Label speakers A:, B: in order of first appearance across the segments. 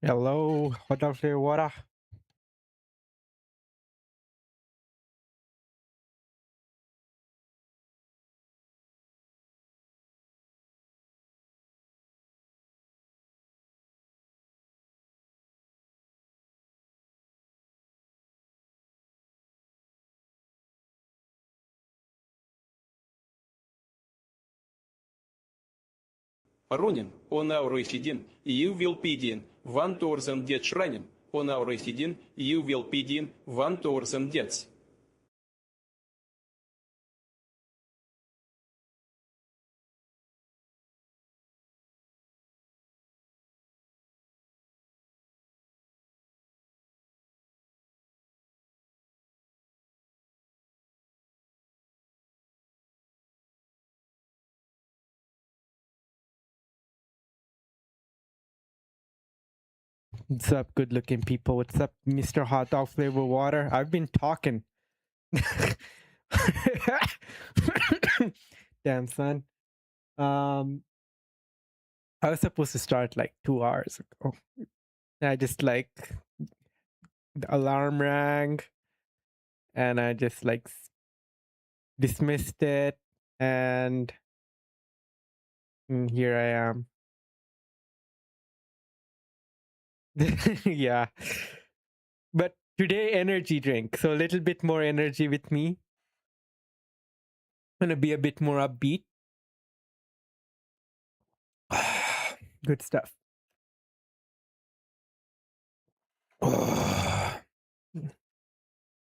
A: Hello, what up, water?
B: Running on our residin, you will pidin 1,000 dead shrine. On our residin, you will pidin 1,000 deaths.
A: What's up, good looking people? What's up, Mr. Hot Dog Flavor Water? I've been talking. Damn, son. I was supposed to start like 2 hours ago. I just like the alarm rang and I just like dismissed it, and here I am. Yeah. But today, energy drink. So a little bit more energy with me. Gonna be a bit more upbeat. Good stuff.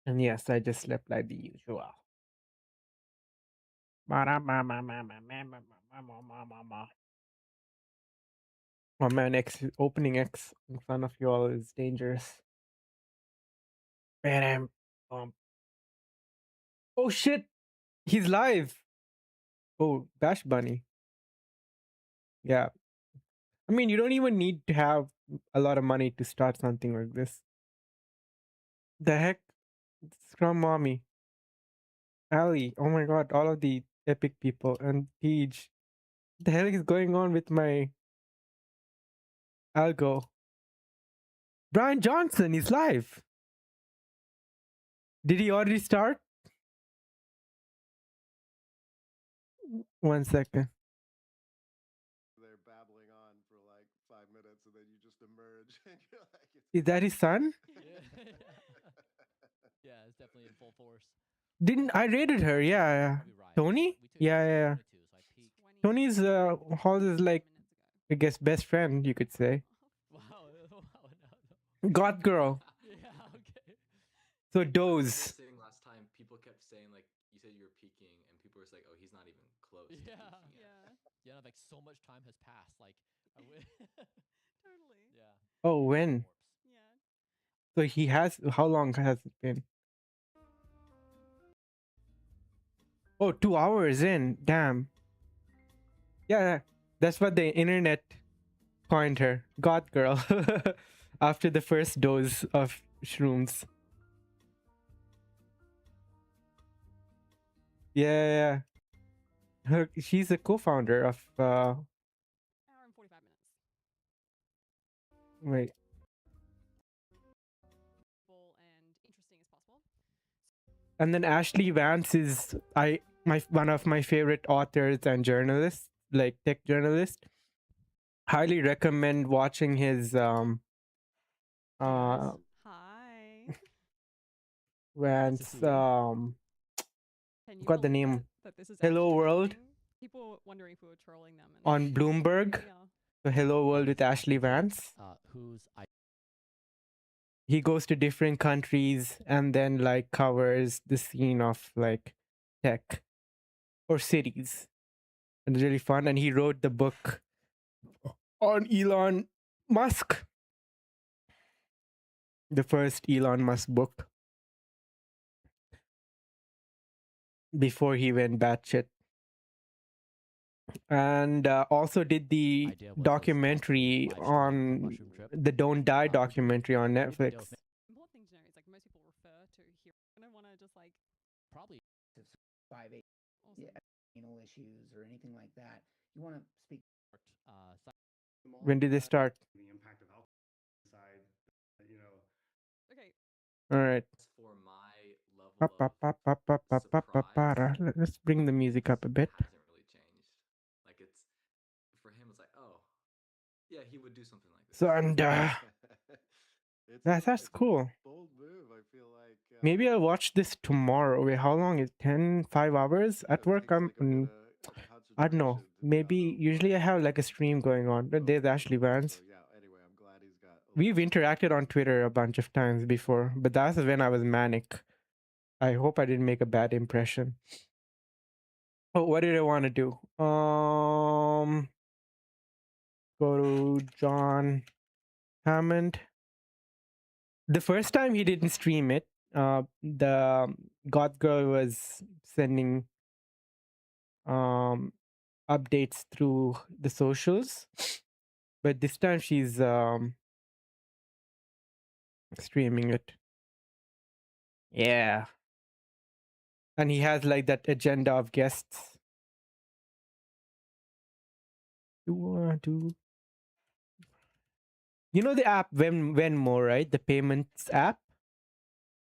A: And yes, I just slept like the usual. Oh man, opening X in front of you all is dangerous. Man, oh shit, he's live. Oh, Bash Bunny. Yeah. I mean, you don't even need to have a lot of money to start something like this. The heck? Scrum Mommy. Ali. Oh my god, all of the epic people. And Tej. What the hell is going on with my algo? Brian Johnson is live. Did he already start? 1 second.
C: They're babbling on for like 5 minutes, and then you just emerge, and you're like,
A: Is that his son?
D: Yeah, it's definitely in full force.
A: Didn't I rated her? Yeah. Tony? Yeah. Tony's Hall's like, I guess, best friend, you could say.
D: Wow.
A: God girl.
D: Yeah, okay.
A: So Doze.
E: Saying last time, people kept saying like you said you were peaking, and people were like, "Oh, he's not even close." To
D: Yeah.
E: peaking yet."
D: Yeah, like so much time has passed. Like,
F: Totally.
D: Yeah.
A: Oh, when?
F: Yeah.
A: So he has, how long has it been? Oh, 2 hours in. Damn. Yeah, that's what the internet coined her. God girl. After the first dose of shrooms. Yeah. She's a co-founder of
F: Hour and 45 minutes.
A: wait.
F: And interesting as possible.
A: And then Ashley Vance is one of my favorite authors and journalists, like tech journalist. Highly recommend watching his
F: Hi.
A: Vance
F: Can you
A: got the
F: believe
A: name
F: that this is
A: Hello
F: actually
A: World
F: happening? People were wondering if we were trolling them.
A: on Bloomberg.
F: Yeah.
A: So Hello World with Ashley Vance. He goes to different countries and then like covers the scene of like tech or cities. And it's really fun. And he wrote the book on Elon Musk. The first Elon Musk book before he went batshit. And also did the documentary on the Don't Die documentary on Netflix.
F: Important thing to know is like most people refer to here. I don't want to just like
D: probably
G: 5-8 anal issues or anything like that. You want to speak.
A: When did they start?
C: The impact of alcohol you know.
F: Okay.
A: All right.
E: For my level of surprise,
A: Let's bring the music up a bit.
E: hasn't really changed. Like it's for him, it's like, oh, yeah, he would do something like this.
A: So and that's
C: it's
A: cool.
C: a bold move. I feel like
A: Maybe I'll watch this tomorrow. Wait, how long is 10, 5 hours?
C: yeah,
A: At
C: it
A: work,
C: takes like a bit of
A: I don't know.
C: concentration to be
A: Maybe
C: on a
A: usually I have like a stream going on. But there's Ashley Vance.
C: So yeah, anyway, I'm glad he's got
A: We've interacted on Twitter a bunch of times before, but that's when I was manic. I hope I didn't make a bad impression. Oh, what did I want to do? Go to John Hammond. The first time he didn't stream it, the God Girl was sending updates through the socials, but this time she's streaming it. Yeah, and he has like that agenda of guests. You know the app Venmo, right? The payments app.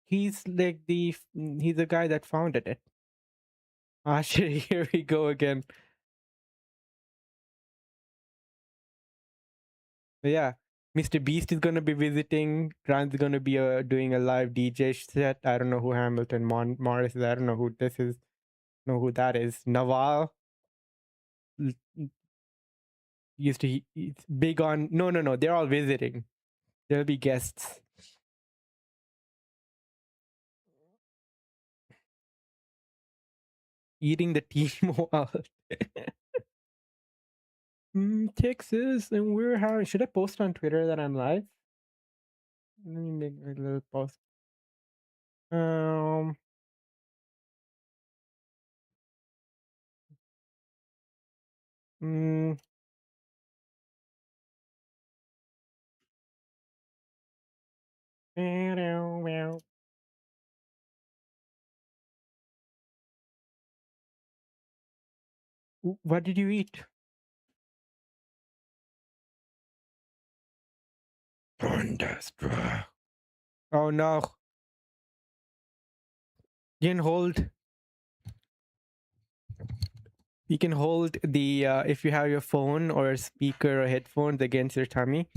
A: He's like he's the guy that founded it. Ah, shit! Here we go again. But yeah, Mr. Beast is gonna be visiting. Grant's gonna be doing a live DJ set. I don't know who Hamilton Morris is. I don't know who this is. Know who that is? Naval used to. It's big on. No. They're all visiting. There'll be guests. Eating the Timo out. Texas, and we're having. Should I post on Twitter that I'm live? Let me make a little post. Mm, what did you eat? Thunderstruck. Oh no. You can hold. You can hold the if you have your phone or a speaker or headphones against your tummy,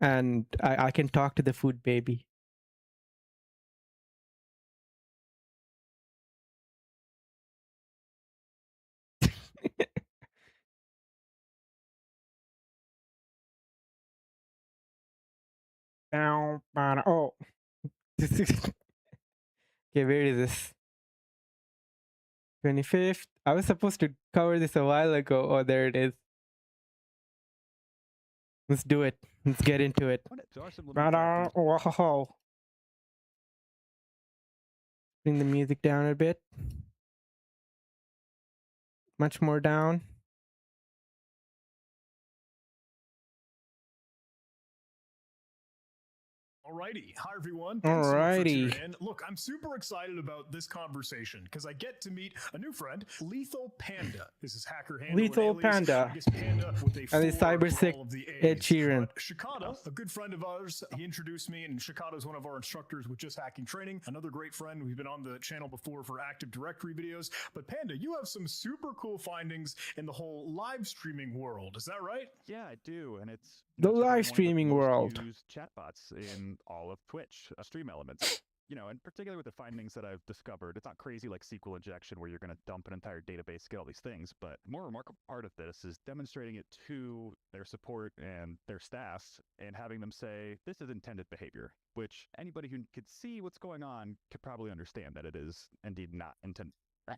A: and I can talk to the food baby. Oh, okay. Where is this? 25th. I was supposed to cover this a while ago. Oh, there it is. Let's do it. Let's get into it. Whoa. Bring the music down a bit. Much more down.
H: Alrighty. Hi, everyone. Thanks so much for tuning in. Look, I'm super excited about this conversation because I get to meet a new friend, Lethal Panda. This is hacker handle.
A: Lethal Panda.
H: I guess Panda with a
A: And the cyber sick Ed Sheeran.
H: Shikata, a good friend of ours, he introduced me, and Shikata is one of our instructors with Just Hacking Training. Another great friend. We've been on the channel before for Active Directory videos. But Panda, you have some super cool findings in the whole live streaming world. Is that right?
I: Yeah, I do, and it's
A: The live streaming world.
I: Used chatbots in all of Twitch stream elements. In particular with the findings that I've discovered, it's not crazy like SQL injection where you're going to dump an entire database, get all these things. But the more remarkable part of this is demonstrating it to their support and their staffs and having them say, this is intended behavior, which anybody who could see what's going on could probably understand that it is indeed not intended.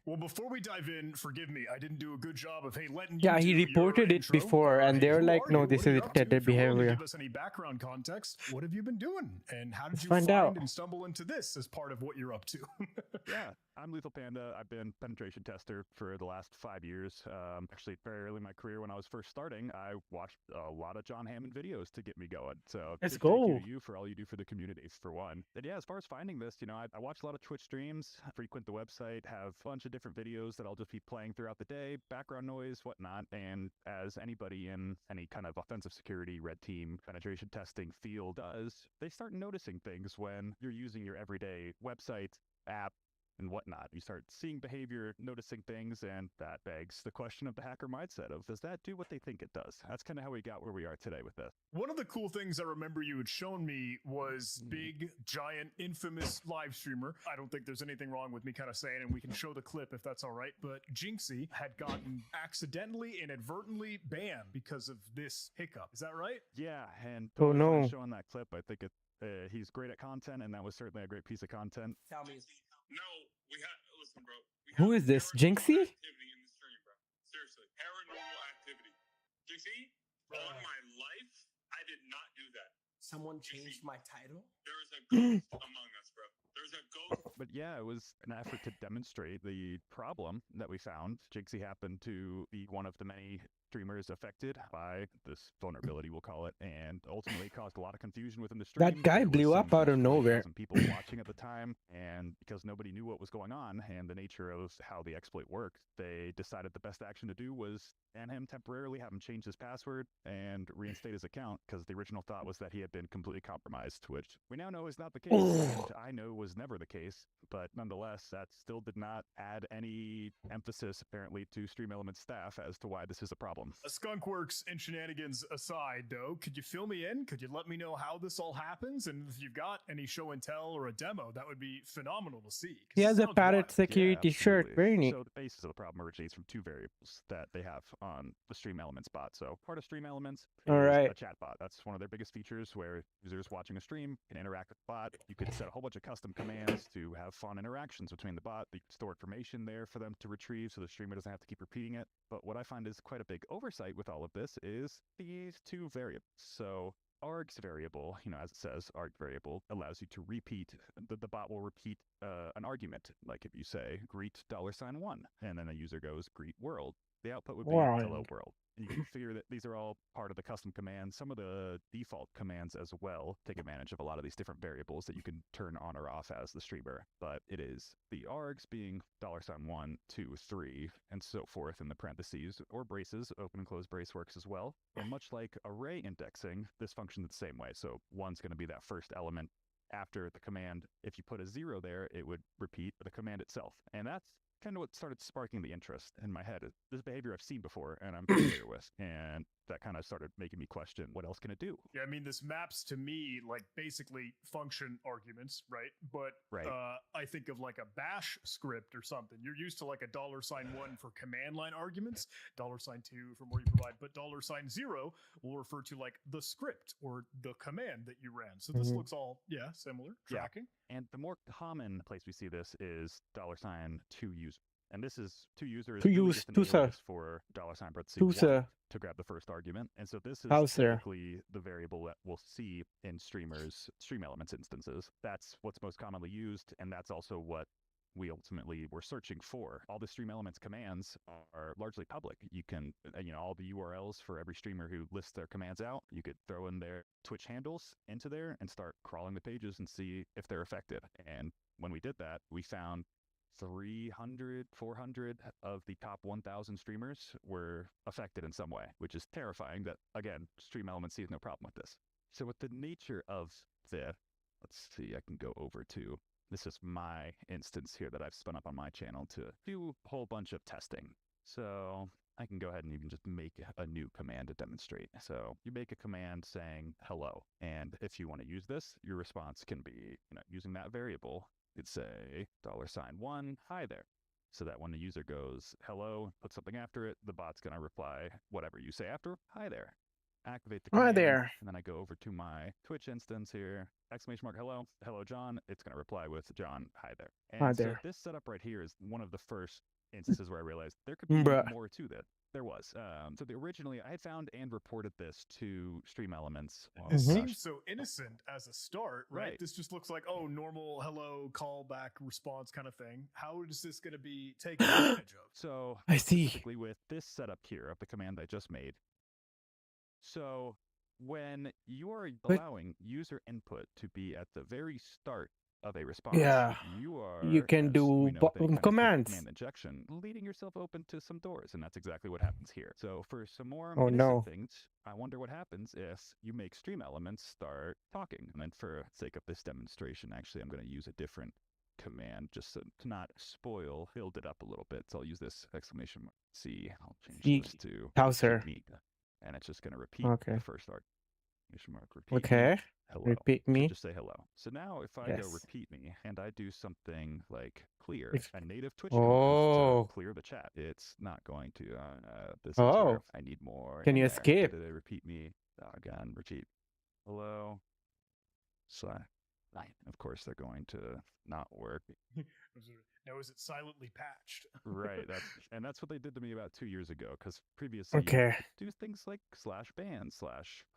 H: Well, before we dive in, forgive me, I didn't do a good job of letting you.
A: Yeah, he reported it before, and they're like, "No, this is intended behavior."
H: Give us any background context. What have you been doing, and how did you
A: find out
H: and stumble into this as part of what you're up to?
I: yeah, I'm Lethal Panda. I've been penetration tester for the last 5 years. Actually, very early in my career when I was first starting, I watched a lot of John Hammond videos to get me going. So
A: Let's
I: big thank you
A: go.
I: to you for all you do for the community, for one. And yeah, as far as finding this, I watch a lot of Twitch streams, frequent the website, have a bunch of different videos that I'll just be playing throughout the day, background noise, whatnot. And as anybody in any kind of offensive security, red team, penetration testing field does, they start noticing things when you're using your everyday website, app, and whatnot. You start seeing behavior, noticing things, and that begs the question of the hacker mindset of, does that do what they think it does? That's kind of how we got where we are today with this.
H: One of the cool things I remember you had shown me was big, giant, infamous live streamer. I don't think there's anything wrong with me kind of saying, and we can show the clip if that's all right, but Jinxie had gotten accidentally, inadvertently banned because of this hiccup. Is that right?
I: Yeah, and
A: Oh,
I: totally fine
A: no.
I: showing that clip. I think he's great at content, and that was certainly a great piece of content.
J: Tell me.
K: No, listen, bro.
A: Who is this? Jinxie?
K: Activity in the stream, bro. Seriously, paranormal activity. Jinxie, on my life, I did not do that.
J: Someone changed my title?
K: There is a ghost among us, bro. There's a ghost.
I: But yeah, it was an effort to demonstrate the problem that we found. Jinxie happened to be one of the many streamers affected by this vulnerability, we'll call it, and ultimately caused a lot of confusion within the stream.
A: That guy
I: There was
A: blew up
I: some
A: out of nowhere.
I: 20,000 people watching at the time, and because nobody knew what was going on and the nature of how the exploit worked, they decided the best action to do was ban him temporarily, have him change his password, and reinstate his account, because the original thought was that he had been completely compromised, which we now know is not the case, and I know was never the case, but nonetheless, that still did not add any emphasis, apparently, to Stream Elements staff as to why this is a problem.
H: Skunkworks and shenanigans aside, though, could you fill me in? Could you let me know how this all happens? And if you've got any show and tell or a demo, that would be phenomenal to see. 'Cause
A: He
H: it
A: has a
H: sounds
A: padded
H: wild.
A: security shirt.
I: absolutely.
A: Very neat.
I: So the basis of the problem originates from two variables that they have on the Stream Elements bot. So part of Stream Elements is
A: Alright.
I: a chat bot. That's one of their biggest features, where users watching a stream can interact with the bot. You could set a whole bunch of custom commands to have fun interactions between the bot. You can store information there for them to retrieve so the streamer doesn't have to keep repeating it. But what I find is quite a big oversight with all of this is these two variables. So args variable, as it says, arg variable allows you to repeat, the bot will repeat an argument. Like if you say greet $1, and then the user goes greet world, the output would be hello world. And you can figure that these are all part of the custom commands. Some of the default commands as well take advantage of a lot of these different variables that you can turn on or off as the streamer. But it is the args being $1, 2, 3, and so forth in the parentheses, or braces. Open and close brace works as well. And much like array indexing, this functions the same way. So 1's going to be that first element after the command. If you put a 0 there, it would repeat the command itself. And that's kind of what started sparking the interest in my head. This behavior I've seen before and I'm familiar with, and that kind of started making me question, what else can it do?
H: Yeah, I mean, this maps to me like basically function arguments, right? But I think of like a bash script or something. You're used to like a $1 for command line arguments, $2 for more you provide, but $0 will refer to like the script or the command that you ran. So this looks all, similar, tracking.
I: Yeah. And the more common place we see this is $2 user. And this is two users just an alias for $1 to grab the first argument. And so this is typically the variable that we'll see in streamers' Stream Elements instances. That's what's most commonly used, and that's also what we ultimately were searching for. All the Stream Elements commands are largely public. You can, all the URLs for every streamer who lists their commands out, you could throw in their Twitch handles into there and start crawling the pages and see if they're affected. And when we did that, we found 300, 400 of the top 1,000 streamers were affected in some way, which is terrifying that, again, Stream Elements sees no problem with this. So with the nature of the, let's see, I can go over to, this is my instance here that I've spun up on my channel to do a whole bunch of testing. So I can go ahead and even just make a new command to demonstrate. So you make a command saying hello. And if you want to use this, your response can be, using that variable. You'd say $1, hi there. So that when the user goes hello, put something after it, the bot's going to reply whatever you say after, hi there. activate the
A: Hi
I: command,
A: there.
I: and then I go over to my Twitch instance here, exclamation mark hello, hello John. It's going to reply with John, hi there. And
A: Hi
I: so
A: there.
I: this setup right here is one of the first instances where I realized there could be
A: Bruh.
I: more to that. There was. Originally I had found and reported this to Stream Elements.
H: And this
A: Mhm.
H: seems so innocent as a start, right?
I: Right.
H: This just looks like, oh, normal hello, callback, response kind of thing. How is this going to be taken advantage of?
I: So
A: I see.
I: specifically with this setup here of the command I just made. So when you are allowing user input to be at the very start of a response,
A: Yeah.
I: you are,
A: You can
I: as
A: do
I: we know, with any kind of
A: commands.
I: command injection, leading yourself open to some doors, and that's exactly what happens here. So for some more
A: Oh,
I: innocent
A: no.
I: things, I wonder what happens if you make stream elements start talking. And then for sake of this demonstration, actually, I'm going to use a different command just to not spoil, build it up a little bit. So I'll use this exclamation mark. See, I'll change this to
A: Towser.
I: repeat me, and it's just going to repeat
A: Okay.
I: the first exclamation mark. Repeat me.
A: Okay.
I: Hello.
A: Repeat
I: So
A: me.
I: just say hello. So now if I go
A: Yes.
I: repeat me and I do something like clear,
A: If-
I: a native Twitch command
A: Oh.
I: to clear the chat, it's not going to. This is
A: Oh.
I: where I need more.
A: Can
I: in
A: you
I: there.
A: escape?
I: Repeat me. Again, repeat. Hello. Of course, they're going to not work.
H: Now, is it silently patched?
I: Right. That's what they did to me about 2 years ago. Because previously,
A: Okay.
I: you could do things like /ban/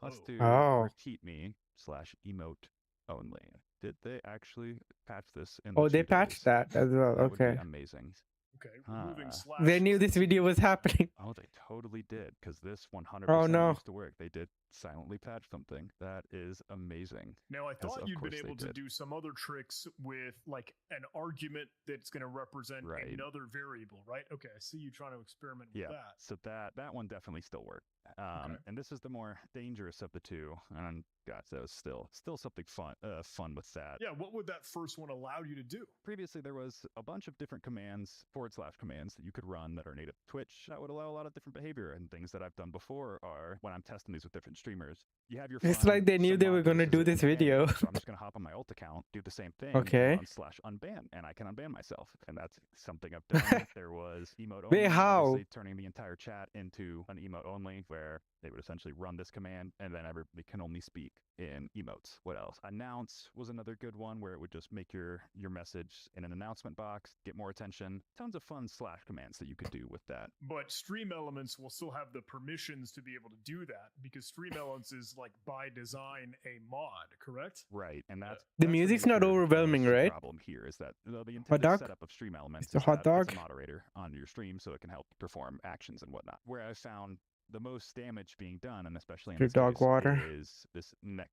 I: let's do
A: Oh.
I: repeat me /emote only. Did they actually patch this in?
A: Oh,
I: the
A: they
I: 2 days?
A: patched that as well.
I: That would
A: Okay.
I: be amazing.
H: Okay, removing slash.
A: They knew this video was happening.
I: Oh, they totally did, because this 100%
A: Oh, no.
I: used to work. They did silently patch something. That is amazing.
H: Now, I
I: 'Cause
H: thought
I: of
H: you'd been
I: course they
H: able to
I: did.
H: do some other tricks with like an argument that's going to represent
I: Right.
H: another variable, right? Okay, I see you trying to experiment with
I: Yeah,
H: that.
I: so that one definitely still worked. And this is the more dangerous of the two. And God, that was still something fun with that.
H: Yeah, what would that first one allow you to do?
I: Previously, there was a bunch of different commands, / commands that you could run that are native to Twitch that would allow a lot of different behavior. And things that I've done before are when I'm testing these with different streamers. You have your
A: It's
I: fun,
A: like they knew
I: some
A: they were
I: mods
A: gonna
I: versus
A: do
I: it,
A: this
I: and
A: video.
I: so I'm just gonna hop on my alt account, do the same thing,
A: Okay.
I: and run /unban, and I can unban myself, and that's something I've done. There was emote only,
A: Wait, how?
I: obviously turning the entire chat into an emote only, where they would essentially run this command, and then everybody can only speak in emotes. What else? Announce was another good one, where it would just make your message in an announcement box, get more attention. Tons of fun / commands that you could do with that.
H: But Stream Elements will still have the permissions to be able to do that, because Stream Elements is like by design a mod, correct?
I: Right, and that's
A: The
I: that's
A: music's
I: major
A: not overwhelming,
I: issue
A: right?
I: Problem here is that the
A: Hot
I: intended
A: dog?
I: setup of Stream Elements
A: Mr.
I: is
A: Hot
I: that
A: Dog?
I: it's a moderator on your stream, so it can help perform actions and whatnot. Where I found the most damage being done, and especially in
A: Your
I: this
A: dog
I: case,
A: water.
I: is this neck.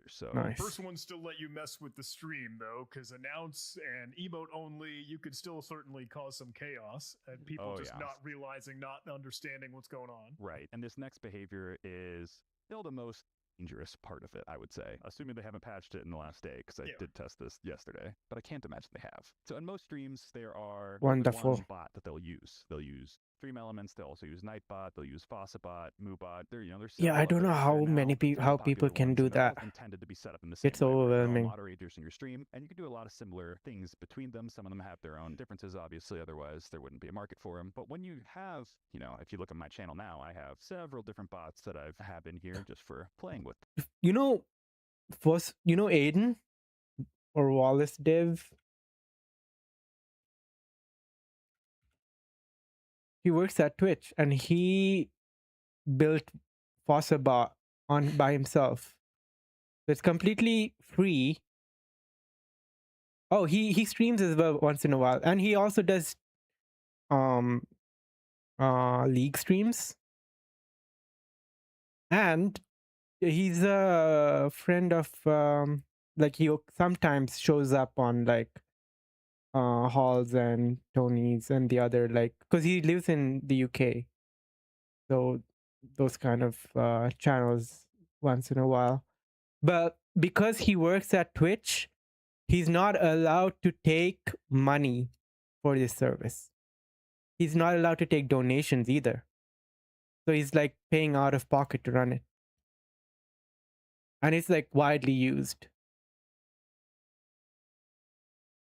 I: So
A: Nice.
H: First one still let you mess with the stream though, because announce and emote only, you could still certainly cause some chaos and people just not realizing, not understanding what's going on.
I: Right, and this next behavior is still the most dangerous part of it, I would say, assuming they haven't patched it in the last day, because I did test this yesterday, but I can't imagine they have. So in most streams, there are
A: Wonderful.
I: one bot that they'll use. They'll use Stream Elements. They'll also use Nightbot. They'll use Faucetbot, MooBot. There's
A: Yeah, I
I: several
A: don't know
I: others.
A: how
I: They're
A: many
I: now
A: people
I: some of the
A: people
I: popular
A: can
I: ones,
A: do
I: and they're all
A: that.
I: intended to be set up in the same
A: It's
I: way, where they're all
A: overwhelming.
I: moderators in your stream, and you can do a lot of similar things between them. Some of them have their own differences, obviously, otherwise there wouldn't be a market for them. But when you have, if you look at my channel now, I have several different bots that I have in here just for playing with.
A: Aiden or Wallace Dev? He works at Twitch and he built Fossabot by himself. So it's completely free. Oh, he streams as well once in a while, and he also does League streams. And he's a friend of he sometimes shows up on Halls and Tony's and the other, because he lives in the UK, so those kind of channels once in a while. But because he works at Twitch, he's not allowed to take money for this service. He's not allowed to take donations either. So he's paying out of pocket to run it. And it's widely used.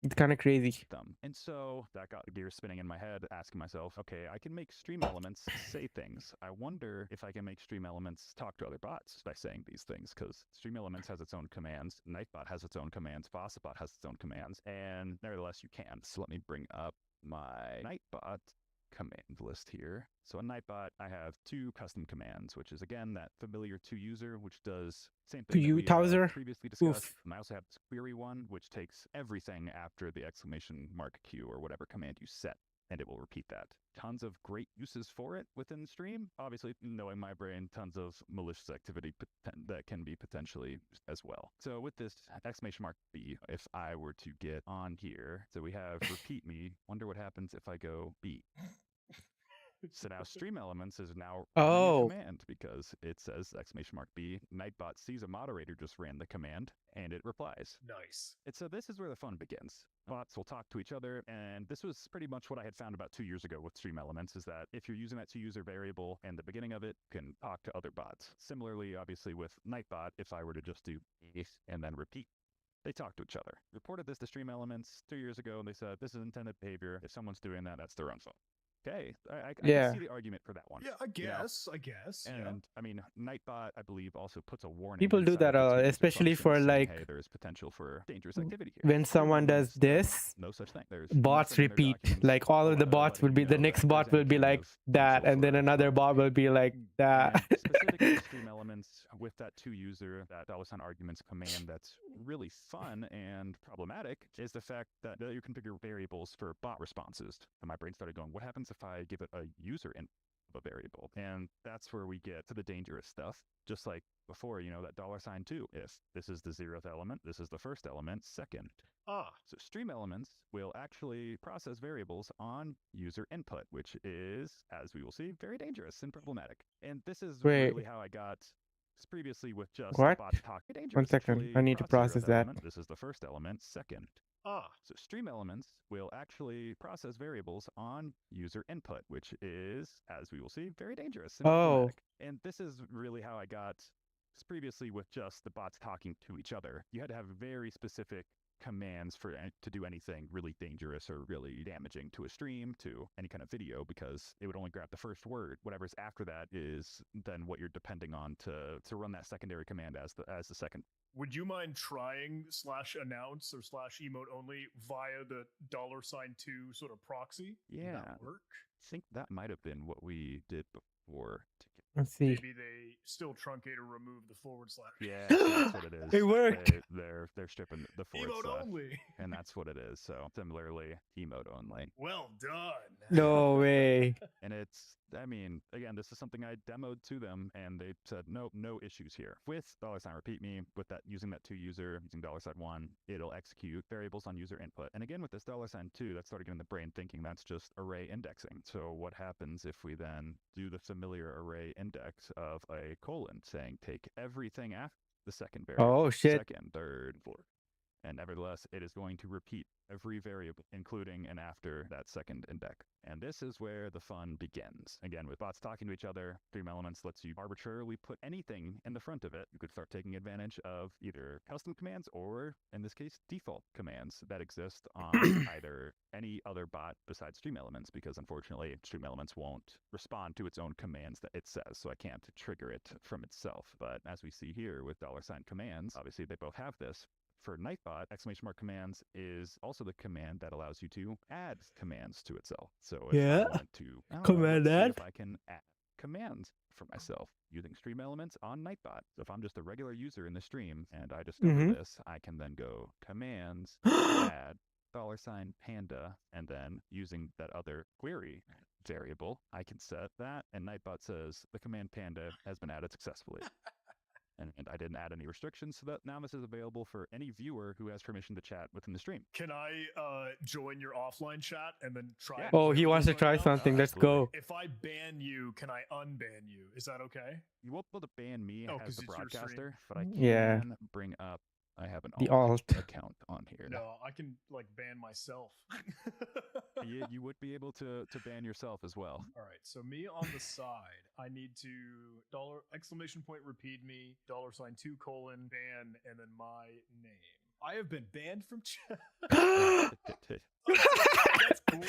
A: It's kind of crazy.
I: them. And so that got gears spinning in my head, asking myself, okay, I can make stream elements say things. I wonder if I can make stream elements talk to other bots by saying these things, because stream elements has its own commands, Nightbot has its own commands, Faucetbot has its own commands, and nevertheless you can. So let me bring up my Nightbot command list here. So in Nightbot, I have 2 custom commands, which is again that familiar to user, which does same thing that we
A: Towser?
I: previously discussed.
A: Oof.
I: And I also have this query one, which takes everything after the exclamation mark Q or whatever command you set, and it will repeat that. Tons of great uses for it within Stream. Obviously, knowing my brain, tons of malicious activity that can be potentially as well. So with this exclamation mark B, if I were to get on here, so we have repeat me, wonder what happens if I go B. So now stream elements is now running a command because it says exclamation mark B. Nightbot sees a moderator just ran the command and it replies.
H: Nice.
I: And so this is where the fun begins. Bots will talk to each other, and this was pretty much what I had found about 2 years ago with stream elements, is that if you're using that to-user variable and the beginning of it, you can talk to other bots. Similarly, obviously with Nightbot, if I were to just do if and then repeat, they talk to each other. Reported this to stream elements 2 years ago, and they said this is intended behavior. If someone's doing that, that's their own fault. Okay, I can see the argument for that one.
H: Yeah, I guess.
I: And
H: yeah.
I: I mean, Nightbot, I believe, also puts a warning.
A: People do that, especially for like
I: hey, there is potential for dangerous activity here.
A: when someone does this,
I: no such thing. There's
A: bots repeat. Like all of the bots will be, the next bot will be like that, and then another bot will be like that.
I: Specifically stream elements with that to-user, that $ arguments command that's really fun and problematic is the fact that you configure variables for bot responses. And my brain started going, what happens if I give it a user input of a variable? And that's where we get to the dangerous stuff. Just like before, that $2. If this is the 0th element, this is the first element, second. So stream elements will actually process variables on user input, which is, as we will see, very dangerous and problematic. And this is really how I got previously with just
A: what?
I: bots talking. Dangerous.
A: 1 second, I need to process that.
I: Element. This is the first element, second. So stream elements will actually process variables on user input, which is, as we will see, very dangerous and problematic. And this is really how I got previously with just the bots talking to each other. You had to have very specific commands to do anything really dangerous or really damaging to a stream, to any kind of video, because it would only grab the first word. Whatever's after that is then what you're depending on to run that secondary command as the second.
H: Would you mind trying /announce or /emote only via the $2 sort of proxy?
I: Yeah.
H: Would that work?
I: I think that might have been what we did before.
A: Let's see.
H: Maybe they still truncate or remove the /.
I: Yeah, that's what it is.
A: It worked.
I: They're stripping the forward
H: emote
I: slash,
H: only.
I: and that's what it is. So similarly, emote only.
H: Well done.
A: No way.
I: And it's, I mean, again, this is something I demoed to them, and they said no issues here. With $repeat me, with that using that to-user, using $1, it'll execute variables on user input. And again, with this $2, that started getting the brain thinking that's just array indexing. So what happens if we then do the familiar array index of a colon, saying take everything after the second variable,
A: Oh shit.
I: second, third, fourth. And nevertheless, it is going to repeat every variable, including and after that second index. And this is where the fun begins. Again, with bots talking to each other, stream elements lets you arbitrarily put anything in the front of it. You could start taking advantage of either custom commands or, in this case, default commands that exist on either any other bot besides stream elements, because unfortunately, stream elements won't respond to its own commands that it says, so I can't trigger it from itself. But as we see here with $commands, obviously they both have this. For Nightbot, ! commands is also the command that allows you to add commands to itself. So if I want to
A: command add,
I: if I can add commands for myself using stream elements on Nightbot. So if I'm just a regular user in the stream and I discover this, I can then go commands, add $panda, and then using that other query variable, I can set that, and Nightbot says the command panda has been added successfully. And I didn't add any restrictions, so that now this is available for any viewer who has permission to chat within the stream.
H: Can I join your offline chat and then try?
I: Yeah.
A: Oh, he wants to try something. Let's go.
H: If I ban you, can I unban you? Is that okay?
I: You won't be able to ban me as the broadcaster, but I
A: Yeah.
I: can bring up. I have an
A: The
I: alt
A: alt
I: account on here.
H: No, I can like ban myself.
I: You would be able to ban yourself as well.
H: All right, so me on the side, I need to $! Repeat me $2:ban, and then my name. I have been banned from chat.
I: That's
H: cool.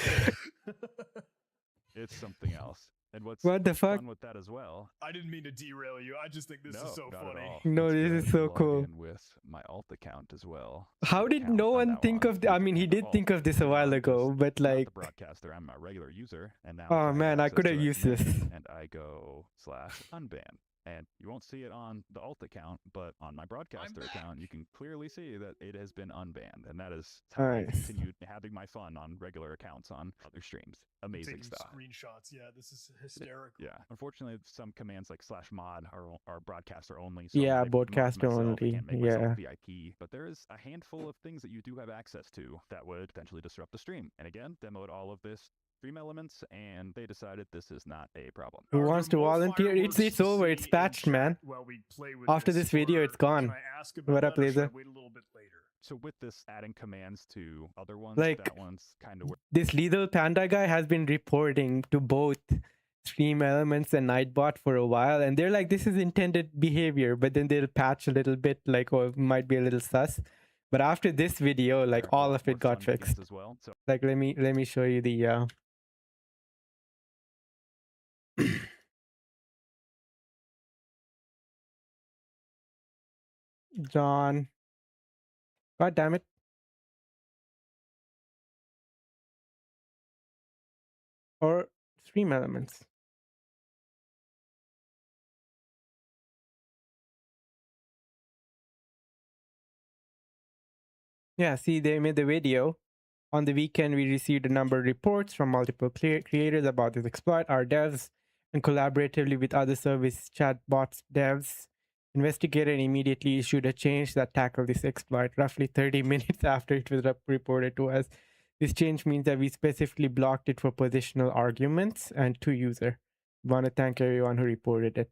I: It's something else. And what's
A: What the fuck?
I: fun with that as well?
H: I didn't mean to derail you. I just think this is so
I: not
H: funny.
I: At all.
A: No,
I: It's
A: this
I: good
A: is so
I: log
A: cool.
I: in with my alt account as well.
A: How
I: Secret
A: did
I: account
A: no
I: I'm
A: one
I: now
A: think
I: on.
A: of? I mean, he did
I: Alt.
A: think of this a
I: I'm
A: while
I: not
A: ago,
I: just-
A: but
I: not
A: like,
I: the broadcaster. I'm a regular user, and now
A: oh
I: if
A: man,
I: have
A: I could have
I: access
A: used
I: to that
A: this.
I: command, and I go /unban. And you won't see it on the alt account, but on my broadcaster account, you can clearly see that it has been unbanned. And that is how I
A: Nice.
I: continued having my fun on regular accounts on other streams. Amazing
H: Taking
I: stuff.
H: screenshots. Yeah, this is hysterical.
I: Yeah. Unfortunately, some commands like /mod are broadcaster only. So
A: Yeah,
I: I'm able to mod
A: broadcaster
I: myself,
A: only.
I: can't make
A: Yeah.
I: myself VIP. But there is a handful of things that you do have access to that would potentially disrupt the stream. And again, demoed all of this stream elements, and they decided this is not a problem.
A: Who wants to volunteer? It's over. It's patched, man. After this video, it's gone. What up, Laser?
H: Wait a little bit later.
I: So with this adding commands to other ones,
A: Like,
I: that one's kind of
A: this Lethal Panda guy has been reporting to both Stream Elements and Nightbot for a while, and they're like, this is intended behavior, but then they'll patch a little bit, like, oh, it might be a little sus. But after this video, like, all of it got fixed.
I: as well. So
A: Like, let me show you the John. God damn it. Or Stream Elements. Yeah, see, they made the video. On the weekend, we received a number of reports from multiple creators about this exploit. Our devs, and collaboratively with other service chatbots devs, investigated and immediately issued a change that tackled this exploit roughly 30 minutes after it was reported to us. This change means that we specifically blocked it for positional arguments and to user. We want to thank everyone who reported it.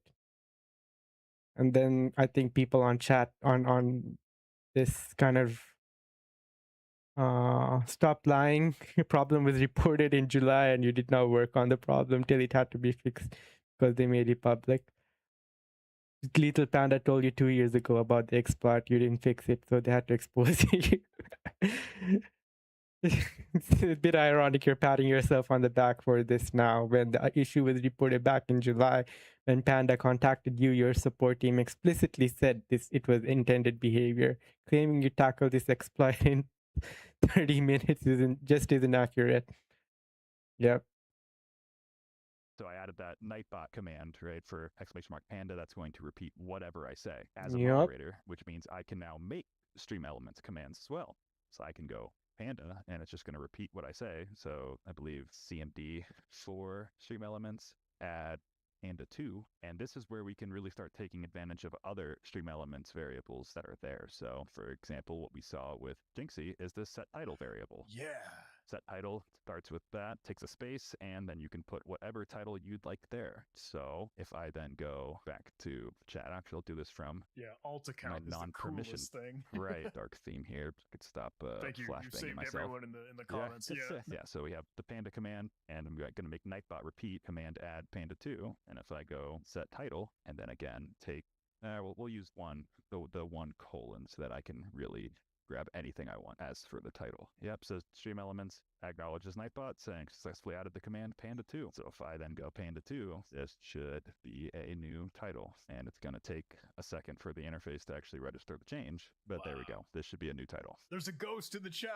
A: And then I think people on chat on this kind of stop lying. Problem was reported in July and you did not work on the problem till it had to be fixed because they made it public. Lethal Panda told you 2 years ago about the exploit. You didn't fix it, so they had to expose you. It's a bit ironic you're patting yourself on the back for this now when the issue was reported back in July. When Panda contacted you, your support team explicitly said it was intended behavior. Claiming you tackled this exploit in 30 minutes isn't accurate. Yep.
I: So I added that Nightbot command, right, for !Panda. That's going to repeat whatever I say as a
A: Yep.
I: moderator, which means I can now make stream elements commands as well. So I can go Panda, and it's just going to repeat what I say. So I believe CMD for stream elements, add Panda2, and this is where we can really start taking advantage of other stream elements variables that are there. So for example, what we saw with Jinxie is the set title variable.
H: Yeah.
I: Set title starts with that, takes a space, and then you can put whatever title you'd like there. So if I then go back to chat, actually I'll do this from
H: alt account is the coolest thing.
I: Right, dark theme here. Could stop
H: Thank you. You saved
I: myself.
H: everyone in the comments.
I: Yeah, so we have the Panda command, and I'm going to make Nightbot repeat command add Panda2, and if I go set title, and then again take, we'll use the 1 colon so that I can really grab anything I want as for the title. Yep, so stream elements acknowledges Nightbot saying successfully added the command Panda2. So if I then go Panda2, this should be a new title. And it's going to take a second for the interface to actually register the change. But there we go. This should be a new title.
H: There's a ghost in the chat.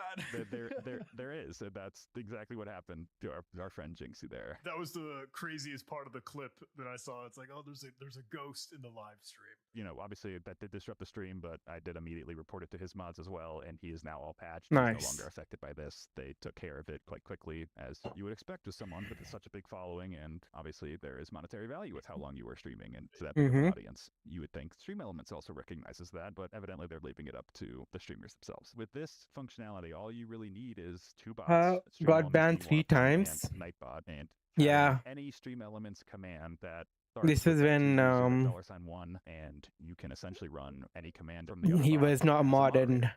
I: there is. And that's exactly what happened to our friend Jinxie there.
H: That was the craziest part of the clip that I saw. It's like, oh, there's a ghost in the live stream.
I: You know, obviously that did disrupt the stream, but I did immediately report it to his mods as well, and he is now all patched.
A: Nice.
I: He's no longer affected by this. They took care of it quite quickly, as you would expect with someone with such a big following, and obviously there is monetary value with how long you are streaming and to that big of an audience. You would think Stream Elements also recognizes that, but evidently they're leaving it up to the streamers themselves. With this functionality, all you really need is 2 bots.
A: Got banned 3 times.
I: Nightbot, and
A: yeah,
I: any Stream Elements command that
A: this was when
I: $1, and you can essentially run any command from the other
A: he was not mod and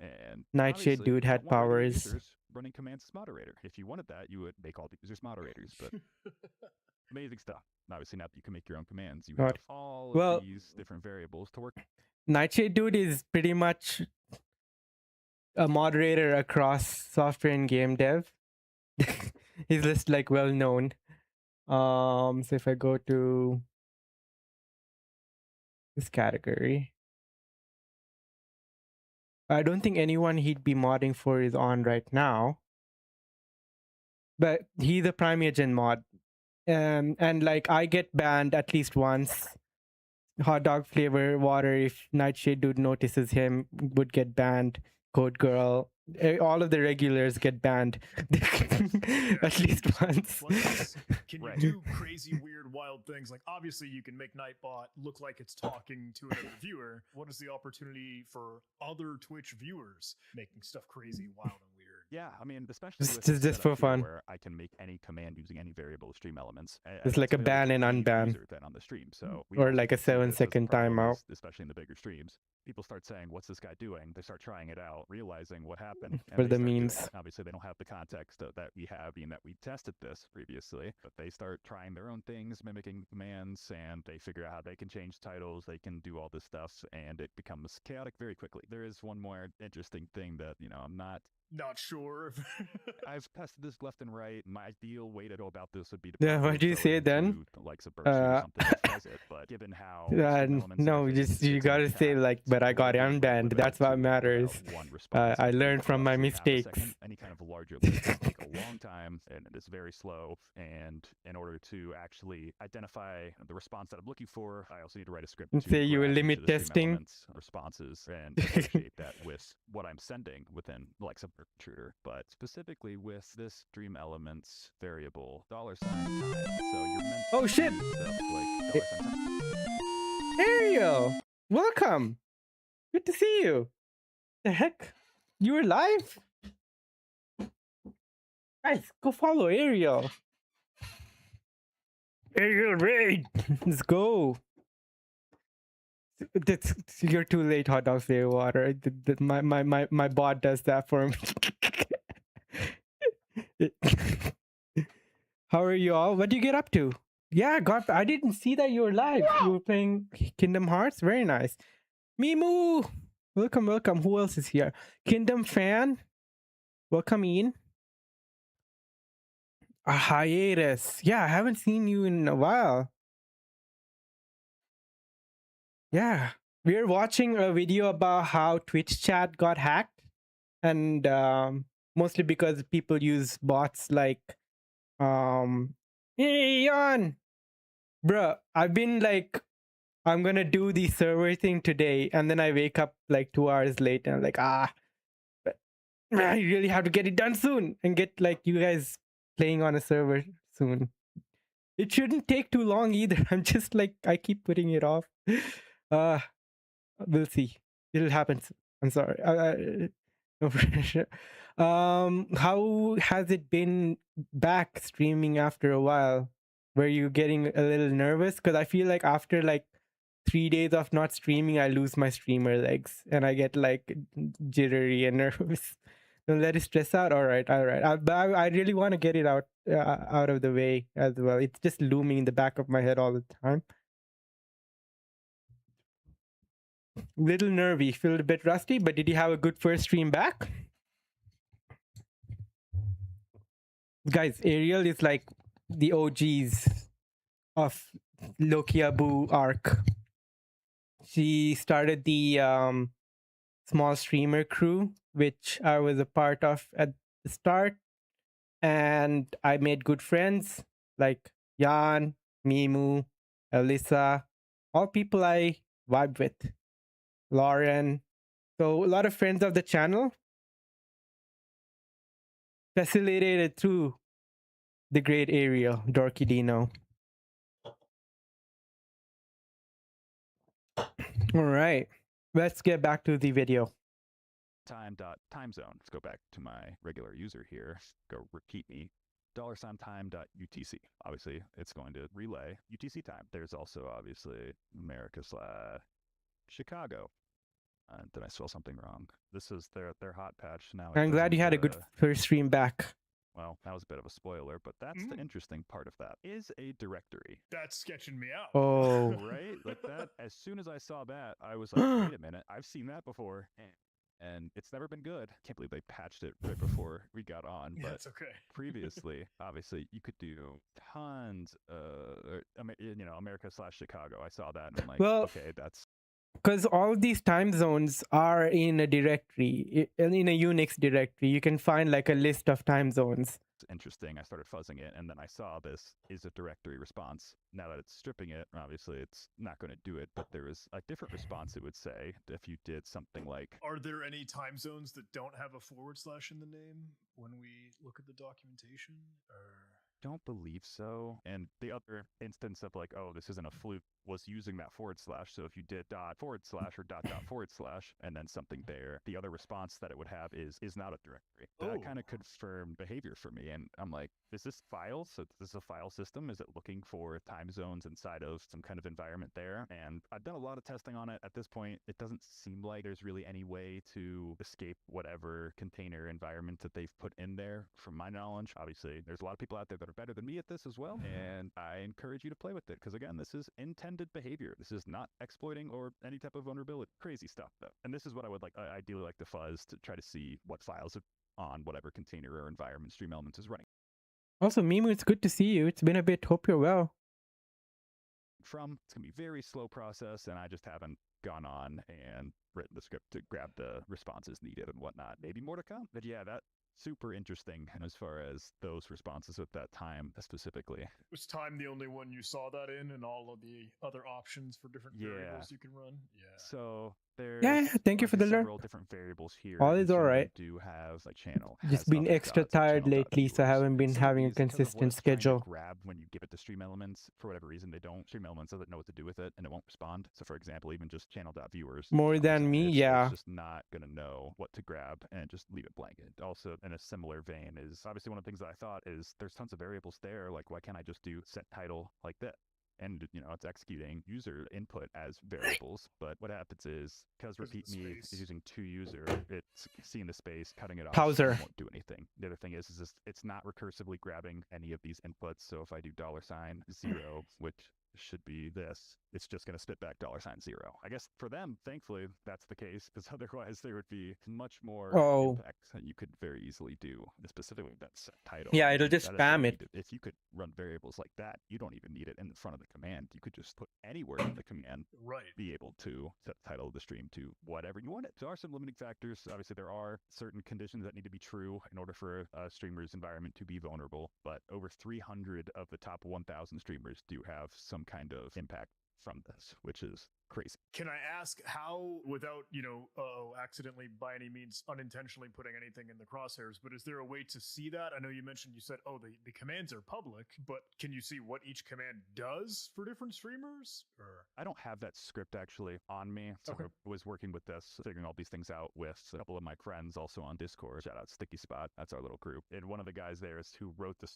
A: Nightshade dude had powers.
I: Running commands as moderator. If you wanted that, you would make all the users moderators, but amazing stuff. Obviously, now that you can make your own commands, you have all of these different variables to work.
A: Nightshade dude is pretty much a moderator across software and game dev. He's just like well known. So if I go to this category, I don't think anyone he'd be modding for is on right now. But he's a Prime Agent mod. And like I get banned at least once. Hot dog flavor water, if Nightshade Dude notices him, would get banned. Code Girl, all of the regulars get banned at least once.
H: Can you do crazy, weird, wild things? Like, obviously, you can make Nightbot look like it's talking to another viewer. What is the opportunity for other Twitch viewers making stuff crazy, wild, and weird?
I: Yeah, I mean, especially
A: Just-
I: with
A: just-
I: the
A: just
I: setup
A: for
I: here
A: fun.
I: where I can make any command using any variable of stream elements.
A: It's like a ban and unban.
I: Then on the stream, so we
A: Or
I: also
A: like a
I: can see this as
A: 7-second
I: problem
A: timeout.
I: is, especially in the bigger streams. People start saying, "What's this guy doing?" They start trying it out, realizing what happened. and
A: For
I: they
A: the
I: start doing
A: memes.
I: it. Obviously, they don't have the context that we have, being that we tested this previously. But they start trying their own things, mimicking commands, and they figure out how they can change titles. They can do all this stuff, and it becomes chaotic very quickly. There is one more interesting thing that I'm
H: not sure.
I: I've tested this left and right. My ideal way to go about this would be to
A: Yeah,
I: probably
A: what do you
I: throw
A: say
I: it
A: then?
I: into the likes of Bursty or something that does it. But given how
A: No, you gotta say like, but I got unbanned. That's what matters. I learned from my mistakes.
I: Any kind of larger list can take a long time, and it is very slow. And in order to actually identify the response that I'm looking for, I also need to write a script to
A: Say you will
I: grab each
A: limit
I: of the stream
A: testing.
I: elements, responses, and associate that with what I'm sending within like some intruder. But specifically with this stream elements variable $sign time. So you're meant
A: Oh
I: to
A: shit!
I: do stuff like $sign time.
A: Ariel, welcome. Good to see you. The heck? You were live? Guys, go follow Ariel. Ariel raid. Let's go. You're too late, hot dog flavor water. My bot does that for me. How are you all? What do you get up to? Yeah, God, I didn't see that you were live. You were playing Kingdom Hearts. Very nice. Mimu, welcome, welcome. Who else is here? Kingdom fan, welcome in. A hiatus. Yeah, I haven't seen you in a while. Yeah, we're watching a video about how Twitch chat got hacked, and mostly because people use bots like, hey, Yon, bruh, I've been like, I'm gonna do the server thing today, and then I wake up like 2 hours late, and I'm like, but I really have to get it done soon and get like you guys playing on a server soon. It shouldn't take too long either. I'm just like, I keep putting it off. We'll see. It'll happen. I'm sorry. No pressure. How has it been back streaming after a while? Were you getting a little nervous? Because I feel like after like 3 days of not streaming, I lose my streamer legs and I get like jittery and nervous. Don't let it stress out. All right, all right. I really want to get it out of the way as well. It's just looming in the back of my head all the time. Little nervy, feel a bit rusty, but did you have a good first stream back? Guys, Ariel is like the OGs of Lokiabu arc. She started the small streamer crew, which I was a part of at the start, and I made good friends like Jan, Mimu, Elisa, all people I vibe with. Lauren. So a lot of friends of the channel facilitated through the great Ariel, Dorky Dino. All right, let's get back to the video.
I: Time zone. Let's go back to my regular user here. Go repeat me. $time.utc. Obviously, it's going to relay UTC time. There's also obviously America/Chicago. Did I spell something wrong? This is their hot patch now.
A: I'm glad you had a good first stream back.
I: Well, that was a bit of a spoiler, but that's the interesting part of that. Is a directory.
H: That's sketching me out.
A: Oh.
I: Right? Like that. As soon as I saw that, I was like, wait a minute. I've seen that before. and it's never been good. Can't believe they patched it right before we got on,
H: Yeah,
I: but
H: it's okay.
I: previously, obviously, you could do tons, America/Chicago. I saw that and I'm like,
A: Well,
I: okay, that's
A: because all of these time zones are in a directory, in a Unix directory. You can find like a list of time zones.
I: interesting. I started fuzzing it, and then I saw this is a directory response. Now that it's stripping it, obviously it's not going to do it, but there is a different response, it would say, if you did something like...
H: Are there any time zones that don't have a / in the name when we look at the documentation? Or...
I: Don't believe so. And the other instance of like, oh, this isn't a fluke was using that /. So if you did // or // and then something there, the other response that it would have is not a directory. That kind of confirmed behavior for me. And I'm like, is this files? So is this a file system? Is it looking for time zones inside of some kind of environment there? And I've done a lot of testing on it. At this point, it doesn't seem like there's really any way to escape whatever container environment that they've put in there. From my knowledge, obviously, there's a lot of people out there that are better than me at this as well, and I encourage you to play with it, because again, this is intended behavior. This is not exploiting or any type of vulnerability. Crazy stuff, though. And this is what I would ideally like to fuzz to try to see what files on whatever container or environment Stream Elements is running.
A: Also, Mimu, it's good to see you. It's been a bit. Hope you're well.
I: From. It's going to be a very slow process, and I just haven't gone on and written the script to grab the responses needed and whatnot. Maybe more to come. But yeah, that super interesting as far as those responses at that time specifically.
H: Was time the only one you saw that in, and all of the other options for different variables you can run? Yeah.
I: So there's
A: Thank you for the
I: several different variables here.
A: All is all right.
I: Do have a channel.
A: Just been extra tired lately, so I haven't been having a consistent schedule.
I: Grab when you give it to Stream Elements, for whatever reason they don't. Stream Elements doesn't know what to do with it, and it won't respond. So for example, even just channel.viewers.
A: More than me, yeah.
I: It's just not gonna know what to grab and just leave it blank. Also, in a similar vein, is obviously one of the things that I thought is there's tons of variables there. Like, why can't I just do set title like that? And, it's executing user input as variables. But what happens is, because repeat me is using toUser, it's seeing the space, cutting it off,
A: Pauser.
I: won't do anything. The other thing is it's not recursively grabbing any of these inputs. So if I do $0, which should be this, it's just going to spit back $0. I guess for them, thankfully, that's the case, because otherwise there would be much more impact that you could very easily do, specifically with that set title.
A: Yeah, it'll just spam it.
I: If you could run variables like that, you don't even need it in front of the command. You could just put anywhere in the command, be able to set the title of the stream to whatever you want it. There are some limiting factors. Obviously, there are certain conditions that need to be true in order for a streamer's environment to be vulnerable, but over 300 of the top 1,000 streamers do have some kind of impact from this, which is crazy.
H: Can I ask how, without, accidentally by any means unintentionally putting anything in the crosshairs, but is there a way to see that? I know you mentioned, you said, the commands are public, but can you see what each command does for different streamers? Or
I: I don't have that script actually on me. So I was working with this, figuring all these things out with a couple of my friends also on Discord. Shout out Sticky Spot. That's our little group. And one of the guys there is who wrote the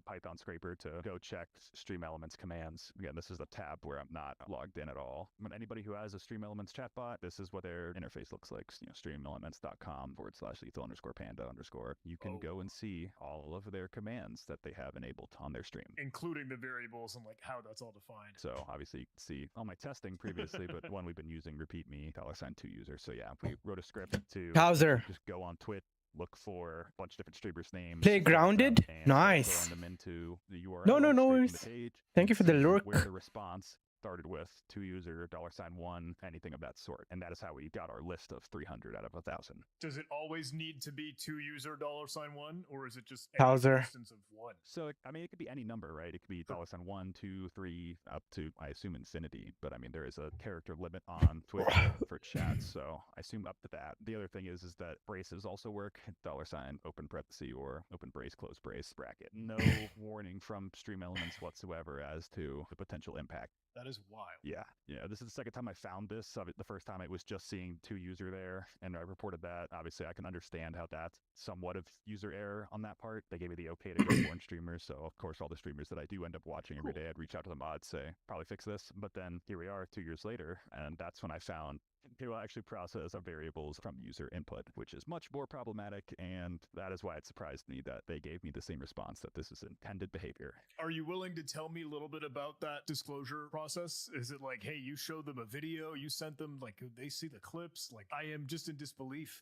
I: Python scraper to go check Stream Elements commands. Again, this is a tab where I'm not logged in at all. But anybody who has a Stream Elements chatbot, this is what their interface looks like. streamelements.com/lethal_panda_. You can go and see all of their commands that they have enabled on their stream,
H: including the variables and how that's all defined.
I: So obviously you can see all my testing previously, but one we've been using repeat me $2user. So yeah, we wrote a script to just go on Twitch, look for a bunch of different streamers' names.
A: Play grounded? Nice.
I: Throwing them into the URL.
A: No worries. Thank you for the lurk.
I: Where the response started with toUser, $1, anything of that sort. And that is how we got our list of 300 out of 1,000.
H: Does it always need to be toUser, $1, or is it just
A: Pauser.
H: any instance of one?
I: So, it could be any number, right? It could be $1, 2, 3, up to, I assume, infinity. But, there is a character limit on Twitch for chat, so I assume up to that. The other thing is that braces also work. $, open parenthesis, or open brace, close brace, bracket. No warning from Stream Elements whatsoever as to the potential impact.
H: That is wild.
I: Yeah. This is the second time I found this. The first time it was just seeing toUser there, and I reported that. Obviously, I can understand how that's somewhat of user error on that part. They gave me the okay to go for foreign streamers. So of course, all the streamers that I do end up watching every day, I'd reach out to the mods, say, probably fix this. But then here we are 2 years later, and that's when I found it will actually process our variables from user input, which is much more problematic, and that is why it surprised me that they gave me the same response, that this is intended behavior.
H: Are you willing to tell me a little bit about that disclosure process? Is it like, hey, you showed them a video, you sent them, like, could they see the clips? Like, I am just in disbelief.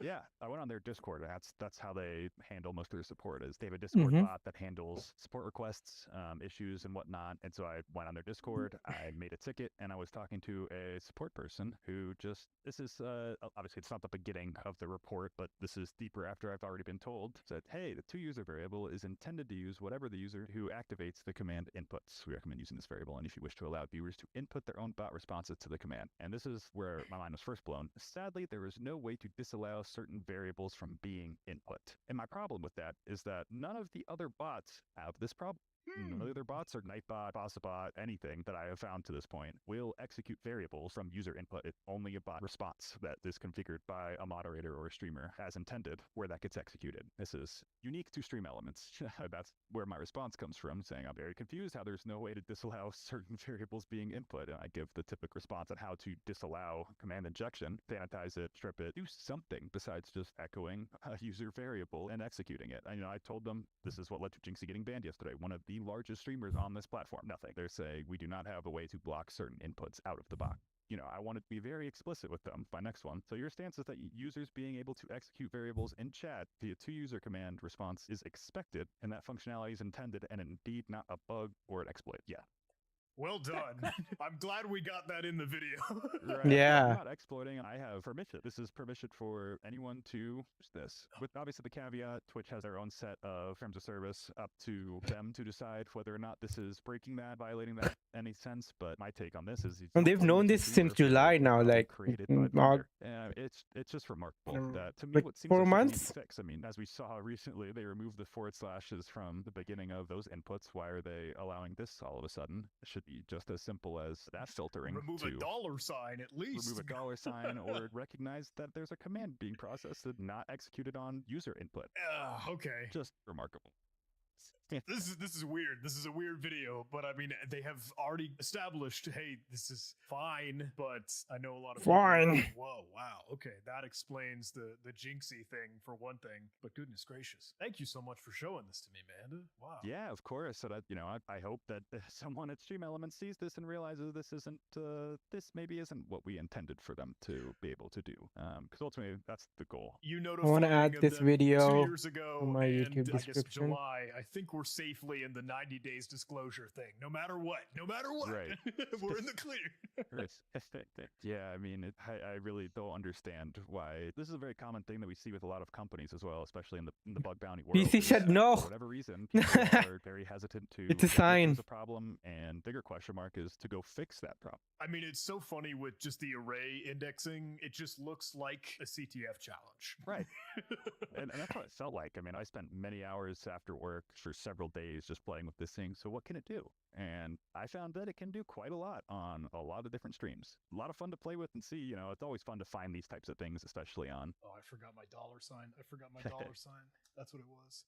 I: Yeah, I went on their Discord. That's how they handle most of their support. Is they have a Discord bot that handles support requests, issues, and whatnot. And so I went on their Discord. I made a ticket, and I was talking to a support person who just this is obviously it's not the beginning of the report, but this is deeper after I've already been told. Said, hey, the toUser variable is intended to use whatever the user who activates the command inputs. We recommend using this variable, and if you wish to allow viewers to input their own bot responses to the command. And this is where my mind was first blown. Sadly, there is no way to disallow certain variables from being input. And my problem with that is that none of the other bots have this problem. None of the other bots, or Nightbot, BossBot, anything that I have found to this point, will execute variables from user input. It's only a bot response that is configured by a moderator or a streamer as intended, where that gets executed. This is unique to stream elements. That's where my response comes from, saying I'm very confused how there's no way to disallow certain variables being input. And I give the typical response on how to disallow command injection, sanitize it, strip it, do something besides just echoing a user variable and executing it. I told them this is what led to Jinxie getting banned yesterday. One of the largest streamers on this platform. Nothing. They're saying we do not have a way to block certain inputs out of the box. I wanted to be very explicit with them. My next one. So your stance is that users being able to execute variables in chat via toUser command response is expected, and that functionality is intended and indeed not a bug or an exploit. Yeah.
H: Well done. I'm glad we got that in the video.
I: Right.
A: Yeah.
I: I'm not exploiting. I have permission. This is permission for anyone to use this. With obviously the caveat, Twitch has their own set of terms of service up to them to decide whether or not this is breaking that, violating that, any sense. But my take on this is,
A: And they've known this since July now, like
I: created by the
A: Aug-
I: vendor. It's just remarkable that to me
A: like
I: what seems
A: 4
I: like something
A: months?
I: needs to fix. I mean, as we saw recently, they removed the forward slashes from the beginning of those inputs. Why are they allowing this all of a sudden? It should be just as simple as that filtering.
H: Remove a dollar sign at least.
I: Remove a dollar sign, or recognize that there's a command being processed and not executed on user input.
H: Okay.
I: Just remarkable.
H: This is weird. This is a weird video, but I mean, they have already established, hey, this is fine, but I know a lot of people are like, whoa, wow, okay, that explains the Jinxie thing for one thing. But goodness gracious, thank you so much for showing this to me, Amanda. Wow.
I: Yeah, of course. So that I hope that someone at Stream Elements sees this and realizes this maybe isn't what we intended for them to be able to do. Because ultimately, that's the goal.
H: You
A: I want to add this video
H: 2 years ago
A: on my
H: and
A: YouTube
H: I guess
A: description.
H: July. I think we're safely in the 90 days disclosure thing. No matter what,
I: Right.
H: we're in the clear.
I: Yeah, I mean, I really don't understand why. This is a very common thing that we see with a lot of companies as well, especially in the bug bounty world.
A: PC said no.
I: For whatever reason, people are very hesitant to.
A: It's a sign.
I: It's a problem, and bigger question mark is to go fix that problem.
H: I mean, it's so funny with just the array indexing. It just looks like a CTF challenge.
I: Right. and that's what it felt like. I mean, I spent many hours after work for several days just playing with this thing. So what can it do? And I found that it can do quite a lot on a lot of different streams. A lot of fun to play with and see. It's always fun to find these types of things, especially on.
H: Oh, I forgot my dollar sign. That's what it was.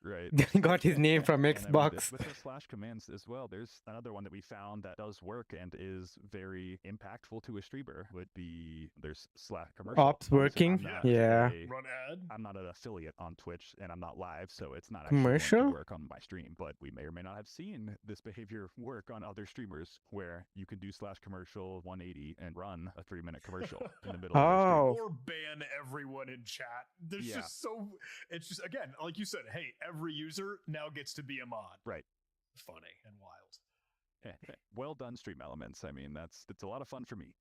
I: Right.
A: Got his name from
I: And I mean,
A: Xbox.
I: with the slash commands as well, there's another one that we found that does work and is very impactful to a streamer. Would be there's slash commercial.
A: Ops working? Yeah.
H: Run ad.
I: I'm not an affiliate on Twitch and I'm not live, so it's not actually
A: Commercial?
I: going to work on my stream. But we may or may not have seen this behavior work on other streamers, where you can do slash commercial 180 and run a 3-minute commercial in the middle of
A: Oh.
H: Or ban everyone in chat. There's
I: Yeah.
H: just so. It's just, again, like you said, hey, every user now gets to be a mod.
I: Right.
H: Funny and wild.
I: Well done, Stream Elements. I mean, it's a lot of fun for me.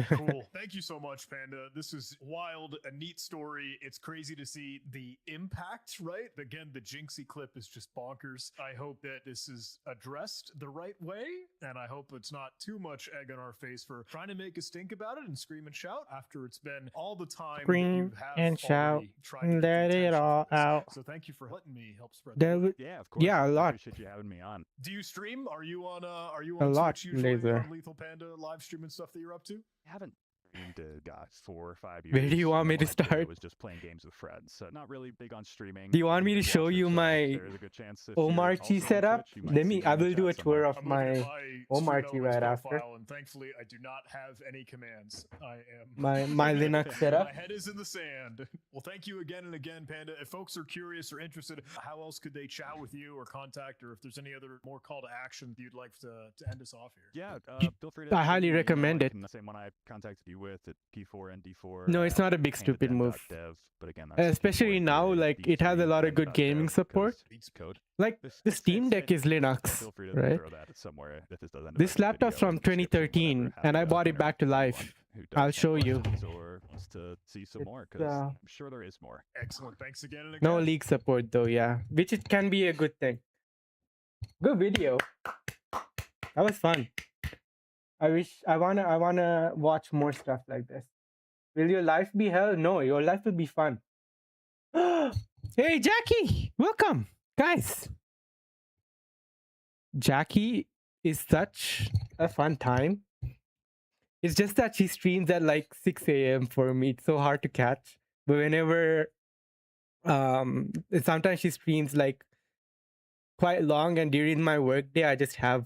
H: Cool. Thank you so much, Panda. This is wild, a neat story. It's crazy to see the impact, right? Again, the Jinxie clip is just bonkers. I hope that this is addressed the right way, and I hope it's not too much egg on our face for trying to make us think about it and scream and shout after it's been all the time
A: Scream
H: that you have
A: and shout,
H: already tried to get the
A: let it
H: attention
A: all
H: for this.
A: out.
H: So thank you for letting me help spread
A: There
H: the word.
A: w-
I: Yeah, of course.
A: Yeah, a
I: I
A: lot.
I: appreciate you having me on.
H: Do you stream? Are you on
A: A
H: Twitch
A: lot,
H: usually
A: Laser.
H: on Lethal Panda live stream and stuff that you're up to?
I: I haven't streamed, gosh, 4 or 5 years.
A: Where do you want me
I: and
A: to
I: when I did,
A: start?
I: it was just playing games with friends. So not really big on streaming.
A: Do you want me to
I: Big
A: show
I: watcher,
A: you
I: so
A: my
I: there's a good chance if you're
A: Omarchi
I: also on
A: setup?
I: Twitch, you might
A: Let
I: see
A: me.
I: me
A: I
I: in the
A: will do a
I: chat
A: tour
I: somewhere.
A: of
H: I'm looking at
A: my
H: my Stream
A: Omarchi
H: Elements
A: right after.
H: profile, and thankfully I do not have any commands. I am
A: My Linux setup.
H: My head is in the sand. Well, thank you again and again, Panda. If folks are curious or interested, how else could they chat with you or contact, or if there's any other more call to action you'd like to end us off here?
I: Yeah, feel free to.
A: I
I: shoot
A: highly
I: me an email.
A: recommend
I: I
A: it.
I: can- Same one I contacted you with at p4nd4.
A: No, it's not a big stupid move.
I: Dev, but again, that's
A: Especially now, like it has a lot of good gaming support.
I: Code.
A: Like the Steam Deck is Linux,
I: Feel free to
A: right?
I: throw that somewhere if this does end up
A: This
I: in the
A: laptop's
I: video,
A: from
I: in the description,
A: 2013,
I: whatever.
A: and I
I: Happy to
A: bought it back to
I: interact with
A: life.
I: anyone who does
A: I'll
I: have
A: show you.
I: questions or wants to see some more, because I'm sure there is more.
H: Excellent. Thanks again and again.
A: No league support though, yeah, which it can be a good thing. Good video. That was fun. I wanna watch more stuff like this. Will your life be hell? No, your life will be fun. Hey Jackie, welcome, guys. Jackie is such a fun time. It's just that she streams at like 6 a.m. for me. It's so hard to catch. But whenever sometimes she streams like quite long, and during my work day I just have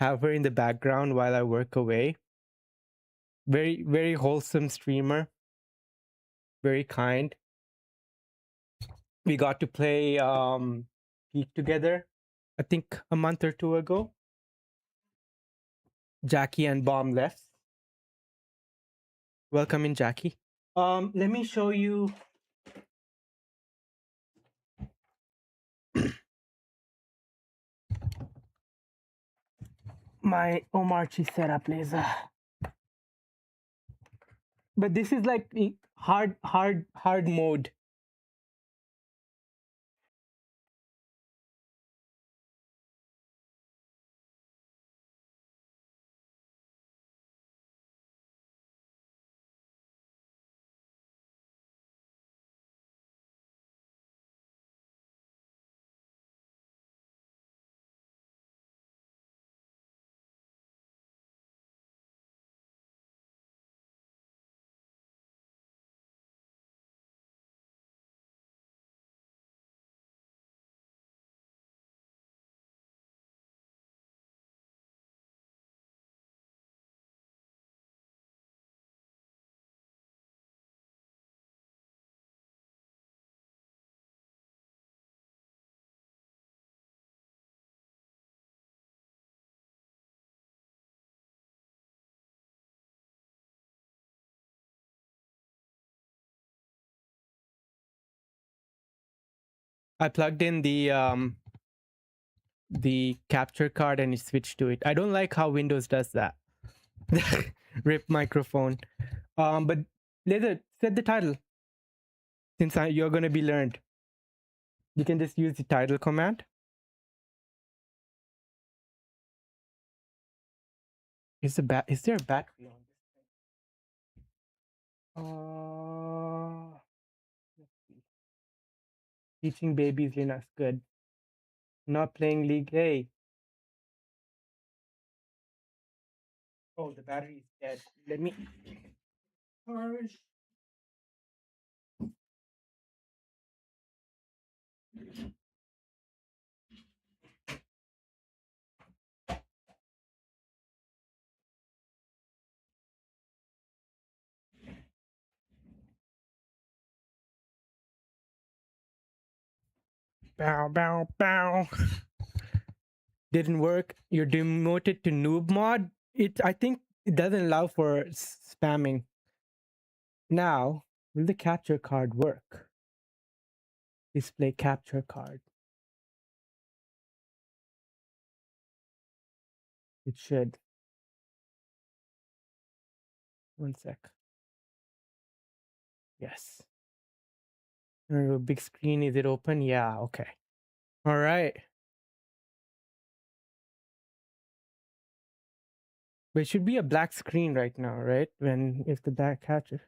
A: her in the background while I work away. Very, very wholesome streamer. Very kind. We got to play Peak together, I think a month or two ago. Jackie and Bomb left. Welcome in, Jackie. Let me show you my Omarchi setup, laser. But this is like hard mode. I plugged in the capture card and it switched to it. I don't like how Windows does that. Rip microphone. But later, set the title. Since you're gonna be learned, you can just use the title command. Is there a battery on this thing? Let's see. Teaching babies Linux, good. Not playing League. Hey. Oh, the battery is dead. Let me charge. Bow, bow, bow. Didn't work. You're demoted to noob mod. I think it doesn't allow for spamming. Now, will the capture card work? Display capture card. It should. One sec. Yes. Big screen, is it open? Yeah, okay. All right. But it should be a black screen right now, right? If the back catcher.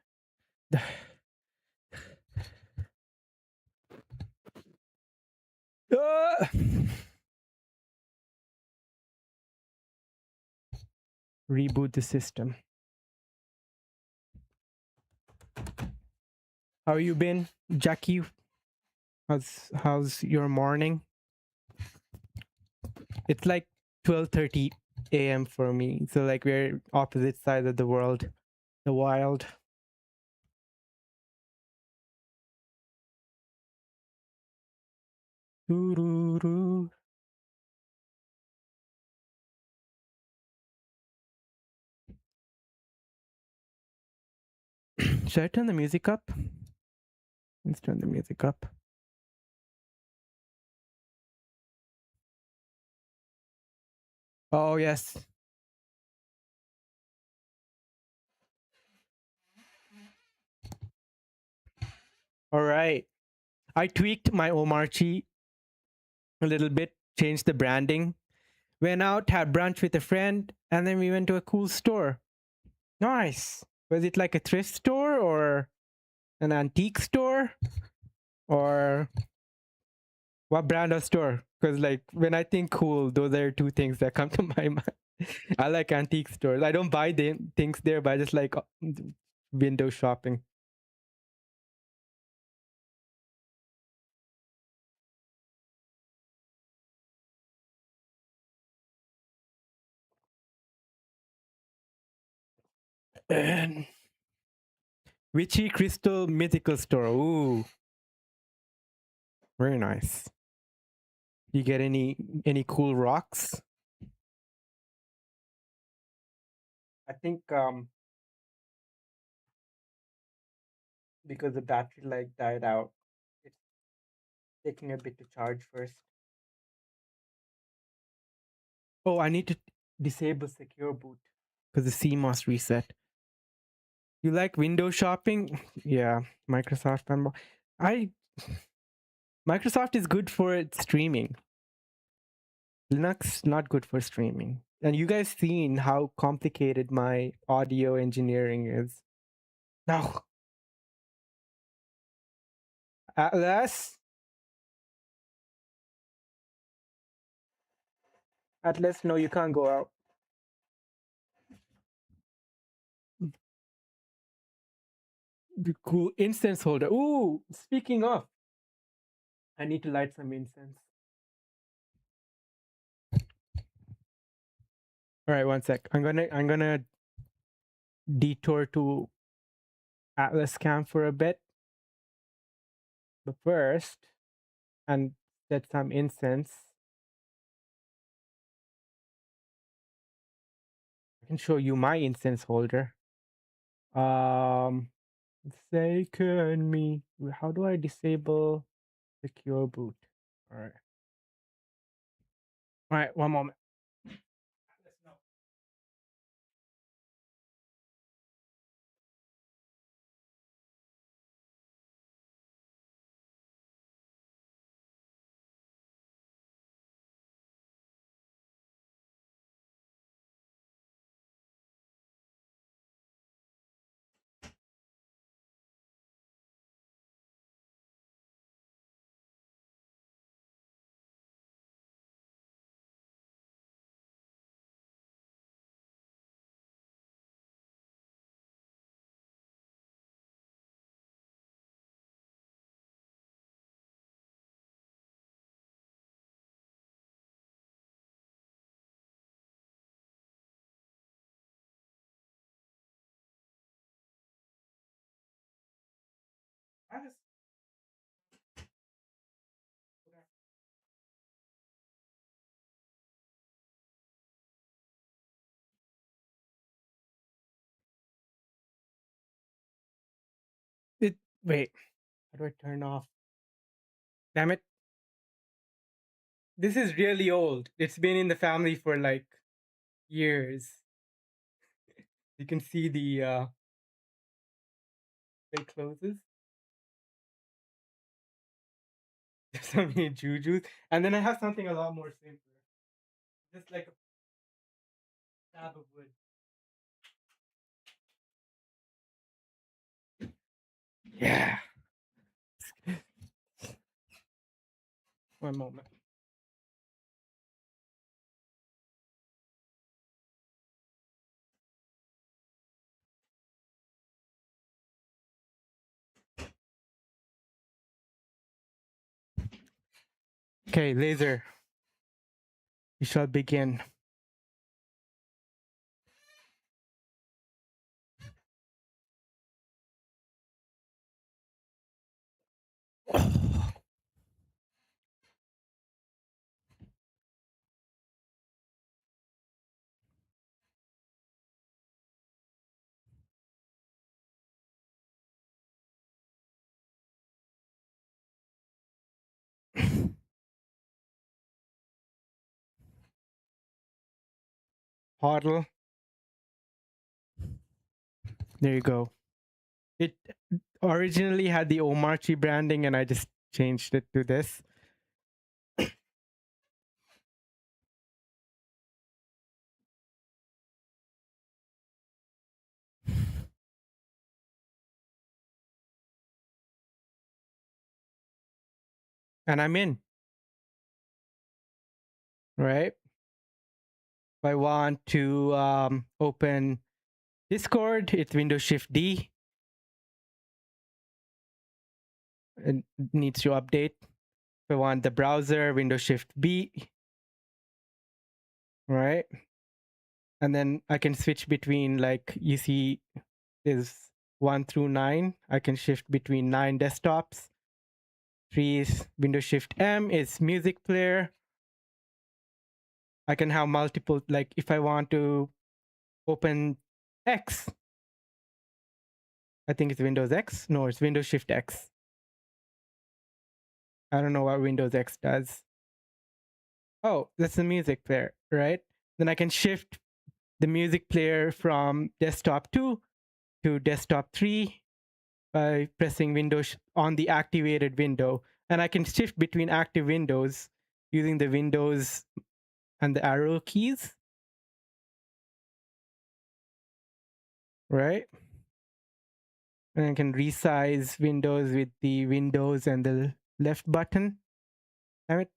A: Reboot the system. How you been, Jackie? How's your morning? It's like 12:30 a.m. for me. So like we're opposite sides of the world. The wild. Doo-doo-doo. Should I turn the music up? Let's turn the music up. Oh yes. All right. I tweaked my Omarchi a little bit, changed the branding. Went out, had brunch with a friend, and then we went to a cool store. Nice. Was it like a thrift store or an antique store? Or what brand of store? Because like when I think cool, those are two things that come to my mind. I like antique stores. I don't buy the things there, but I just like window shopping. And Witchy Crystal Mythical Store. Ooh, very nice. You get any cool rocks? I think because the battery like died out, it's taking a bit to charge first. Oh, I need to disable secure boot because the CMOS reset. You like window shopping? Yeah, Microsoft. I Microsoft is good for its streaming. Linux not good for streaming. And you guys seen how complicated my audio engineering is. No, Atlas. Atlas, no, you can't go out. The cool incense holder. Ooh, speaking of, I need to light some incense. All right, one sec. I'm gonna detour to Atlas Camp for a bit. But first, and set some incense. I can show you my incense holder. Forsaken me. How do I disable secure boot? All right. All right, one moment. Wait. How do I turn off? Damn it. This is really old. It's been in the family for like years. You can see the it closes. There's so many jujus. And then I have something a lot more simpler. Just like a stab of wood. Yeah. One moment. Okay, laser. We shall begin. Hodl. There you go. It originally had the Omarchi branding and I just changed it to this. And I'm in. Right? If I want to open Discord, it's Windows Shift D. It needs to update. If I want the browser, Windows Shift B. Right? And then I can switch between, like, you see, is 1 through 9. I can shift between 9 desktops. 3 is Windows Shift M is music player. I can have multiple, like if I want to open X, I think it's Windows X. No, it's Windows Shift X. I don't know what Windows X does. Oh, that's the music player, right? Then I can shift the music player from desktop 2 to desktop 3 by pressing Windows on the activated window. And I can shift between active windows using the Windows and the arrow keys. Right? And I can resize windows with the Windows and the left button. Damn it.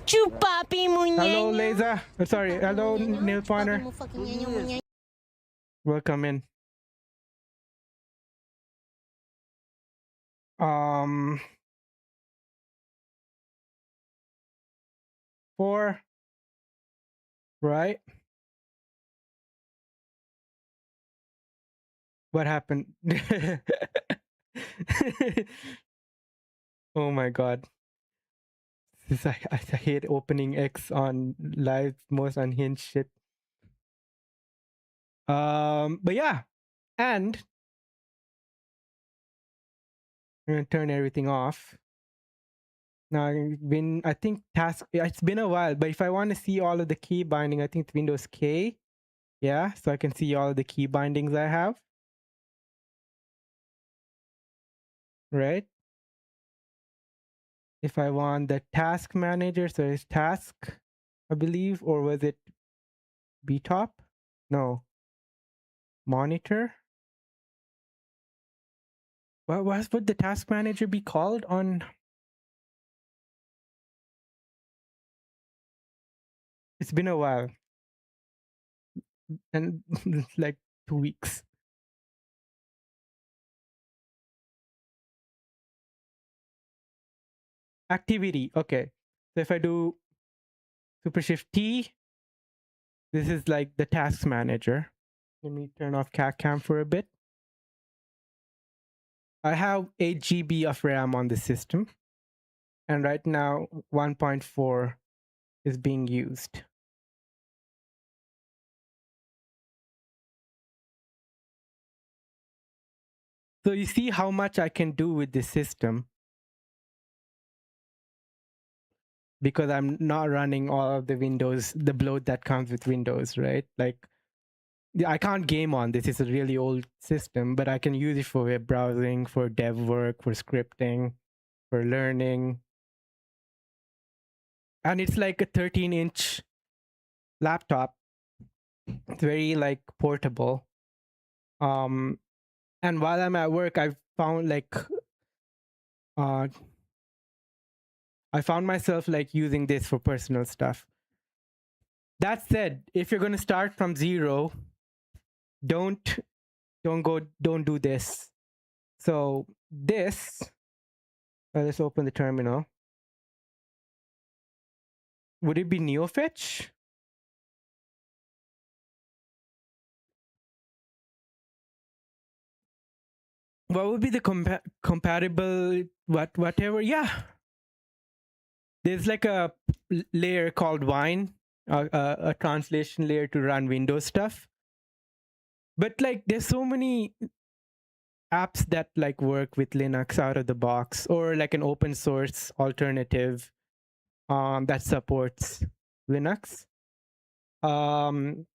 A: Hello, Laser. Sorry. Hello, Nail Pointer. Welcome in. 4. Right? What happened? Oh my god. I hate opening X on live, most unhinged shit. But yeah. And I'm gonna turn everything off. Now, when I think task, it's been a while, but if I want to see all of the key binding, I think it's Windows K. Yeah, so I can see all of the key bindings I have. Right? If I want the task manager, so it's task, I believe, or was it BTOP? No. Monitor? What would the task manager be called on? It's been a while. And like 2 weeks. Activity. Okay. So if I do Super Shift T, this is like the task manager. Let me turn off cat cam for a bit. I have 8 GB of RAM on the system. And right now 1.4 is being used. So you see how much I can do with this system because I'm not running all of the Windows, the bloat that comes with Windows, right? Like, I can't game on this. It's a really old system, but I can use it for web browsing, for dev work, for scripting, for learning. And it's like a 13-inch laptop. It's very like portable. And while I'm at work, I found myself like using this for personal stuff. That said, if you're going to start from zero, don't do this. So this, let's open the terminal. Would it be NeoFetch? What would be the compatible whatever? Yeah, there's like a layer called Wine, a translation layer to run Windows stuff. But like, there's so many apps that like work with Linux out of the box, or like an open source alternative that supports Linux. And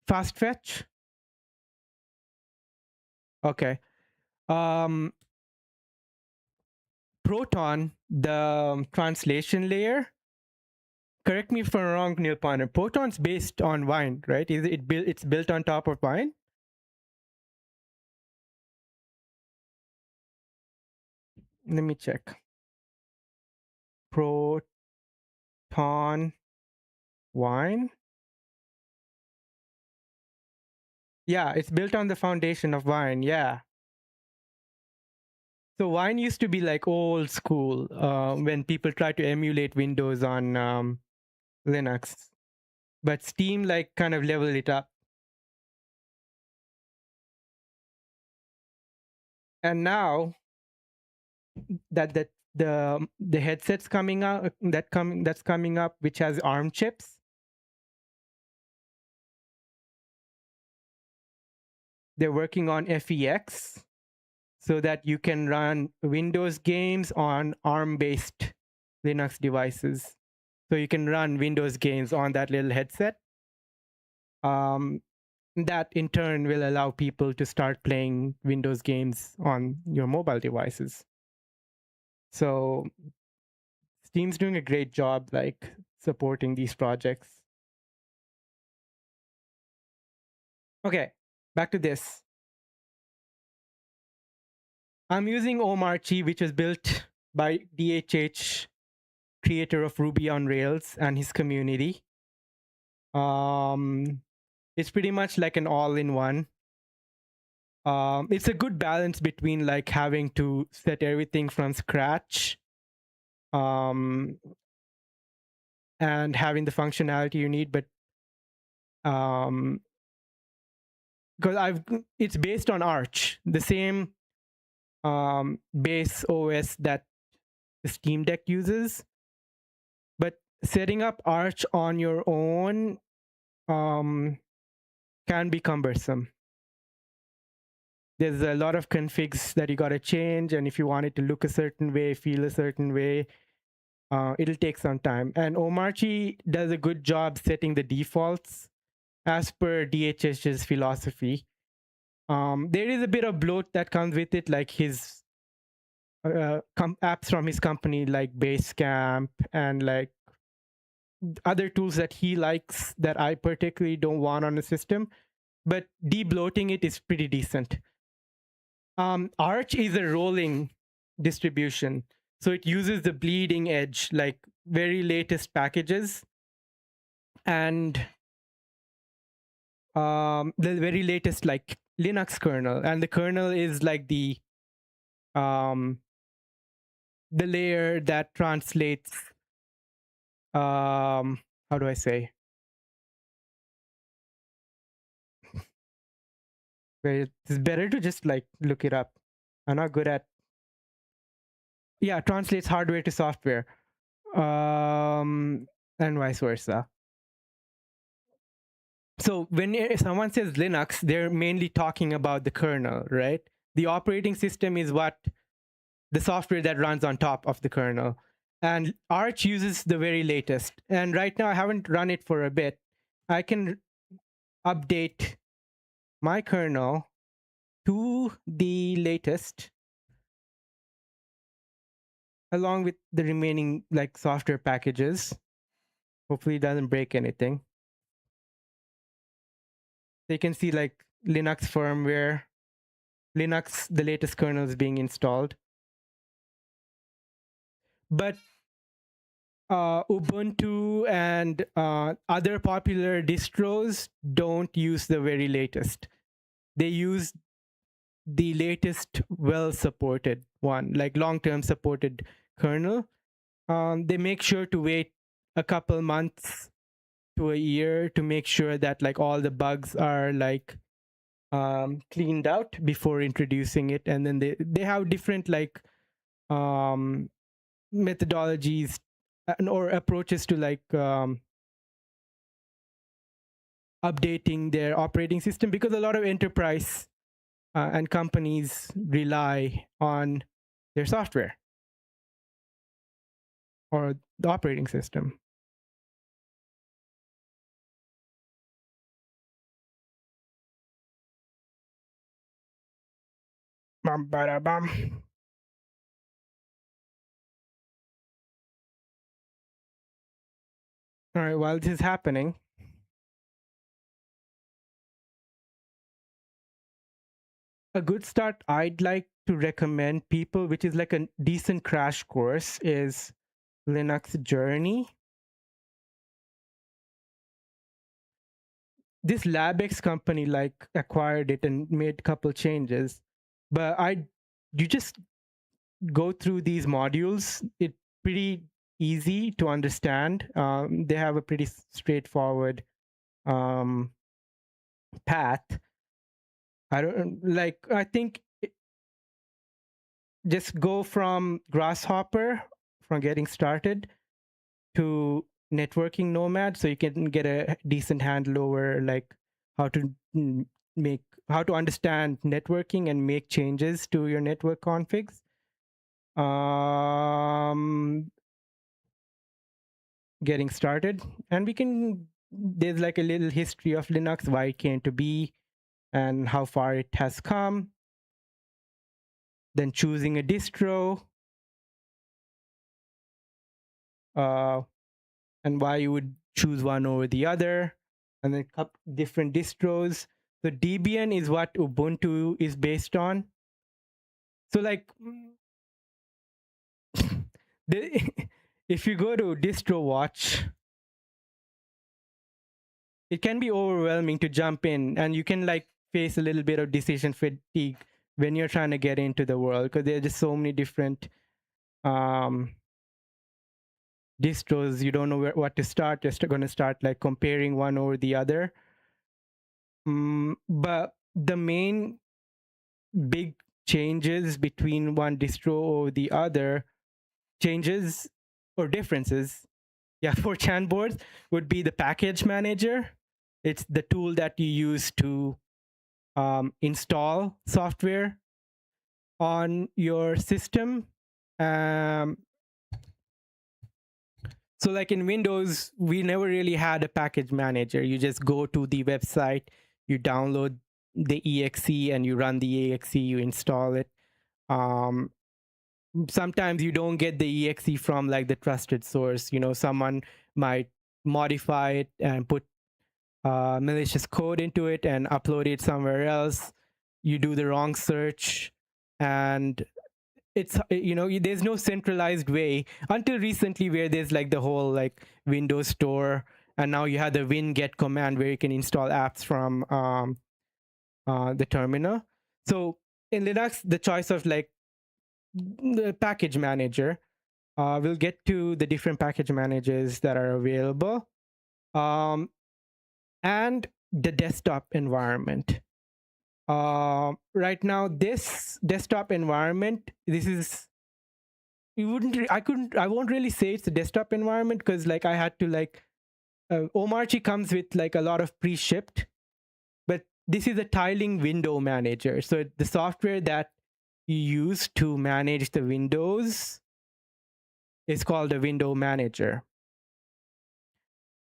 A: fast fetch. Okay. Proton, the translation layer. Correct me if I'm wrong, Neil Pointer. Proton's based on Wine, right? Is it built? It's built on top of Wine. Let me check. Proton Wine. Yeah, it's built on the foundation of Wine. Yeah. So Wine used to be like old school when people try to emulate Windows on Linux, but Steam like kind of leveled it up. And now that the headsets coming out that's coming up, which has ARM chips, they're working on FEX so that you can run Windows games on ARM-based Linux devices. So you can run Windows games on that little headset. That in turn will allow people to start playing Windows games on your mobile devices. So Steam's doing a great job like supporting these projects. Okay, back to this. I'm using Omarchy, which was built by DHH, creator of Ruby on Rails, and his community. It's pretty much like an all-in-one. It's a good balance between like having to set everything from scratch and having the functionality you need, but because it's based on Arch, the same base OS that the Steam Deck uses, but setting up Arch on your own can be cumbersome. There's a lot of configs that you got to change, and if you want it to look a certain way, feel a certain way, it'll take some time. And Omarchy does a good job setting the defaults as per DHH's philosophy. There is a bit of bloat that comes with it, like his apps from his company, like Basecamp and like other tools that he likes that I particularly don't want on a system. But de-bloating it is pretty decent. Arch is a rolling distribution, so it uses the bleeding edge, like very latest packages, and the very latest like Linux kernel, and the kernel is like the layer that translates how do I say? It's better to just like look it up. I'm not good at translates hardware to software. And vice versa. So when someone says Linux, they're mainly talking about the kernel, right? The operating system is what the software that runs on top of the kernel. And Arch uses the very latest. And right now I haven't run it for a bit. I can update my kernel to the latest along with the remaining like software packages. Hopefully it doesn't break anything. So you can see like Linux firmware, Linux, the latest kernel is being installed. But Ubuntu and other popular distros don't use the very latest. They use the latest well-supported one, like long-term supported kernel. they make sure to wait a couple months to a year to make sure that like all the bugs are like cleaned out before introducing it, and then they have different like methodologies or approaches to like updating their operating system, because a lot of enterprise and companies rely on their software or the operating system. Bum, bada, bum. All right, while this is happening, a good start I'd like to recommend people, which is like a decent crash course, is Linux Journey. This LabX company like acquired it and made a couple changes, but you just go through these modules. It's pretty easy to understand. They have a pretty straightforward path. I think just go from Grasshopper from getting started to networking Nomad, so you can get a decent handle over like how to understand networking and make changes to your network configs. Getting started, and there's like a little history of Linux, why it came to be and how far it has come. Then choosing a distro, and why you would choose one over the other, and then different distros. So Debian is what Ubuntu is based on. So like, if you go to distro watch, it can be overwhelming to jump in, and you can like face a little bit of decision fatigue when you're trying to get into the world, because there are just so many different distros. You don't know what to start. Just going to start like comparing one over the other. But the main big changes between one distro or the other, changes or differences, for CHAN boards, would be the package manager. It's the tool that you use to install software on your system. So like in Windows, we never really had a package manager. You just go to the website, you download the exe, and you run the exe, you install it. Sometimes you don't get the exe from like the trusted source. Someone might modify it and put malicious code into it and upload it somewhere else. You do the wrong search, and there's no centralized way until recently, where there's like the whole like Windows Store, and now you have the winget command where you can install apps from the terminal. So in Linux, the choice of like the package manager, we'll get to the different package managers that are available, and the desktop environment. Right now, this desktop environment, I won't really say it's a desktop environment, because like I had to like Omarchi comes with like a lot of pre-shipped, but this is a tiling window manager. So the software that you use to manage the windows is called a window manager.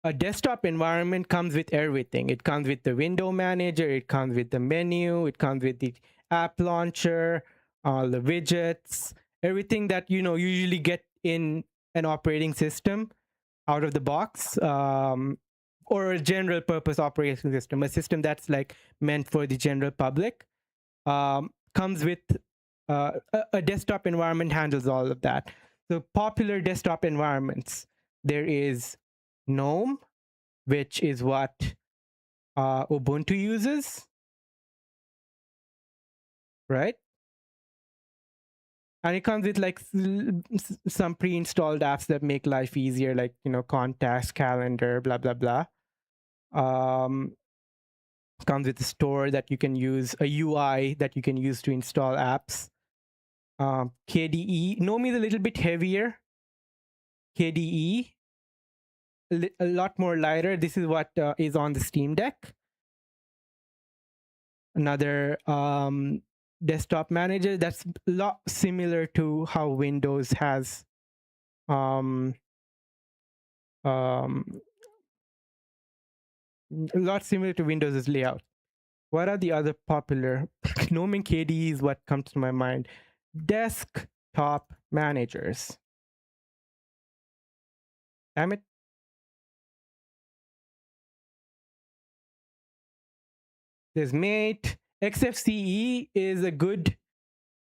A: A desktop environment comes with everything. It comes with the window manager, it comes with the menu, it comes with the app launcher, all the widgets, everything that you usually get in an operating system out of the box, or a general purpose operating system, a system that's like meant for the general public, comes with a desktop environment, handles all of that. So popular desktop environments, there is GNOME, which is what Ubuntu uses, right? and it comes with like some pre-installed apps that make life easier, like contacts, calendar, blah blah blah. Comes with a store that you can use, a UI that you can use to install apps. KDE, Gnome is a little bit heavier. KDE, a lot more lighter. This is what is on the Steam Deck. Another desktop manager that's a lot similar to how Windows has a lot similar to Windows' layout. What are the other popular? GNOME and KDE is what comes to my mind. Desktop managers. Damn it. There's Mate. XFCE is a good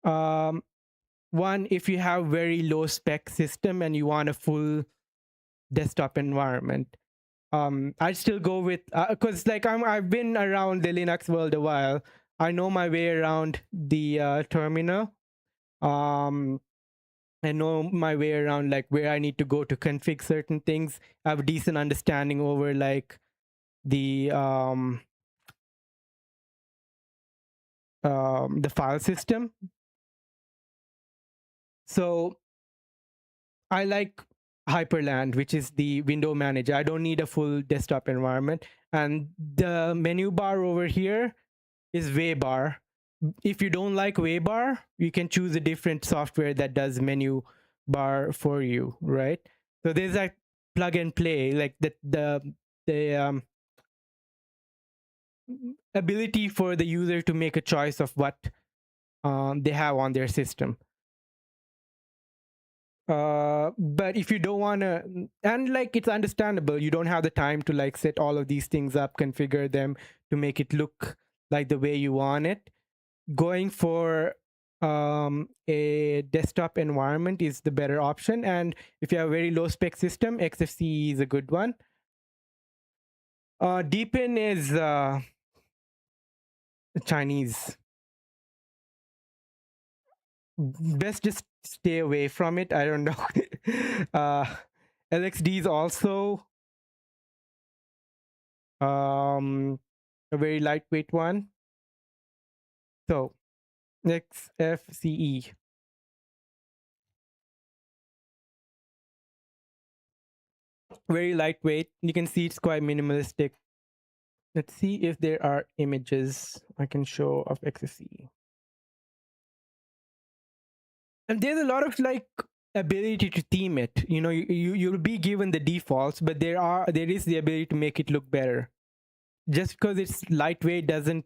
A: one if you have very low spec system and you want a full desktop environment. I'd still go with because like I've been around the Linux world a while. I know my way around the terminal. I know my way around like where I need to go to config certain things. I have a decent understanding over like the file system. So I like Hyperland, which is the window manager. I don't need a full desktop environment. And the menu bar over here is Waybar. If you don't like Waybar, you can choose a different software that does menu bar for you, right? So there's like plug and play, like the ability for the user to make a choice of what they have on their system. But if you don't want to, and like it's understandable, you don't have the time to like set all of these things up, configure them to make it look like the way you want it. Going for a desktop environment is the better option. And if you have a very low spec system, XFCE is a good one. Deepin is Chinese. Best just stay away from it. I don't know. LXD is also a very lightweight one. So XFCE. Very lightweight. You can see it's quite minimalistic. Let's see if there are images I can show of XFCE. And there's a lot of like ability to theme it. You'll be given the defaults, but there is the ability to make it look better. Just because it's lightweight doesn't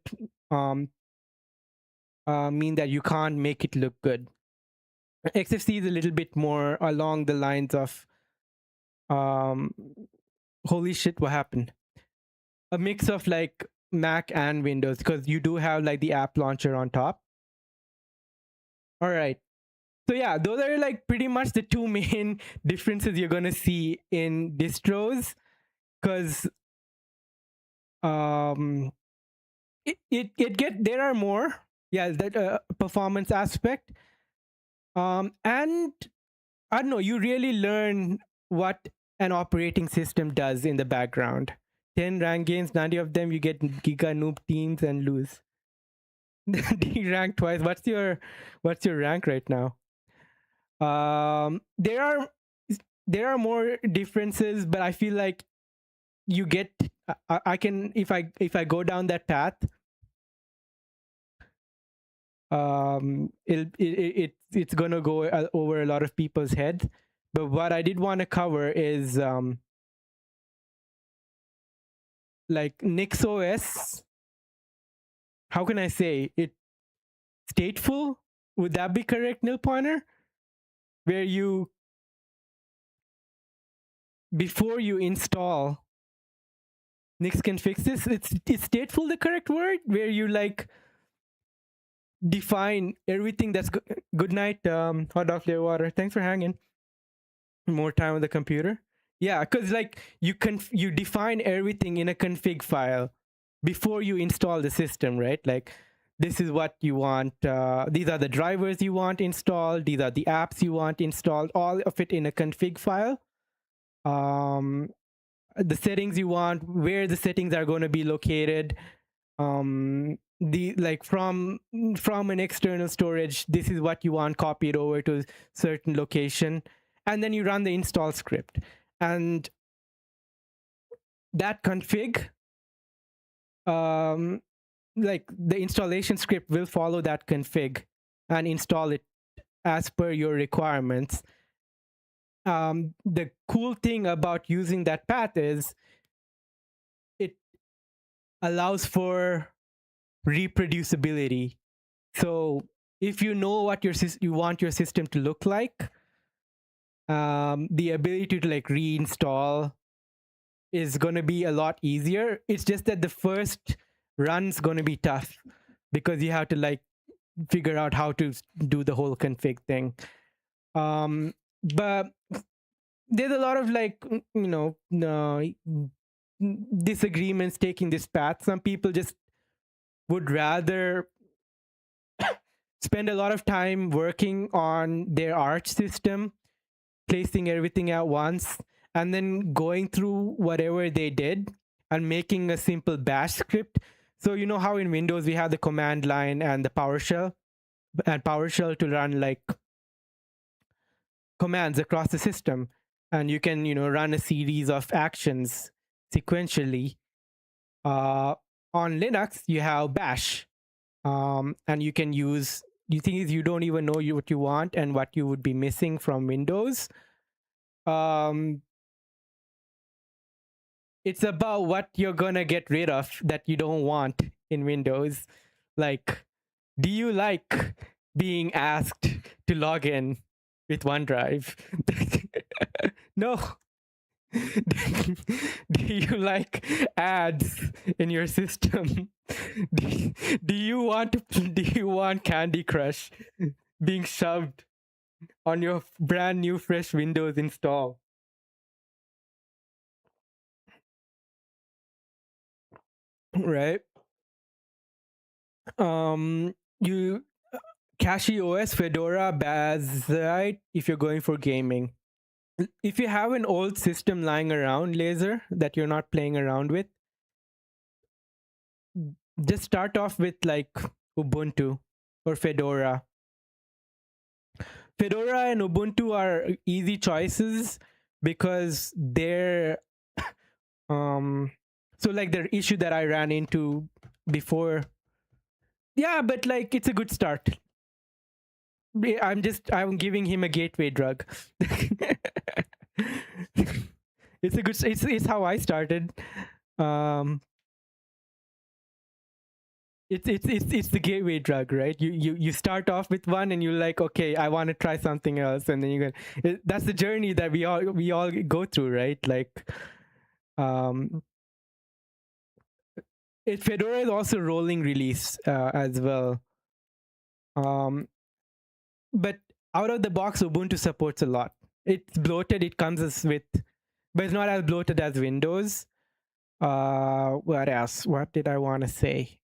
A: mean that you can't make it look good. XFCE is a little bit more along the lines of holy shit, what happened? A mix of like Mac and Windows, because you do have like the app launcher on top. All right. So yeah, those are like pretty much the two main differences you're gonna see in distros, because there are more. Yeah, that performance aspect. And I don't know, you really learn what an operating system does in the background. 10 rank games, 90 of them you get giga noob teams and lose. Rank twice. What's your rank right now? There are more differences, but I feel like you get I can if I go down that path, it's gonna go over a lot of people's heads. But what I did want to cover is like NixOS. How can I say it? Stateful? Would that be correct, Nil Pointer? Where you, before you install Nix can fix this. Is stateful the correct word? Where you like define everything that's good night, hot dog flavor water. Thanks for hanging. More time on the computer. Yeah, because like you define everything in a config file before you install the system, right? Like this is what you want. These are the drivers you want installed. These are the apps you want installed. All of it in a config file. The settings you want, where the settings are going to be located. The like from an external storage, this is what you want copied over to a certain location, and then you run the install script, and that config, like the installation script will follow that config and install it as per your requirements. The cool thing about using that path is it allows for reproducibility. So if you know what you want your system to look like, the ability to like reinstall is going to be a lot easier. It's just that the first run's going to be tough because you have to like figure out how to do the whole config thing. But there's a lot of like, disagreements taking this path. Some people just would rather spend a lot of time working on their Arch system, placing everything at once, and then going through whatever they did and making a simple bash script. So you know how in Windows we have the command line and the PowerShell, and PowerShell to run like commands across the system, and you can run a series of actions sequentially. On Linux you have bash, and you can use, the thing is you don't even know what you want and what you would be missing from Windows. It's about what you're gonna get rid of that you don't want in Windows. Like, do you like being asked to log in with OneDrive? No. Do you like ads in your system? Do you want Candy Crush being shoved on your brand new fresh Windows install? Right? You Cache OS, Fedora, Bazite if you're going for gaming. If you have an old system lying around, Laser, that you're not playing around with, just start off with like Ubuntu or Fedora. Fedora and Ubuntu are easy choices because they're so like the issue that I ran into before. Yeah, but like it's a good start. I'm giving him a gateway drug. It's how I started. It's the gateway drug, right? You start off with one and you're like, okay, I want to try something else, and then you go. That's the journey that we all go through, right? Like, Fedora is also rolling release as well. But out of the box, Ubuntu supports a lot. It's bloated. It comes with, but it's not as bloated as Windows. What else? What did I want to say?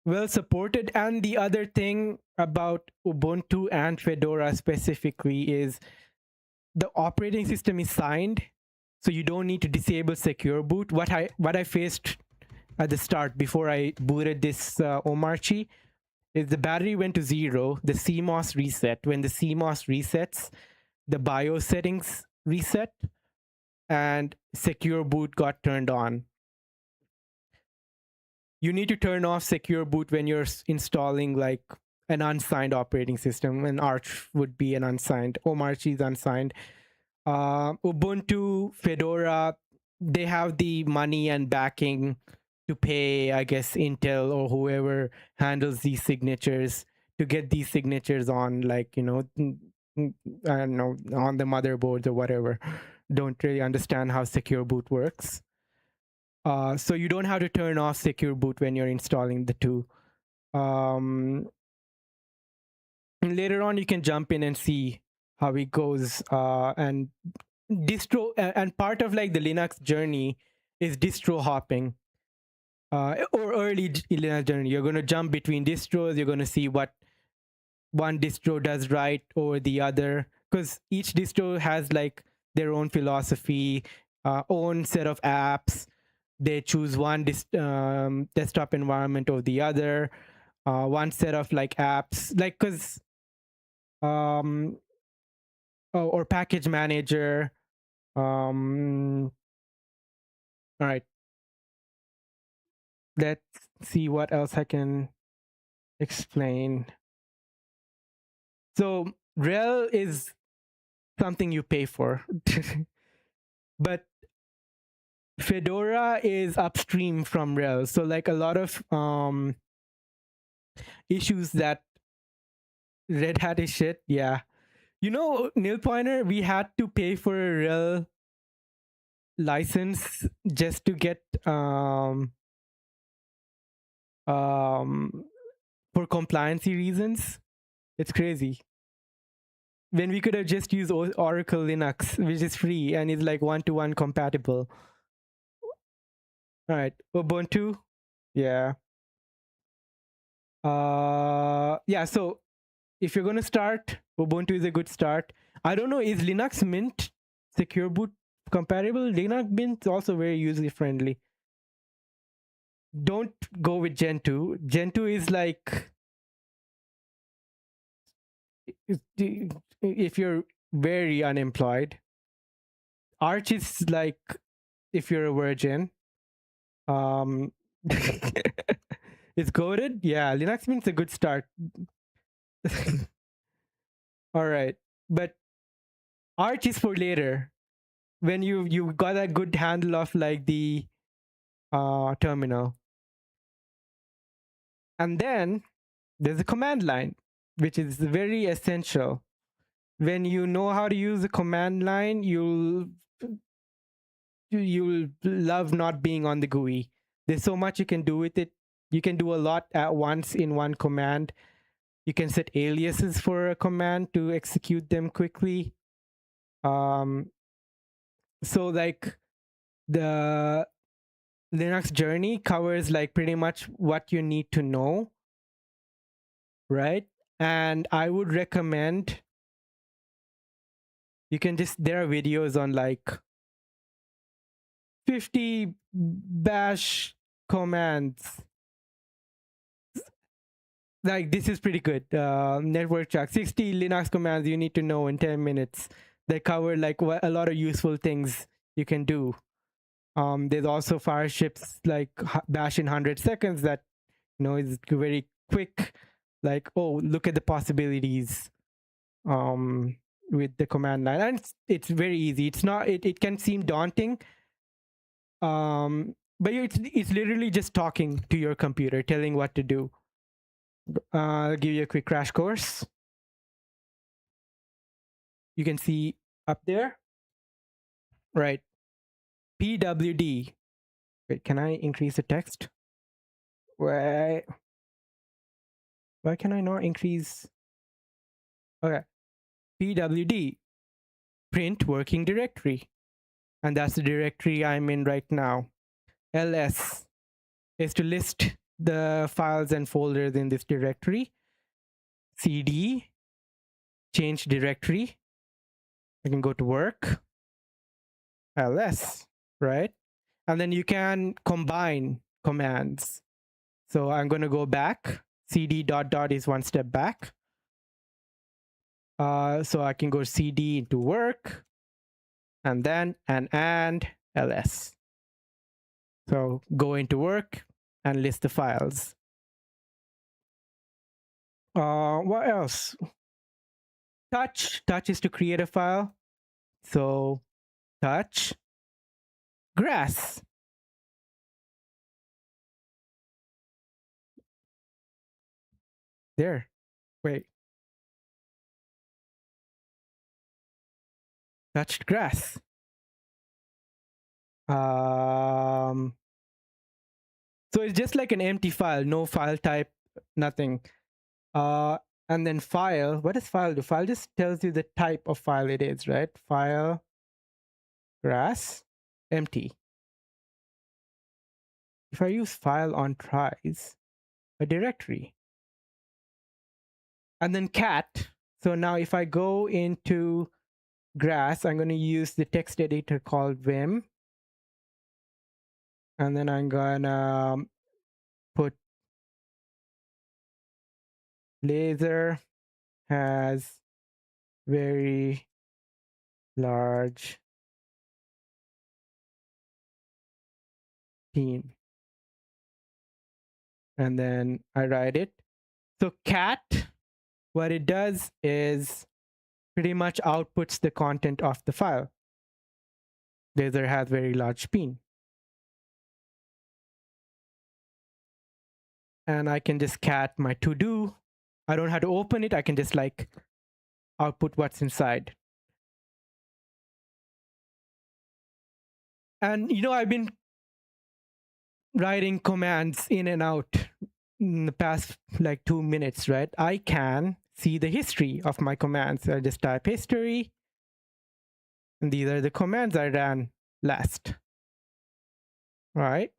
A: Well supported. And the other thing about Ubuntu and Fedora specifically is the operating system is signed, so you don't need to disable secure boot. What I faced at the start before I booted this Omarchi is the battery went to 0, the CMOS reset. When the CMOS resets, the BIOS settings reset, and secure boot got turned on. You need to turn off secure boot when you're installing like an unsigned operating system, and Arch would be an unsigned. Omarchi is unsigned. Ubuntu, Fedora, they have the money and backing to pay, I guess, Intel or whoever handles these signatures to get these signatures on, like, I don't know, on the motherboards or whatever. Don't really understand how secure boot works. So you don't have to turn off secure boot when you're installing the two. Later on, you can jump in and see how it goes. And distro, and part of like the Linux journey is distro hopping. or early Linux journey. You're going to jump between distros. You're going to see what one distro does right over the other, because each distro has like their own philosophy, own set of apps. They choose one desktop environment over the other, one set of like apps, like because or package manager. All right, let's see what else I can explain. So rel is something you pay for, but Fedora is upstream from rel. So like a lot of issues that Red Hat is shit. Yeah, you know, Nil Pointer, we had to pay for a rel license just to get for compliancy reasons. It's crazy. When we could have just used Oracle Linux, which is free and is like one-to-one compatible. All right, Ubuntu, yeah. Yeah, so if you're gonna start, Ubuntu is a good start. I don't know, is Linux Mint secure boot compatible? Linux Mint is also very user friendly. Don't go with Gentoo. Gentoo is like, if you're very unemployed. Arch is like if you're a virgin. It's goated. Yeah, Linux Mint's a good start. All right, but Arch is for later, when you got a good handle of like the terminal. And then there's a command line, which is very essential. When you know how to use the command line, you'll love not being on the GUI. There's so much you can do with it. You can do a lot at once in one command. You can set aliases for a command to execute them quickly. So like the Linux journey covers like pretty much what you need to know, right? And I would recommend, you can just, there are videos on like 50 bash commands. Like this is pretty good. Network track, 60 Linux commands you need to know in 10 minutes. They cover like a lot of useful things you can do. There's also fire ships like bash in 100 seconds that, you know, is very quick. Like, oh, look at the possibilities with the command line. And it's very easy. It's not, it can seem daunting. But it's literally just talking to your computer, telling what to do. I'll give you a quick crash course. You can see up there, right? PWD. Wait, can I increase the text? Why can I not increase? Okay. PWD, print working directory. And that's the directory I'm in right now. LS is to list the files and folders in this directory. CD, change directory. I can go to work. LS, right? And then you can combine commands. So I'm going to go back. CD ... is one step back. So I can go CD into work, and then and ls. So go into work and list the files. What else? Touch is to create a file. So touch grass. There. Wait. Touched grass. So it's just like an empty file, no file type, nothing. And then file, what does file do? File just tells you the type of file it is, right? File, grass, empty. if I use file on tries, a directory, and then cat. So now if I go into Grass, I'm going to use the text editor called Vim. And then I'm going to put laser has very large team. And then I write it. So cat, what it does is pretty much outputs the content of the file. Laser has very large peen. And I can just cat my to do. I don't have to open it. I can just like output what's inside. And you know, I've been writing commands in and out in the past like 2 minutes, right? I can see the history of my commands. I just type history, and these are the commands I ran last. All right.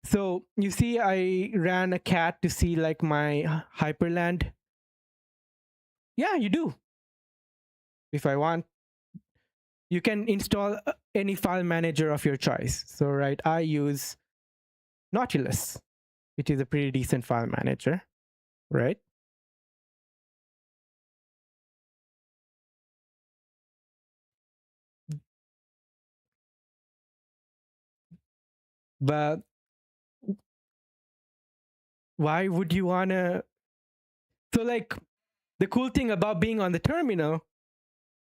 A: So you see, I ran a cat to see like my hyperland. Yeah, you do. If I want, you can install any file manager of your choice. So, right, I use Nautilus, which is a pretty decent file manager, right? But why would you want to? So, like, the cool thing about being on the terminal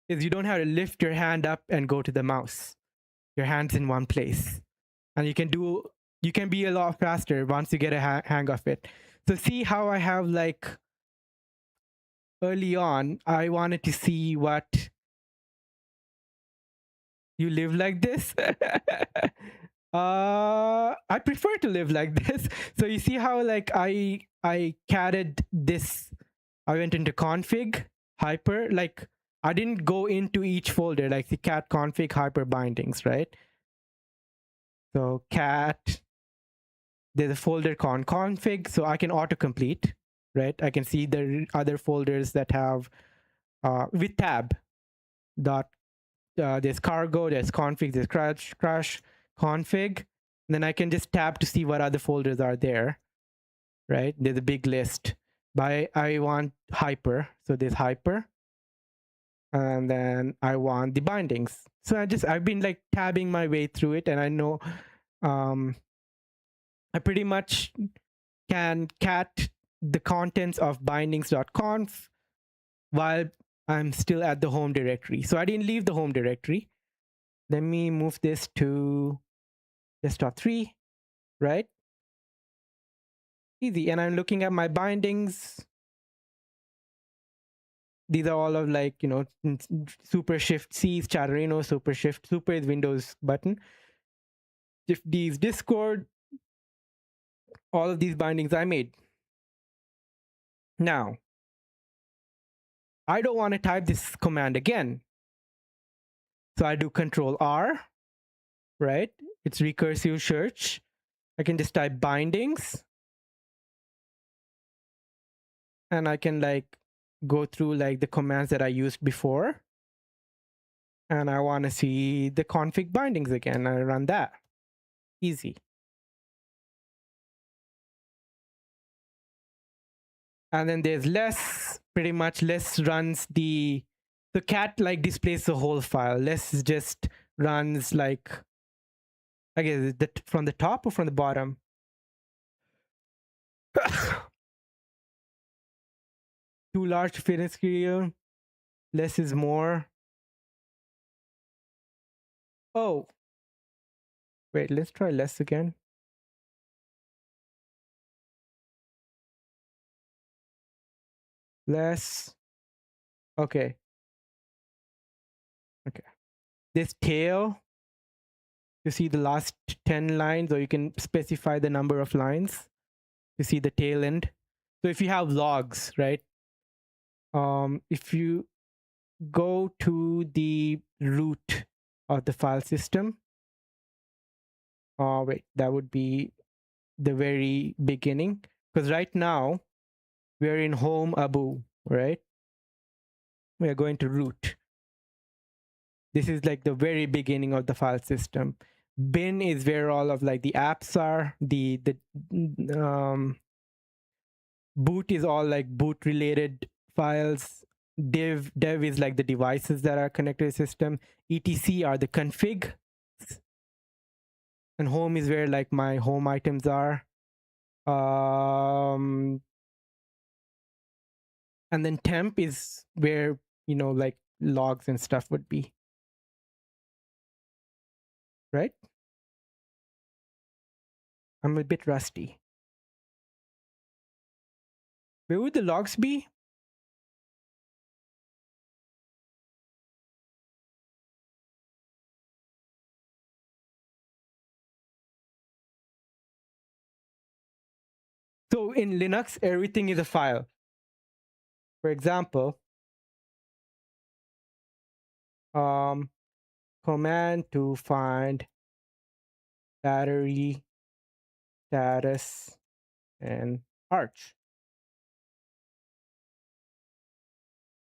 A: is you don't have to lift your hand up and go to the mouse. Your hand's in one place. And you can be a lot faster once you get a hang of it. So see how I have like early on, I wanted to see what you live like this. I prefer to live like this. So you see how like I catted this. I went into config hyper, like I didn't go into each folder like the cat config hyper bindings, right? So cat, there's a folder called config, so I can autocomplete, right? I can see the other folders that have with tab dot. There's cargo, there's config, there's crash config. And then I can just tab to see what other folders are there, right? There's a big list. But I want hyper, so there's hyper. And then I want the bindings. So I've been like tabbing my way through it, and I know I pretty much can cat the contents of bindings.conf while I'm still at the home directory. So I didn't leave the home directory. Let me move this to desktop 3, right? Easy. And I'm looking at my bindings. These are all of like, you know, super shift C is Chatterino, super shift, super is Windows button. If these Discord, all of these bindings I made. Now, I don't want to type this command again. So I do Control R, right? It's recursive search. I can just type bindings. And I can like go through like the commands that I used before. And I want to see the config bindings again. I run that. Easy. And then there's less, pretty much less runs the cat like displays the whole file. Less just runs like, I guess, from the top or from the bottom? Too large to fit in scale. Less is more. Oh. Wait, let's try less again. Less. Okay. Okay. This tail, you see the last 10 lines, or you can specify the number of lines to see the tail end. So if you have logs, right? If you go to the root of the file system, Wait, that would be the very beginning. Because right now, we're in home abu, right? We are going to root. This is like the very beginning of the file system. Bin is where all of like the apps are. The boot is all like boot related files. Dev is like the devices that are connected to the system. Etc are the config, and home is where like my home items are. And then temp is where, you know, like logs and stuff would be, right? I'm a bit rusty. Where would the logs be? So in Linux, everything is a file. For example, command to find battery status and arch.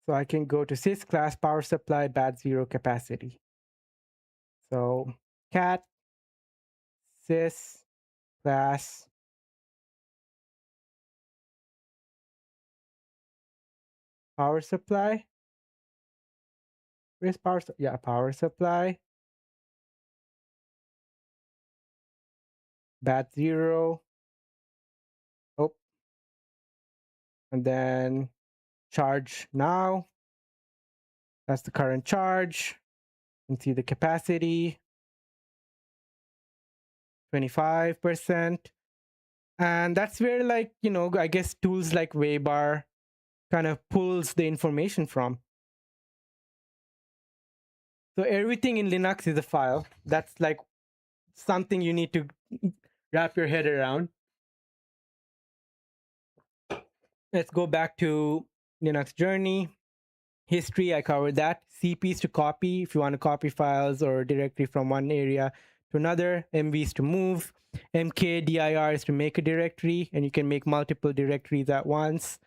A: So I can go to sys class power supply bat 0 capacity. So cat sys class power supply. Where's power? Yeah, power supply. Bat 0. Oh, and then charge now. That's the current charge. You can see the capacity, 25%. And that's where, like, you know, I guess tools like Waybar kind of pulls the information from. So everything in Linux is a file. That's like something you need to wrap your head around. Let's go back to Linux journey. History, I covered that. CP is to copy, if you want to copy files or directory from one area to another. MV is to move. mkdir is to make a directory, and you can make multiple directories at once.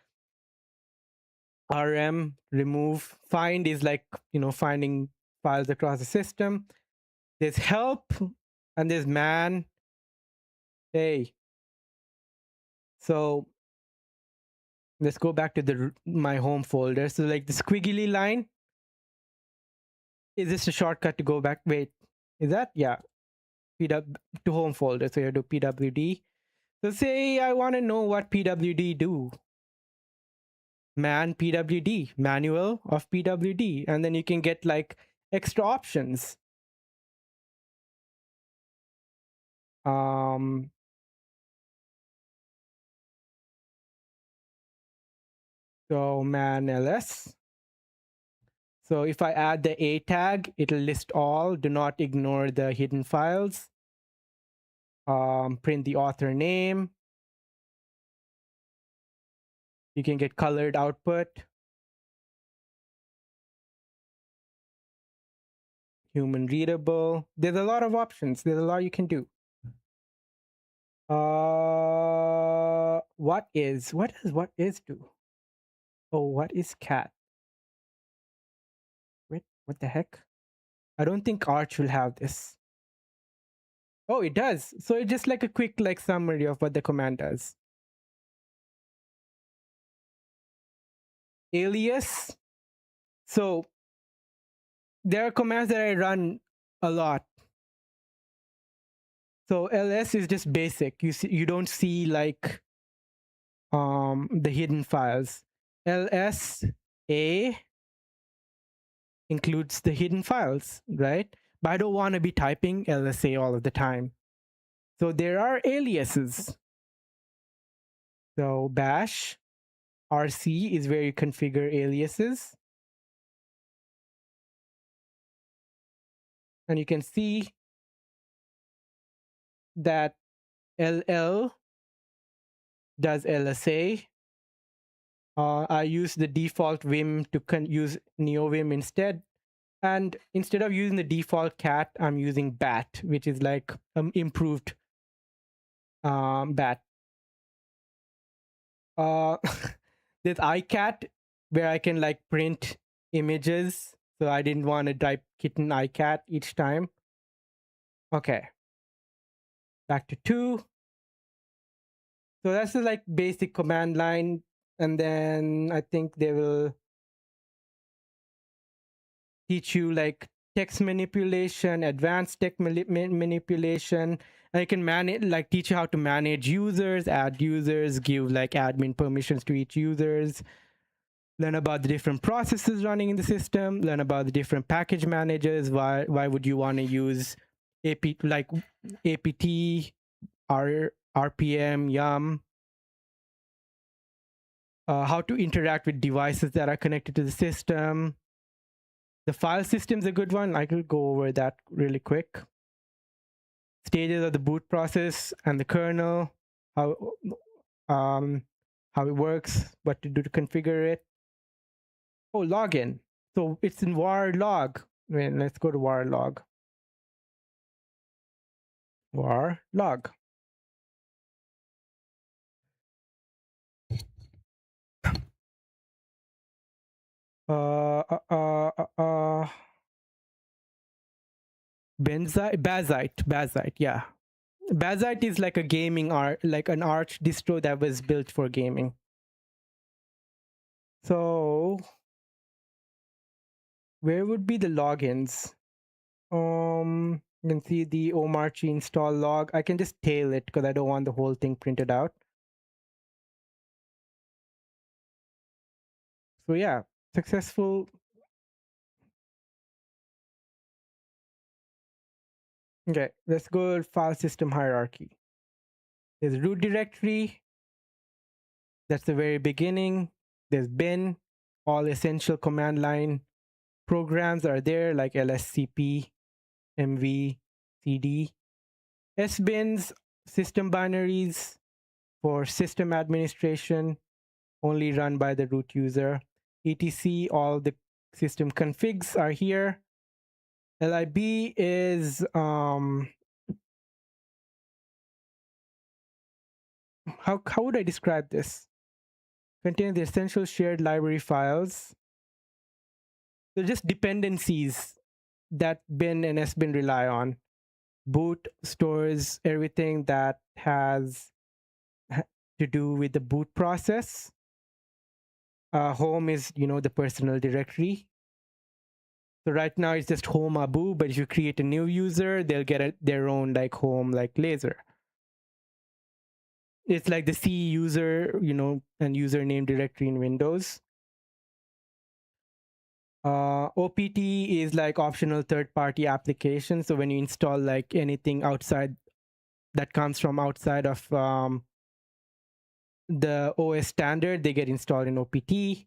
A: RM, remove. Find is like, you know, finding files across the system. There's help, and there's man. Hey. So let's go back to my home folder. So like the squiggly line, is this a shortcut to go back? Wait, is that? Yeah. PW to home folder. So you do pwd. So say I want to know what pwd do. Man pwd, manual of pwd, and then you can get like extra options. So man ls. So if I add the a tag, it'll list all. Do not ignore the hidden files. Print the author name. You can get colored output. Human readable. There's a lot of options. There's a lot you can do. What does do? Oh, what is cat? Wait, what the heck? I don't think Arch will have this. Oh, it does. So it's just like a quick like summary of what the command does. Alias. So there are commands that I run a lot. So ls is just basic. You don't see like the hidden files. ls a includes the hidden files, right? But I don't want to be typing lsa all of the time. So there are aliases. So bash rc is where you configure aliases. And you can see that ll does lsa. I use the default vim to use neovim instead. And instead of using the default cat, I'm using bat, which is like improved bat. There's iCat where I can like print images. So I didn't want to type kitten iCat each time. Okay. Back to 2. So that's the like basic command line. And then I think they will teach you like text manipulation, advanced text manipulation. And you can manage, like teach you how to manage users, add users, give like admin permissions to each users, learn about the different processes running in the system, learn about the different package managers. Why would you want to use apt RPM, yum, how to interact with devices that are connected to the system. The file system's a good one. I could go over that really quick. Stages of the boot process and the kernel, how it works, what to do to configure it. Oh, login. So it's in var log. Let's go to var log. Var log. Bazite, yeah. Bazite is like a gaming like an Arch distro that was built for gaming. So where would be the logins? You can see the omarchi install log. I can just tail it because I don't want the whole thing printed out. So yeah, successful. Okay, let's go file system hierarchy. There's root directory. That's the very beginning. There's bin. All essential command line programs are there, like lscp, mv, cd. sbins, system binaries for system administration, only run by the root user. etc, all the system configs are here. lib is how would I describe this? Contains the essential shared library files. They're just dependencies that bin and sbin rely on. Boot stores everything that has to do with the boot process. Home is, the personal directory. So right now it's just home abu, but if you create a new user, they'll get their own like home like laser. It's like the C user, and username directory in Windows. OPT is like optional third-party application. So when you install like anything outside that comes from outside of the OS standard, they get installed in OPT.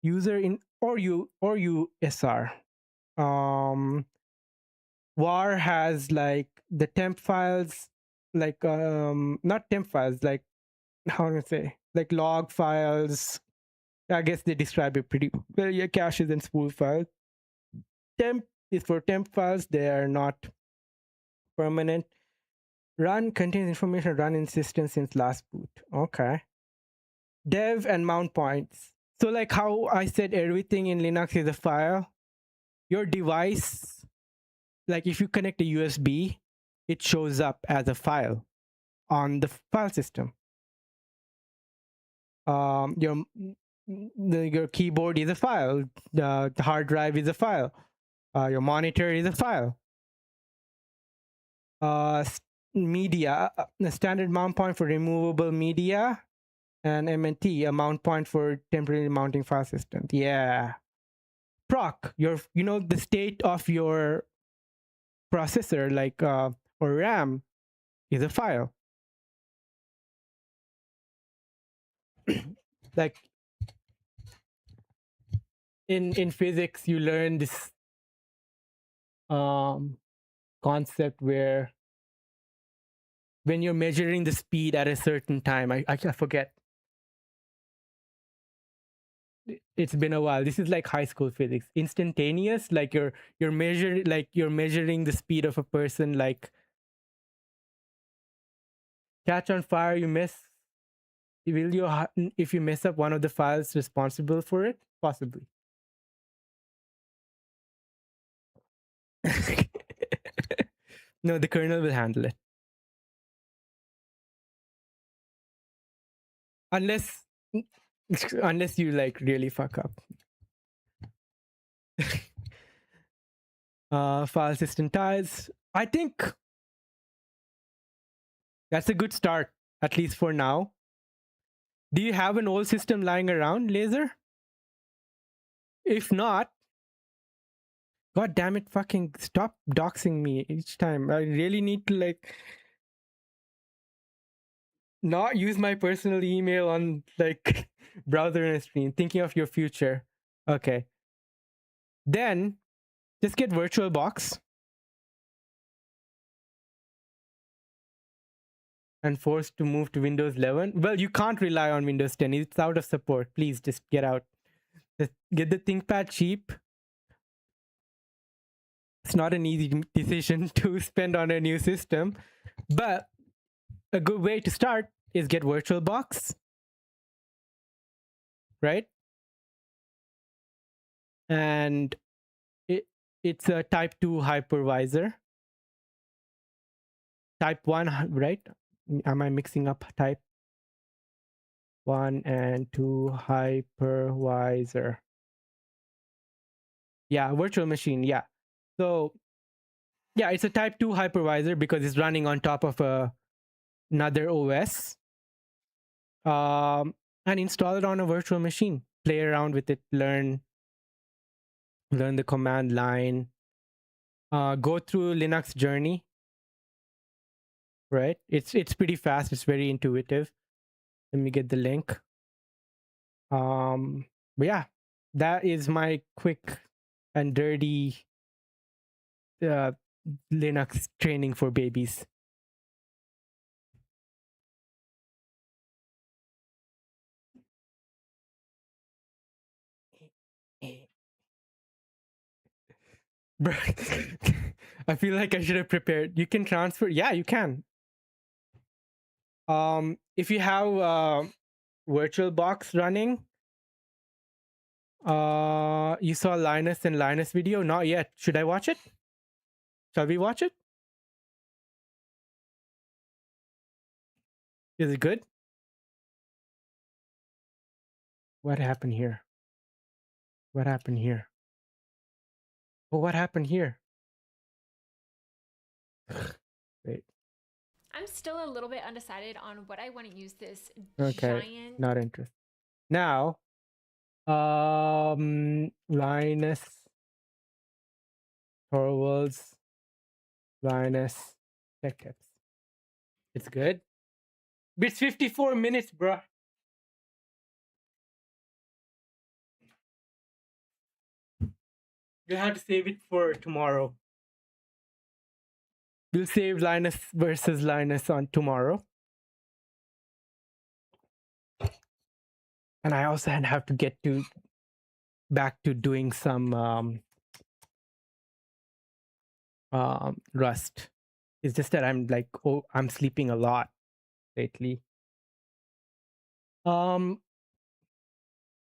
A: User in or USR. Var has like the temp files, like not temp files, like how do I say, like log files. I guess they describe it pretty well. Yeah, caches and spool files. Temp is for temp files. They are not permanent. Run contains information run in system since last boot. Okay. Dev and mount points. So like how I said everything in Linux is a file, your device, like if you connect a USB, it shows up as a file on the file system. Your keyboard is a file. The hard drive is a file. Your monitor is a file. Media, a standard mount point for removable media, and MNT, a mount point for temporary mounting file systems. Yeah. Proc, the state of your processor, like or RAM, is a file. Like in physics, you learn this concept where when you're measuring the speed at a certain time, I forget. it's been a while. This is like high school physics. Instantaneous, like you're measuring the speed of a person. Like catch on fire, you miss. Will you if you mess up one of the files responsible for it? Possibly. No, the kernel will handle it. Unless you like really fuck up. File system ties. I think that's a good start, at least for now. Do you have an old system lying around, Laser? If not, god damn it, fucking stop doxing me each time. I really need to like not use my personal email on like browser and screen. Thinking of your future. Okay. Then just get VirtualBox and forced to move to Windows 11. Well, you can't rely on Windows 10. It's out of support. Please just get out. Just get the ThinkPad cheap. It's not an easy decision to spend on a new system, but a good way to start is get VirtualBox, right? And it's a type 2 hypervisor. Type 1, right? Am I mixing up type 1 and 2 hypervisor? Yeah, virtual machine. Yeah. So, yeah, it's a type 2 hypervisor because it's running on top of another OS. And install it on a virtual machine. Play around with it. Learn the command line. Go through Linux journey. Right? It's pretty fast. It's very intuitive. Let me get the link. But yeah, that is my quick and dirty Linux training for babies. Bro, I feel like I should have prepared. You can transfer. Yeah, you can. If you have VirtualBox running, you saw Linus and Linus video? Not yet. Should I watch it? Shall we watch it? Is it good? What happened here? What happened here? Oh, what happened here? Wait.
L: I'm still a little bit undecided on what I want to use this
A: Okay,
L: giant.
A: not interested. Now, Linus Torvalds, Linus Tech Tips. It's good. It's 54 minutes, bruh. We'll have to save it for tomorrow. We'll save Linus versus Linus on tomorrow. And I also have to get back to doing some Rust. It's just that I'm sleeping a lot lately. I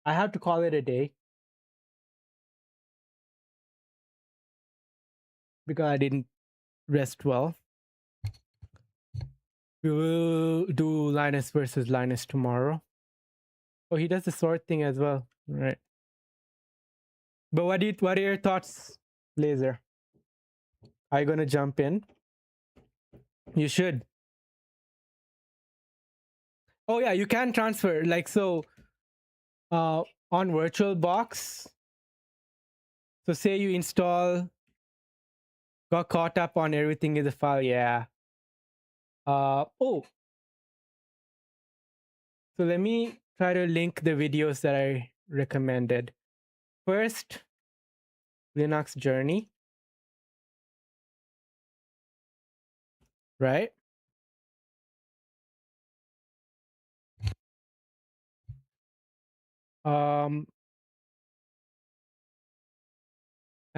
A: have to call it a day because I didn't rest well. We will do Linus versus Linus tomorrow. Oh, he does the sword thing as well, right? But what are your thoughts, Laser? Are you gonna jump in? You should. Oh yeah, you can transfer so. On VirtualBox. So say you got caught up on everything in the file, yeah. So let me try to link the videos that I recommended. First, Linux journey. Right?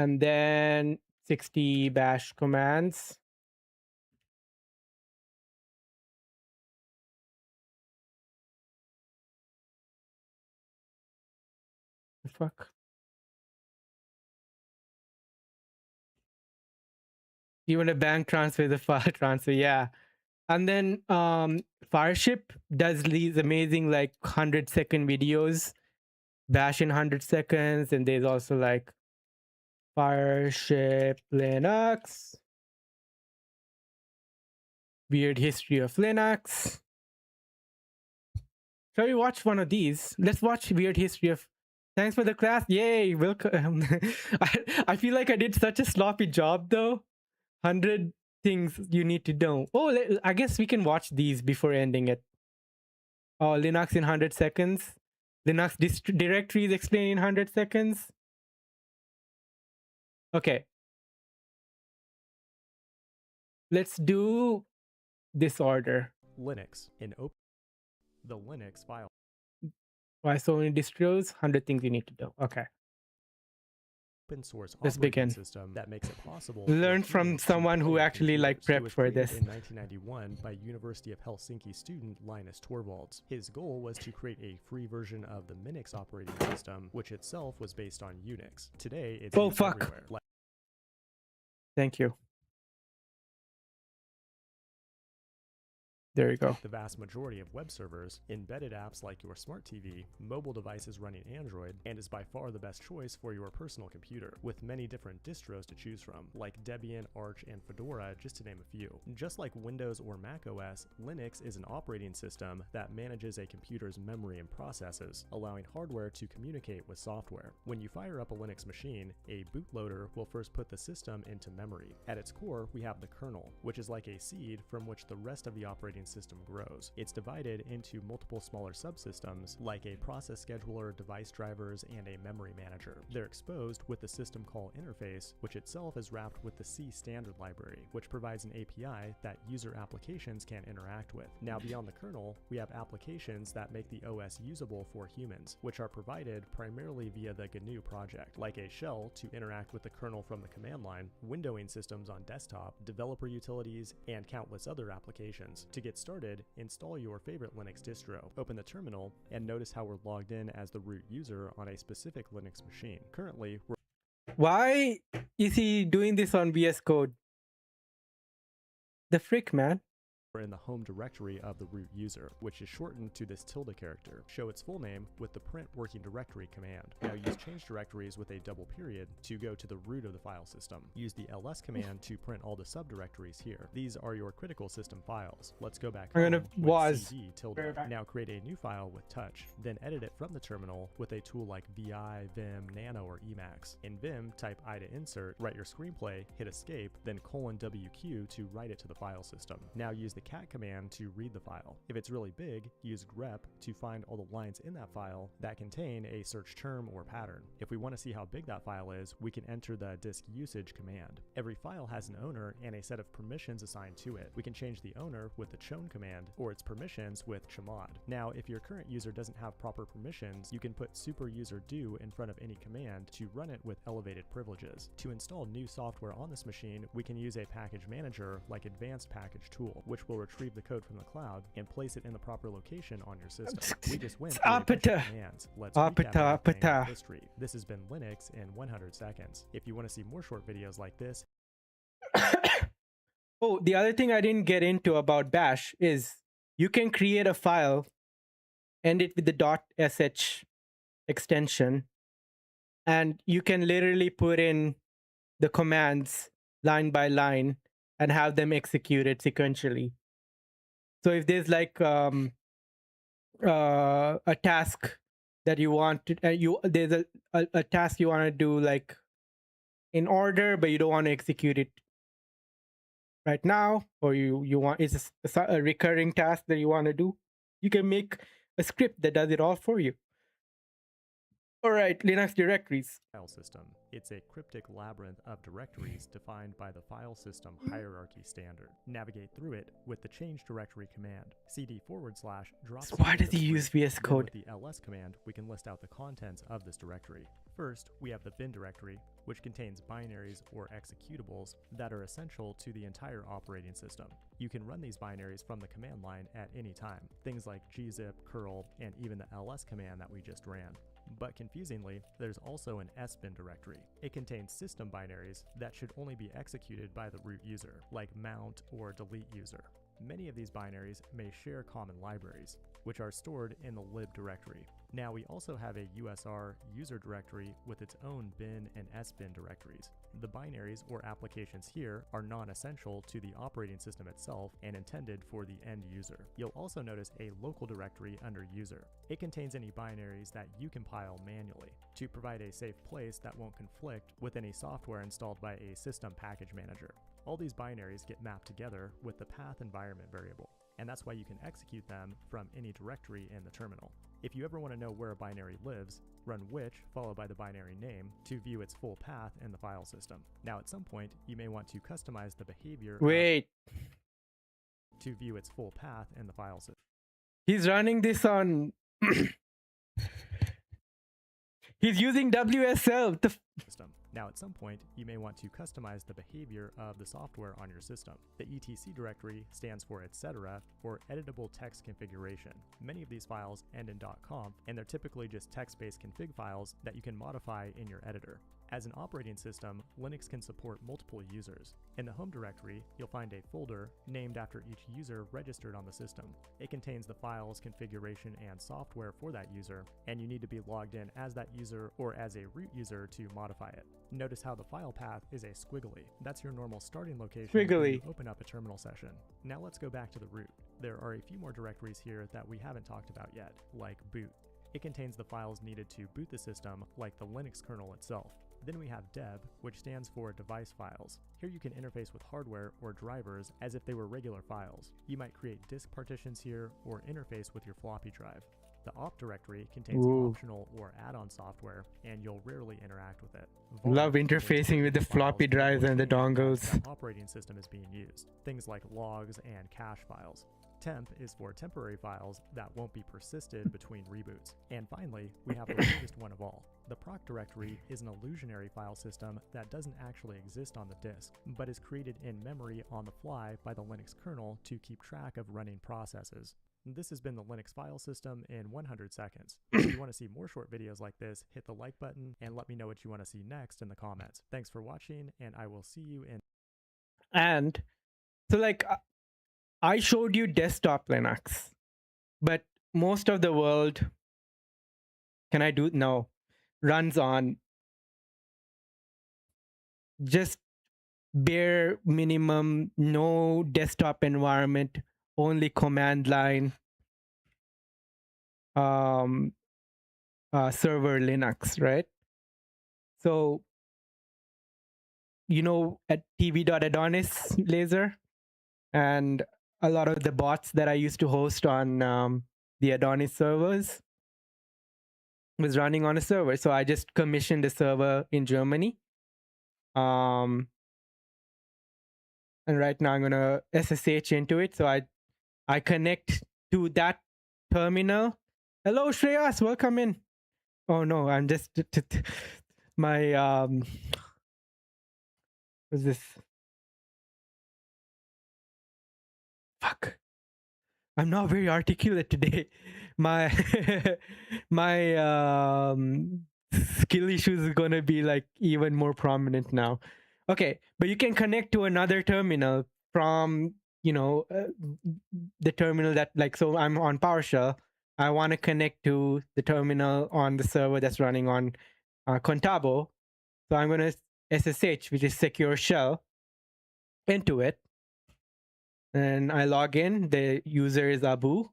A: and then 60 bash commands. The fuck? Even a bank transfer is a file transfer, yeah. And then Fireship does these amazing like 100-second videos, bash in 100 seconds, and there's also like Fireship Linux, weird history of Linux. Shall we watch one of these? Let's watch weird history of. Thanks for the class. Yay, welcome. I feel like I did such a sloppy job though. 100 things you need to know. Oh, I guess we can watch these before ending it. Oh, Linux in 100 seconds. Linux directories explained in 100 seconds. Okay. Let's do this order.
M: Linux in open the Linux file.
A: Why so many distros? 100 things you need to know. Okay.
M: Open source
A: Let's
M: operating
A: begin.
M: system that makes it possible.
A: Learn from someone who actually like prepped for this.
M: In 1991 by University of Helsinki student Linus Torvalds. His goal was to create a free version of the Minix operating system, which itself was based on Unix. Today, it's used everywhere.
A: Thank you. There you go.
M: The vast majority of web servers, embedded apps like your smart TV, mobile devices running Android, and is by far the best choice for your personal computer, with many different distros to choose from, like Debian, Arch, and Fedora, just to name a few. Just like Windows or Mac OS, Linux is an operating system that manages a computer's memory and processes, allowing hardware to communicate with software. When you fire up a Linux machine, a bootloader will first put the system into memory. At its core, we have the kernel, which is like a seed from which the rest of the operating system grows. It's divided into multiple smaller subsystems like a process scheduler, device drivers, and a memory manager. They're exposed with the system call interface, which itself is wrapped with the C standard library, which provides an API that user applications can interact with. Now beyond the kernel, we have applications that make the OS usable for humans, which are provided primarily via the GNU project, like a shell to interact with the kernel from the command line, windowing systems on desktop, developer utilities, and countless other applications. To get started, install your favorite Linux distro, open the terminal, and notice how we're logged in as the root user on a specific Linux machine. Currently, we're
A: Why is he doing this on VS Code? The frick, man.
M: in the home directory of the root user, which is shortened to this tilde character. Show its full name with the print working directory command. Now use change directories with a double period to go to the root of the file system. Use the ls command to print all the subdirectories here. These are your critical system files. Let's go back
A: I'm gonna
M: home with
A: was.
M: cd tilde. Now create a new file with touch, then edit it from the terminal with a tool like vi, vim, nano, or emacs. In vim, type I to insert, write your screenplay, hit escape, then :wq to write it to the file system. Now use the cat command to read the file. If it's really big, use grep to find all the lines in that file that contain a search term or pattern. If we want to see how big that file is, we can enter the disk usage command. Every file has an owner and a set of permissions assigned to it. We can change the owner with the chown command or its permissions with chmod. Now, if your current user doesn't have proper permissions, you can put super user do in front of any command to run it with elevated privileges. To install new software on this machine, we can use a package manager like Advanced Package Tool, which will retrieve the code from the cloud and place it in the proper location on your system. We just went through a bunch of commands. Let's recap everything in history. This has been Linux in 100 seconds. If you want to see more short videos like this.
A: Oh, the other thing I didn't get into about bash is you can create a file, end it with the .sh extension, and you can literally put in the commands line by line and have them executed sequentially. So if there's like a task that you want to, there's a task you want to do like in order, but you don't want to execute it right now, or you want it's a recurring task that you want to do, you can make a script that does it all for you. All right, Linux directories.
M: File system. It's a cryptic labyrinth of directories defined by the file system hierarchy standard. Navigate through it with the change directory command. CD / drops.
A: So why does he use VS Code?
M: With the ls command, we can list out the contents of this directory. First, we have the bin directory, which contains binaries or executables that are essential to the entire operating system. You can run these binaries from the command line at any time, things like gzip, curl, and even the ls command that we just ran. But confusingly, there's also an sbin directory. It contains system binaries that should only be executed by the root user, like mount or delete user. Many of these binaries may share common libraries, which are stored in the lib directory. Now we also have a USR user directory with its own bin and sbin directories. The binaries or applications here are non-essential to the operating system itself and intended for the end user. You'll also notice a local directory under user. It contains any binaries that you compile manually to provide a safe place that won't conflict with any software installed by a system package manager. All these binaries get mapped together with the path environment variable, and that's why you can execute them from any directory in the terminal. If you ever want to know where a binary lives, run which followed by the binary name to view its full path in the file system. Now at some point, you may want to customize the behavior to view its full path in the file system.
A: He's running this on he's using WSL.
M: Now at some point, you may want to customize the behavior of the software on your system. The etc directory stands for etc. or editable text configuration. Many of these files end in .conf, and they're typically just text-based config files that you can modify in your editor. As an operating system, Linux can support multiple users. In the home directory, you'll find a folder named after each user registered on the system. It contains the files, configuration, and software for that user, and you need to be logged in as that user or as a root user to modify it. Notice how the file path is a squiggly. That's your normal starting location when you open up a terminal session. Now let's go back to the root. There are a few more directories here that we haven't talked about yet, like boot. It contains the files needed to boot the system, like the Linux kernel itself. Then we have deb, which stands for device files. Here you can interface with hardware or drivers as if they were regular files. You might create disk partitions here or interface with your floppy drive. The op directory contains optional or add-on software, and you'll rarely interact with it.
A: Love interfacing with the floppy drives and the dongles.
M: The operating system is being used. Things like logs and cache files. Temp is for temporary files that won't be persisted between reboots. And finally, we have the latest one of all. The proc directory is an illusionary file system that doesn't actually exist on the disk, but is created in memory on the fly by the Linux kernel to keep track of running processes. This has been the Linux file system in 100 seconds. If you want to see more short videos like this, hit the like button and let me know what you want to see next in the comments. Thanks for watching, and I will see you in...
A: And so like I showed you desktop Linux, but most of the world, can I do it? No, runs on just bare minimum, no desktop environment, only command line server Linux, right? So, you know, at tv.adonis laser and a lot of the bots that I used to host on the Adonis servers was running on a server. So I just commissioned a server in Germany. And right now I'm gonna SSH into it. So I connect to that terminal. Hello Shreyas, welcome in. Oh no, I'm just my what's this? Fuck. I'm not very articulate today. My my skill issues is gonna be like even more prominent now. Okay, but you can connect to another terminal from, you know, the terminal that, like, so I'm on PowerShell. I want to connect to the terminal on the server that's running on Contabo. So I'm going to SSH, which is secure shell, into it. And I log in. The user is Abu.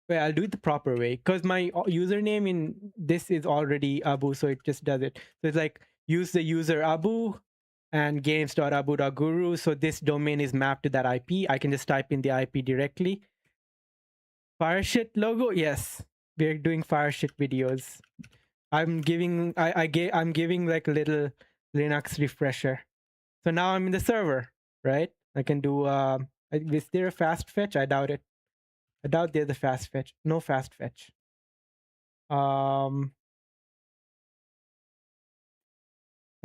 A: Wait, I'll do it the proper way because my username in this is already Abu, so it just does it. So it's like use the user Abu and games.abu.guru. So this domain is mapped to that IP. I can just type in the IP directly. Fireshit logo, yes, we're doing Fireshit videos. I'm giving I'm giving like a little Linux refresher. So now I'm in the server, right? I can do is there a fast fetch? I doubt it. I doubt there's a fast fetch. No fast fetch.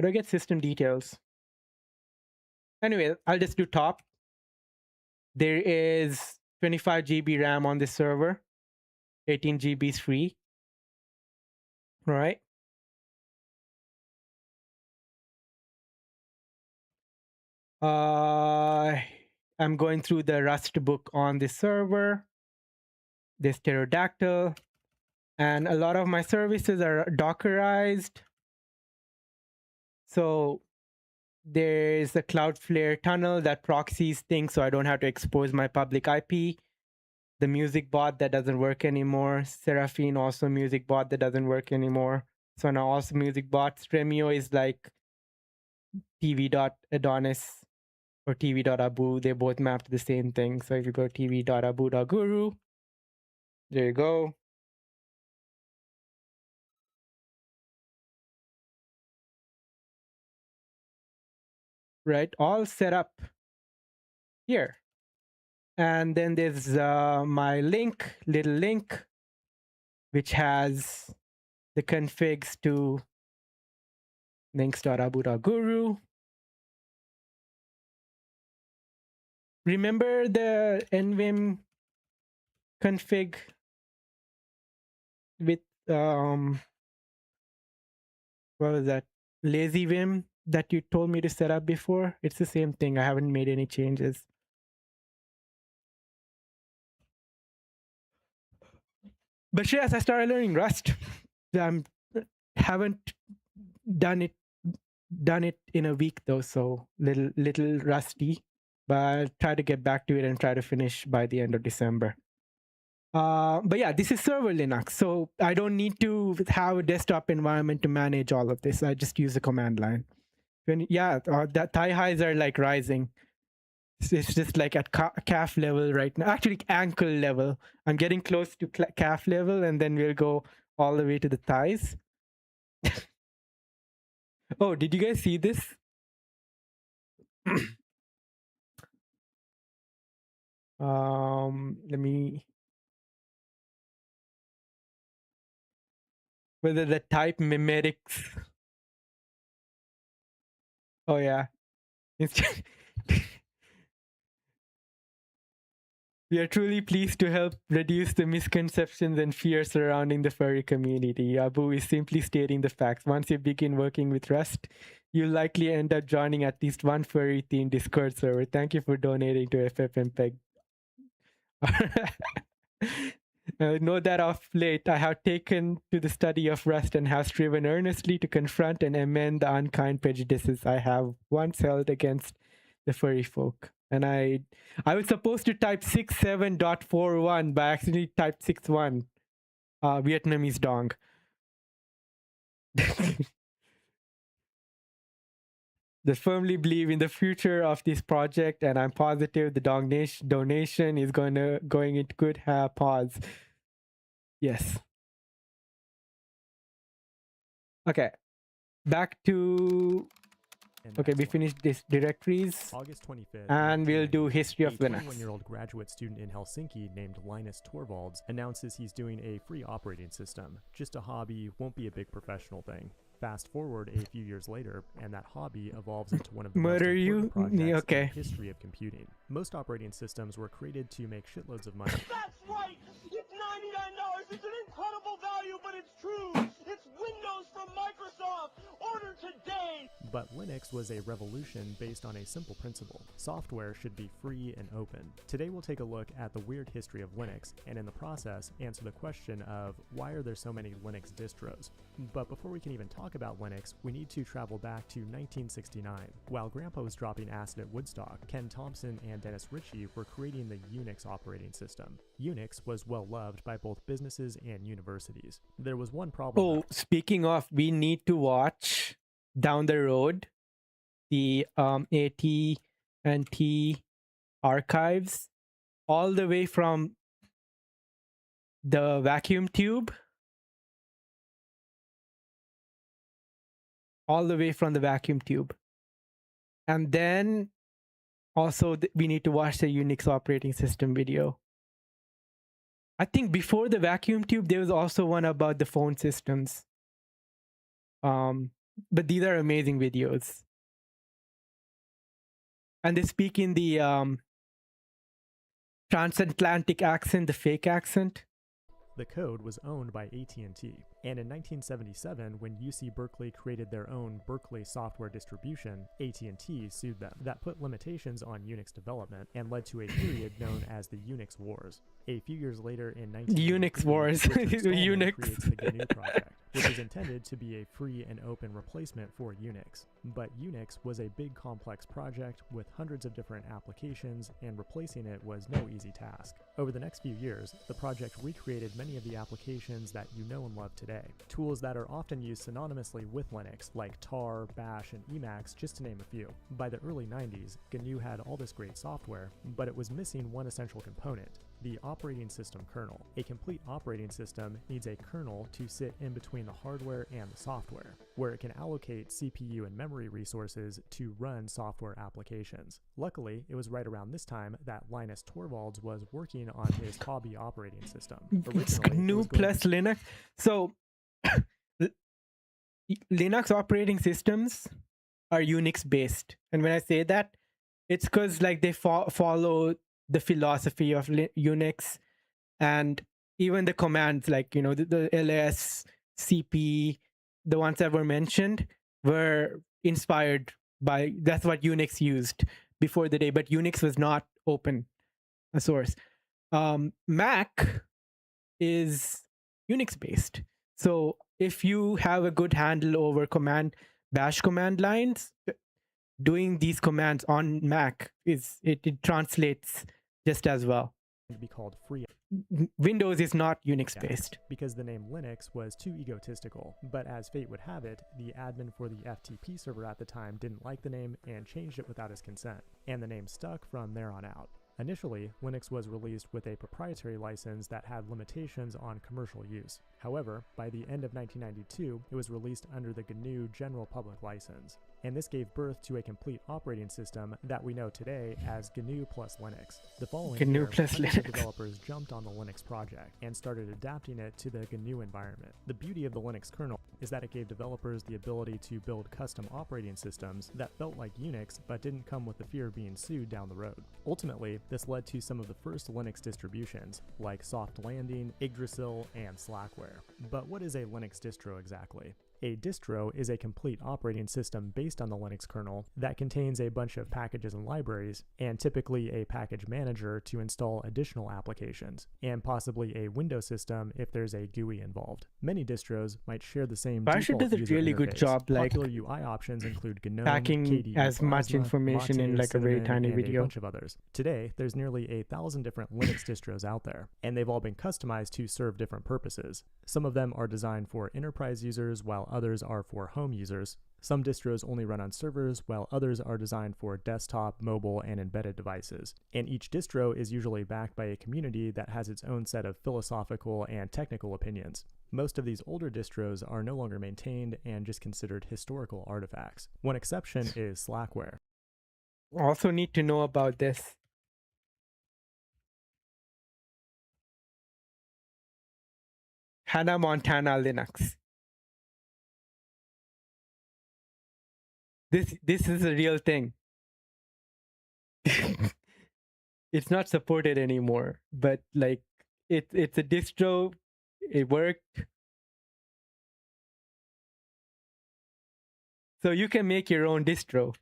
A: How do I get system details? Anyway, I'll just do top. There is 25 GB RAM on this server. 18 GB is free. All right. I'm going through the Rust book on this server. This pterodactyl. And a lot of my services are Dockerized. So there's a Cloudflare tunnel that proxies things so I don't have to expose my public IP. The music bot that doesn't work anymore. Seraphine also music bot that doesn't work anymore. So now also music bot. Stremio is like tv.adonis or tv.abu. They both map to the same thing. So if you go tv.abu.guru, there you go. Right, all set up here. And then there's my little link, which has the configs to links.abu.guru. Remember the nvim config with what was that? Lazy Vim that you told me to set up before? It's the same thing. I haven't made any changes. But yes, I started learning Rust. I haven't done it in a week though, so little rusty. But I'll try to get back to it and try to finish by the end of December. But yeah, this is server Linux, so I don't need to have a desktop environment to manage all of this. I just use the command line. That thigh highs are like rising. It's just like at calf level right now. Actually, ankle level. I'm getting close to calf level, and then we'll go all the way to the thighs. Oh, did you guys see this? Let me. Whether the type mimetics. Oh yeah. We are truly pleased to help reduce the misconceptions and fears surrounding the furry community. Abu is simply stating the facts. Once you begin working with Rust, you'll likely end up joining at least one furry-themed Discord server. Thank you for donating to FFmpeg. Know that of late, I have taken to the study of Rust and have striven earnestly to confront and amend the unkind prejudices I have once held against the furry folk. And I was supposed to type 67.41, but I accidentally typed 61. Vietnamese dong. They firmly believe in the future of this project, and I'm positive the donation is going into good pause. Yes. Okay. Back to. Okay, we finished this directories.
M: August 25th,
A: and we'll do history of Linux.
M: A 21-year-old graduate student in Helsinki named Linus Torvalds announces he's doing a free operating system. Just a hobby, won't be a big professional thing. Fast forward a few years later, and that hobby evolves into one of the most important projects in the history of computing. Most operating systems were created to make shitloads of money.
J: That's right! It's $99! It's an incredible value, but it's true! It's Windows from Microsoft! Order today!
M: But Linux was a revolution based on a simple principle. Software should be free and open. Today we'll take a look at the weird history of Linux, and in the process, answer the question of why are there so many Linux distros? But before we can even talk about Linux, we need to travel back to 1969. While Grandpa was dropping acid at Woodstock, Ken Thompson and Dennis Ritchie were creating the Unix operating system. Unix was well loved by both businesses and universities. There was one problem.
A: Oh, speaking of, we need to watch down the road the AT&T archives all the way from the vacuum tube. All the way from the vacuum tube. And then also we need to watch the Unix operating system video. I think before the vacuum tube, there was also one about the phone systems. But these are amazing videos. And they speak in the transatlantic accent, the fake accent.
M: The code was owned by AT&T, and in 1977, when UC Berkeley created their own Berkeley software distribution, AT&T sued them. That put limitations on Unix development and led to a period known as the Unix Wars. A few years later in
A: Unix Wars. Unix.
M: creates the GNU project, which is intended to be a free and open replacement for Unix. But Unix was a big complex project with hundreds of different applications, and replacing it was no easy task. Over the next few years, the project recreated many of the applications that you know and love today. Tools that are often used synonymously with Linux, like tar, bash, and Emacs, just to name a few. By the early 90s, GNU had all this great software, but it was missing one essential component: the operating system kernel. A complete operating system needs a kernel to sit in between the hardware and the software, where it can allocate CPU and memory resources to run software applications. Luckily, it was right around this time that Linus Torvalds was working on his hobby operating system.
A: GNU plus Linux. So Linux operating systems are Unix based, and when I say that, it's because like they follow the philosophy of Unix, and even the commands, like, you know, the ls, cp, the ones that were mentioned were inspired by, that's what Unix used before the day, but Unix was not open source. Mac is Unix based. So if you have a good handle over bash command lines, doing these commands on Mac it translates just as well.
M: To be called free.
A: Windows is not Unix based
M: because the name Linux was too egotistical, but as fate would have it, the admin for the FTP server at the time didn't like the name and changed it without his consent, and the name stuck from there on out. Initially, Linux was released with a proprietary license that had limitations on commercial use. However, by the end of 1992, it was released under the GNU General Public License, and this gave birth to a complete operating system that we know today as GNU plus Linux. The following
A: GNU
M: year,
A: plus
M: hundreds of
A: Linux.
M: developers jumped on the Linux project and started adapting it to the GNU environment. The beauty of the Linux kernel is that it gave developers the ability to build custom operating systems that felt like Unix but didn't come with the fear of being sued down the road. Ultimately, this led to some of the first Linux distributions, like Soft Landing, Yggdrasil, and Slackware. But what is a Linux distro exactly? A distro is a complete operating system based on the Linux kernel that contains a bunch of packages and libraries, and typically a package manager to install additional applications, and possibly a Windows system if there's a GUI involved. Many distros might share the same
A: Bash
M: default
A: does a
M: user
A: really good
M: interface.
A: job, like
M: Popular UI options include GNOME,
A: packing
M: KDE
A: as much
M: Plasma,
A: information in
M: Mate,
A: like a very
M: Cinnamon,
A: tiny
M: and
A: video.
M: a bunch of others. Today, there's nearly 1,000 different Linux distros out there, and they've all been customized to serve different purposes. Some of them are designed for enterprise users, while others are for home users. Some distros only run on servers, while others are designed for desktop, mobile, and embedded devices. And each distro is usually backed by a community that has its own set of philosophical and technical opinions. Most of these older distros are no longer maintained and just considered historical artifacts. One exception is Slackware.
A: Also need to know about this. Hannah Montana Linux. This is a real thing. It's not supported anymore, but like it's a distro. It worked. So you can make your own distro.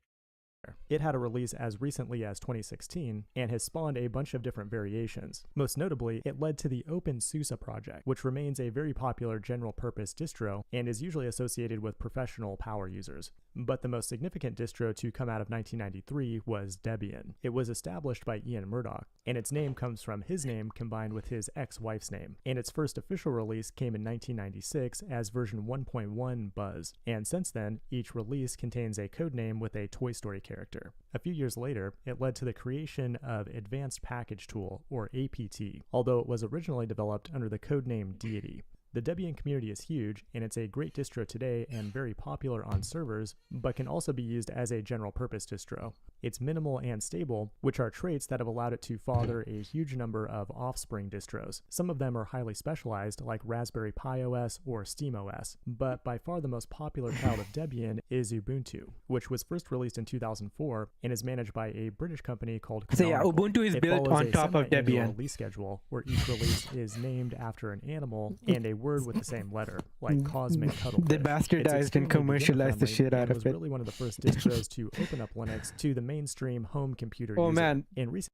M: It had a release as recently as 2016 and has spawned a bunch of different variations. Most notably, it led to the OpenSUSE project, which remains a very popular general-purpose distro and is usually associated with professional power users. But the most significant distro to come out of 1993 was Debian. It was established by Ian Murdoch, and its name comes from his name combined with his ex-wife's name. And its first official release came in 1996 as version 1.1 Buzz, and since then, each release contains a codename with a Toy Story character. A few years later, it led to the creation of Advanced Package Tool, or APT, although it was originally developed under the codename Deity. The Debian community is huge, and it's a great distro today and very popular on servers, but can also be used as a general purpose distro. It's minimal and stable, which are traits that have allowed it to father a huge number of offspring distros. Some of them are highly specialized, like Raspberry Pi OS or SteamOS, but by far the most popular child of Debian is Ubuntu, which was first released in 2004 and is managed by a British company called
A: So yeah,
M: Canonical.
A: Ubuntu is
M: It
A: built
M: follows
A: on
M: a
A: top of
M: semi-annual
A: Debian.
M: release schedule, where each release is named after an animal and a word with the same letter, like Cosmic Cuttlefish.
A: They bastardized and commercialized the shit out
M: and
A: of
M: was
A: it.
M: really one of the first distros to open up Linux to the mainstream home computer
A: Oh
M: user.
A: man,
M: In recent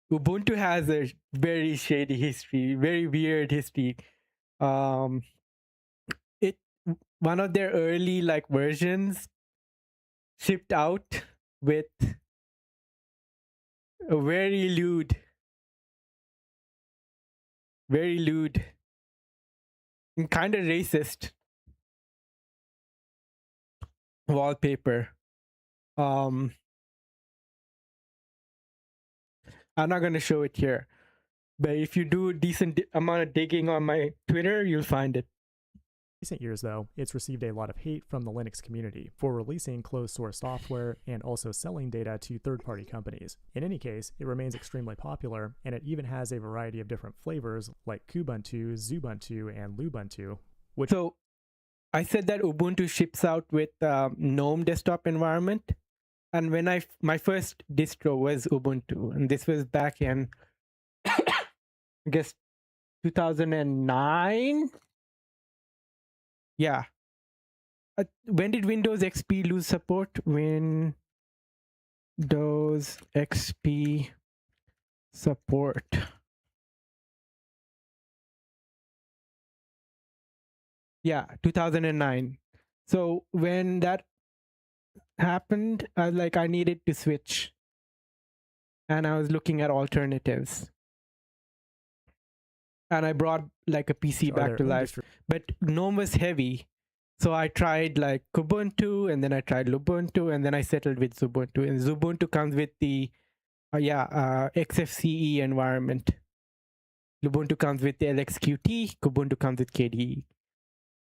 A: Ubuntu has a very shady history, very weird history. It one of their early like versions shipped out with a very lewd, and kind of racist wallpaper. I'm not gonna show it here, but if you do a decent amount of digging on my Twitter, you'll find it.
M: recent years, though, it's received a lot of hate from the Linux community for releasing closed source software and also selling data to third-party companies. In any case, it remains extremely popular, and it even has a variety of different flavors like Kubuntu, Xubuntu, and Lubuntu.
A: So I said that Ubuntu ships out with GNOME desktop environment, and when my first distro was Ubuntu, and this was back in I guess 2009. Yeah. When did Windows XP lose support? Windows XP support. Yeah, 2009. So when that happened, I was like, I needed to switch. And I was looking at alternatives. And I brought like a PC back to life. But GNOME was heavy. So I tried like Kubuntu, and then I tried Lubuntu, and then I settled with Xubuntu. And Xubuntu comes with the XFCE environment. Lubuntu comes with the LXQT, Kubuntu comes with KDE.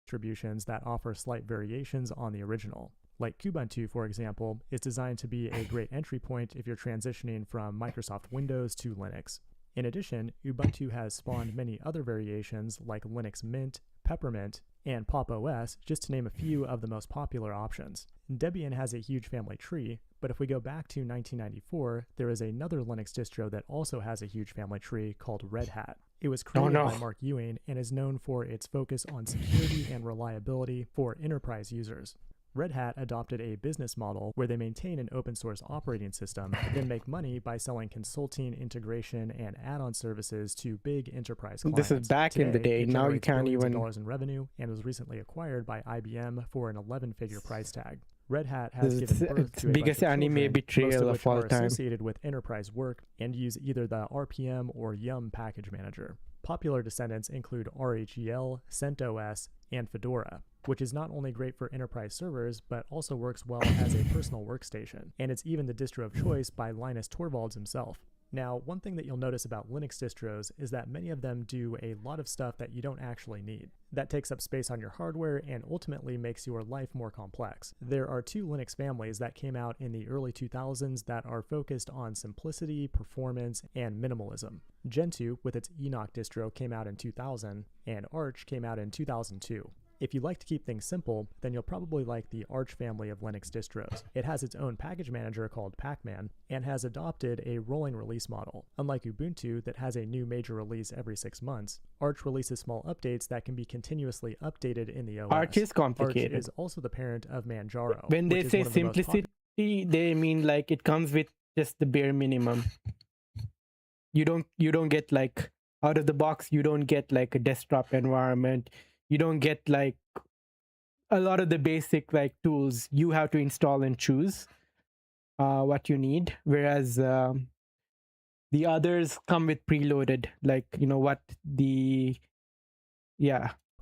M: Distributions that offer slight variations on the original. Like Kubuntu, for example, is designed to be a great entry point if you're transitioning from Microsoft Windows to Linux. In addition, Ubuntu has spawned many other variations like Linux Mint, Peppermint, and Pop! OS, just to name a few of the most popular options. Debian has a huge family tree, but if we go back to 1994, there is another Linux distro that also has a huge family tree called Red Hat. It was created by Mark Ewing and is known for its focus on security and reliability for enterprise users. Red Hat adopted a business model where they maintain an open source operating system, then make money by selling consulting, integration, and add-on services to big enterprise clients.
A: This is back in the day. Now you can't even.
M: Dollars in revenue, and was recently acquired by IBM for an 11-figure price tag. Red Hat has given birth to a
A: biggest
M: bunch of
A: anime
M: children,
A: betrayal
M: most of
A: of
M: which
A: all
M: are
A: time.
M: associated with enterprise work and use either the RPM or Yum package manager. Popular descendants include RHEL, CentOS, and Fedora, which is not only great for enterprise servers, but also works well as a personal workstation, and it's even the distro of choice by Linus Torvalds himself. Now, one thing that you'll notice about Linux distros is that many of them do a lot of stuff that you don't actually need. That takes up space on your hardware and ultimately makes your life more complex. There are two Linux families that came out in the early 2000s that are focused on simplicity, performance, and minimalism. Gentoo, with its Enoch distro, came out in 2000, and Arch came out in 2002. If you like to keep things simple, then you'll probably like the Arch family of Linux distros. It has its own package manager called Pacman, and has adopted a rolling release model. Unlike Ubuntu that has a new major release every 6 months, Arch releases small updates that can be continuously updated in the OS.
A: Arch is complicated.
M: Arch is also the parent of Manjaro.
A: When they say simplicity, they mean like it comes with just the bare minimum. You don't get like out of the box, you don't get like a desktop environment. You don't get like a lot of the basic like tools. You have to install and choose what you need, whereas the others come with preloaded, like what the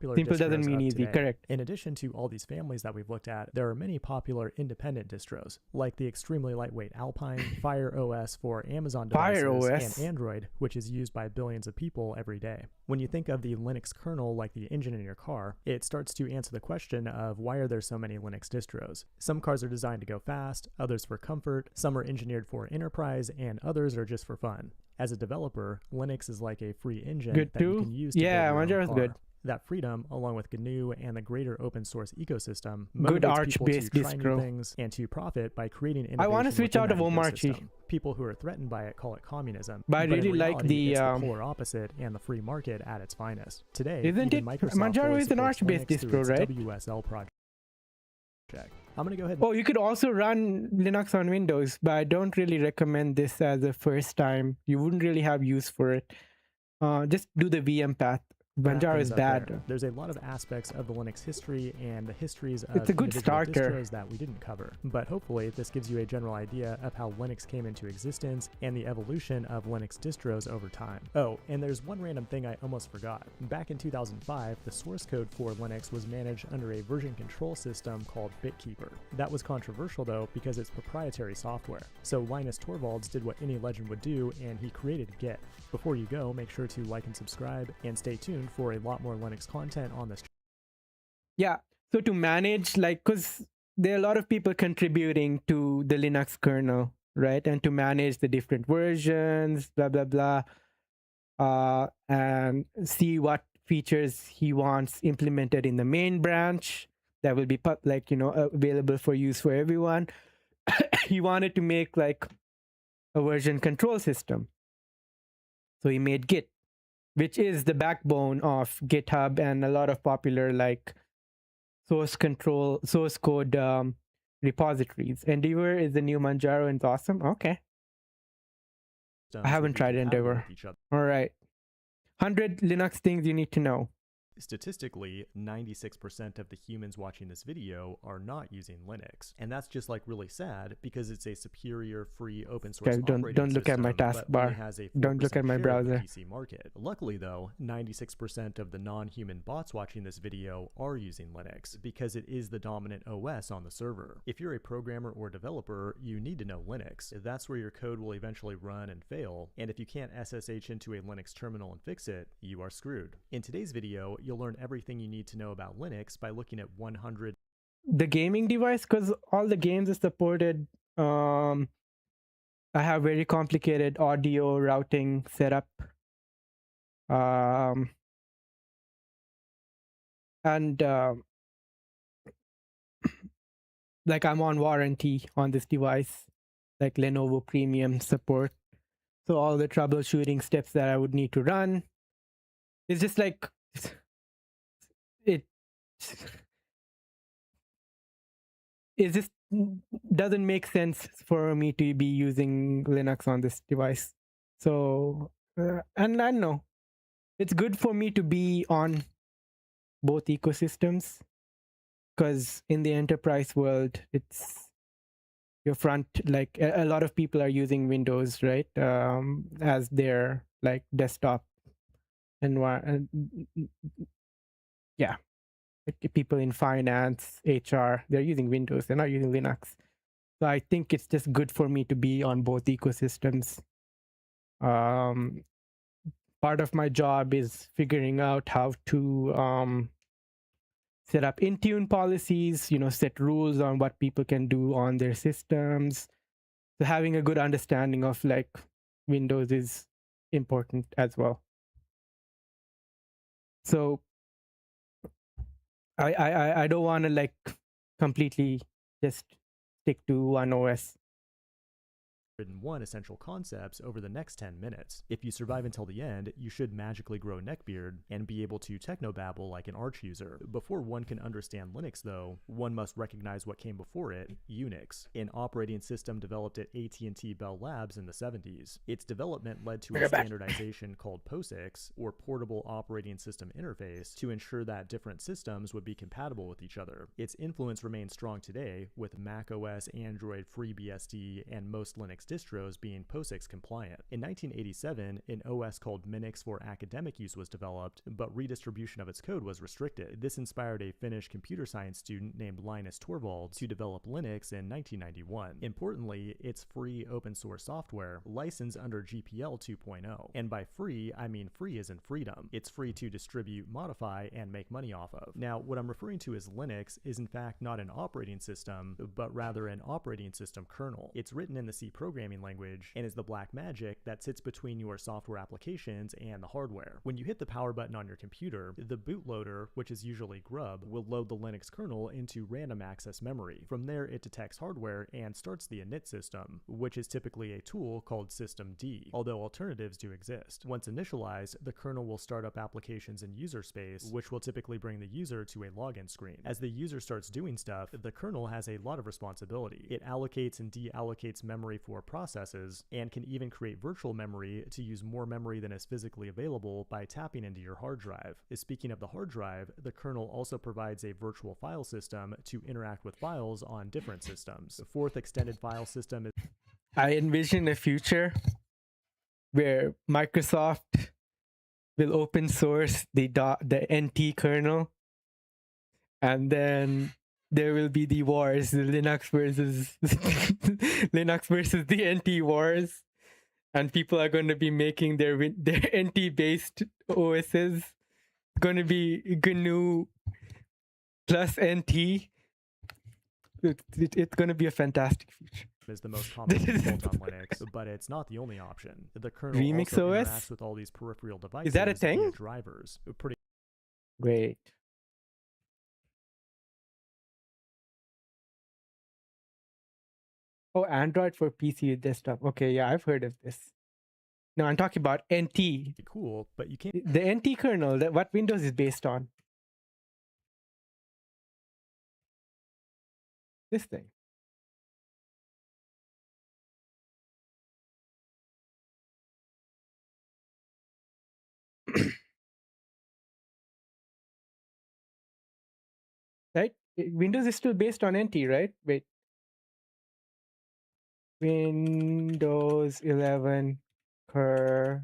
A: Simple doesn't
M: distros
A: mean
M: of
A: easy,
M: today.
A: correct.
M: In addition to all these families that we've looked at, there are many popular independent distros, like the extremely lightweight Alpine, Fire OS for Amazon devices,
A: Fire OS.
M: and Android, which is used by billions of people every day. When you think of the Linux kernel like the engine in your car, it starts to answer the question of why are there so many Linux distros? Some cars are designed to go fast, others for comfort, some are engineered for enterprise, and others are just for fun. As a developer, Linux is like a free engine
A: Good
M: that
A: too?
M: you can use to
A: Yeah,
M: build your own
A: Manjaro is
M: car.
A: good.
M: That freedom, along with GNU and the greater open source ecosystem,
A: Good
M: motivates people to
A: Arch-based
M: try new
A: distro.
M: things and to profit by creating innovation
A: I want to switch
M: within
A: out of
M: that
A: Omarchi.
M: ecosystem. People who are threatened by it call it communism,
A: But I
M: in
A: really like
M: reality,
A: the,
M: it's the polar opposite and the free market at its finest. Today,
A: Isn't
M: even
A: it?
M: Microsoft
A: Manjaro
M: fully
A: is an
M: supports
A: Arch-based
M: Linux through
A: distro,
M: its
A: right?
M: WSL project. I'm gonna go ahead.
A: Oh, you could also run Linux on Windows, but I don't really recommend this as a first time. You wouldn't really have use for it. Just do the VM path. Manjaro is bad.
M: There's a lot of aspects of the Linux history and the histories of
A: It's a good
M: individual
A: starter.
M: distros that we didn't cover, but hopefully this gives you a general idea of how Linux came into existence and the evolution of Linux distros over time. Oh, and there's one random thing I almost forgot. Back in 2005, the source code for Linux was managed under a version control system called BitKeeper. That was controversial though because it's proprietary software. So Linus Torvalds did what any legend would do and he created Git. Before you go, make sure to like and subscribe and stay tuned for a lot more Linux content on this channel.
A: Yeah. So to manage, like, because there are a lot of people contributing to the Linux kernel, right? And to manage the different versions, blah, blah, blah, and see what features he wants implemented in the main branch that will be, available for use for everyone. He wanted to make, like, a version control system. So he made Git, which is the backbone of GitHub and a lot of popular like source code repositories. Endeavor is the new Manjaro and it's awesome. Okay. I haven't tried Endeavor. All right. 100 Linux things you need to know.
M: Statistically, 96% of the humans watching this video are not using Linux. And that's just like really sad because it's a superior free open source
A: Guys,
M: operating
A: don't look at my
M: system, but only
A: taskbar.
M: has a
A: Don't look at
M: 4%
A: my
M: share of the
A: browser.
M: PC market. Luckily though, 96% of the non-human bots watching this video are using Linux because it is the dominant OS on the server. If you're a programmer or developer, you need to know Linux. That's where your code will eventually run and fail. And if you can't SSH into a Linux terminal and fix it, you are screwed. In today's video, you'll learn everything you need to know about Linux by looking at 100.
A: The gaming device, because all the games are supported. I have very complicated audio routing setup. Like I'm on warranty on this device, like Lenovo premium support. So all the troubleshooting steps that I would need to run, it's just like it just doesn't make sense for me to be using Linux on this device. So and I don't know, it's good for me to be on both ecosystems because in the enterprise world, it's your front, like a lot of people are using Windows, right, as their like desktop environment. Yeah, like people in finance, HR, they're using Windows, they're not using Linux. So I think it's just good for me to be on both ecosystems. Part of my job is figuring out how to set up Intune policies, set rules on what people can do on their systems. So having a good understanding of like Windows is important as well. So I don't want to like completely just stick to one OS.
M: 101 essential concepts over the next 10 minutes. If you survive until the end, you should magically grow neckbeard and be able to technobabble like an Arch user. Before one can understand Linux though, one must recognize what came before it, Unix, an operating system developed at AT&T Bell Labs in the 70s. Its development led to a standardization called POSIX, or Portable Operating System Interface, to ensure that different systems would be compatible with each other. Its influence remains strong today, with macOS, Android, FreeBSD, and most Linux distros being POSIX compliant. In 1987, an OS called Minix for academic use was developed, but redistribution of its code was restricted. This inspired a Finnish computer science student named Linus Torvalds to develop Linux in 1991. Importantly, it's free open source software licensed under GPL 2.0. And by free, I mean free as in freedom. It's free to distribute, modify, and make money off of. Now, what I'm referring to as Linux is in fact not an operating system, but rather an operating system kernel. It's written in the C programming language and is the black magic that sits between your software applications and the hardware. When you hit the power button on your computer, the bootloader, which is usually Grub, will load the Linux kernel into random access memory. From there, it detects hardware and starts the init system, which is typically a tool called systemd, although alternatives do exist. Once initialized, the kernel will start up applications in user space, which will typically bring the user to a login screen. As the user starts doing stuff, the kernel has a lot of responsibility. It allocates and deallocates memory for processes, and can even create virtual memory to use more memory than is physically available by tapping into your hard drive. Speaking of the hard drive, the kernel also provides a virtual file system to interact with files on different systems. The fourth extended file system is
A: I envision a future where Microsoft will open source the NT kernel, and then there will be the wars, the Linux versus Linux versus the NT wars, and people are going to be making their NT based OSs. It's going to be GNU plus NT. It's going to be a fantastic future.
M: Is the most common default on Linux, but it's not the only option. The kernel
A: Remix
M: also
A: OS?
M: interacts with all these peripheral devices.
A: Is that a thing?
M: via drivers. Pretty
A: Great. Oh, Android for PC desktop. Okay, yeah, I've heard of this. No, I'm talking about NT.
M: Cool, but you can't.
A: The NT kernel, what Windows is based on? This thing. Right? Windows is still based on NT, right? Wait. Windows 11 kernel?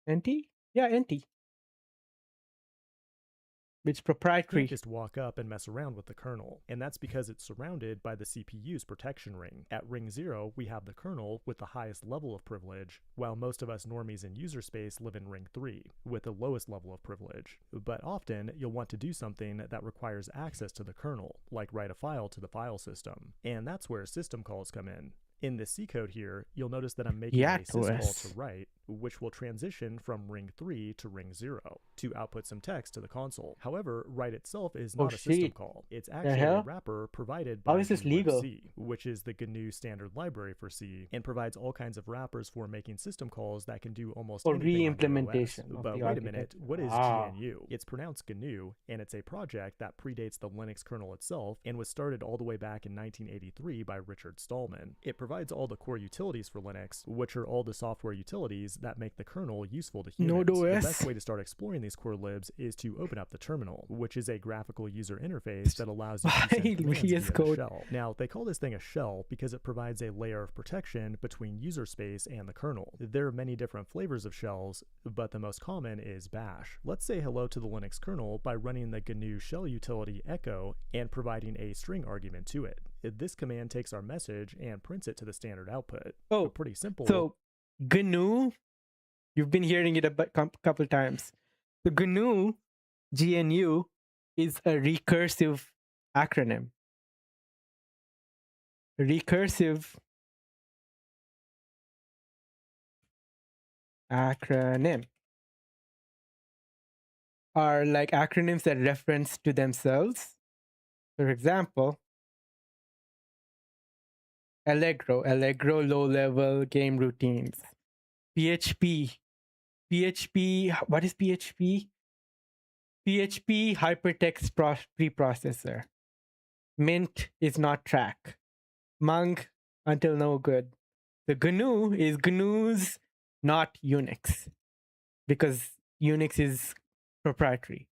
A: NT? Yeah, NT. It's proprietary.
M: You can't just walk up and mess around with the kernel, and that's because it's surrounded by the CPU's protection ring. At ring 0, we have the kernel with the highest level of privilege, while most of us normies in user space live in ring 3, with the lowest level of privilege. But often, you'll want to do something that requires access to the kernel, like write a file to the file system, and that's where system calls come in. In this C code here, you'll notice that I'm making a syscall to write, which will transition from ring 3 to ring 0 to output some text to the console. However, write itself is not a system call. It's actually a wrapper provided by C, which is the GNU standard library for C, and provides all kinds of wrappers for making system calls that can do almost anything
A: re-implementation.
M: But wait a minute, what is GNU? It's pronounced GNU, and it's a project that predates the Linux kernel itself and was started all the way back in 1983 by Richard Stallman. It provides all the core utilities for Linux, which are all the software utilities that make the kernel useful to humans.
A: Node.os.
M: The best way to start exploring these core libs is to open up the terminal, which is a graphical user interface that allows you to send commands via the shell. Now, they call this thing a shell because it provides a layer of protection between user space and the kernel. There are many different flavors of shells, but the most common is bash. Let's say hello to the Linux kernel by running the GNU shell utility echo and providing a string argument to it. This command takes our message and prints it to the standard output.
A: Oh,
M: pretty simple.
A: So GNU, you've been hearing it a couple times. The GNU is a recursive acronym. Recursive acronym are like acronyms that reference to themselves. For example, Allegro low-level game routines. PHP, what is PHP? PHP hypertext preprocessor. Mint is not track. Mung, until no good. The GNU is GNU's not Unix, because Unix is proprietary.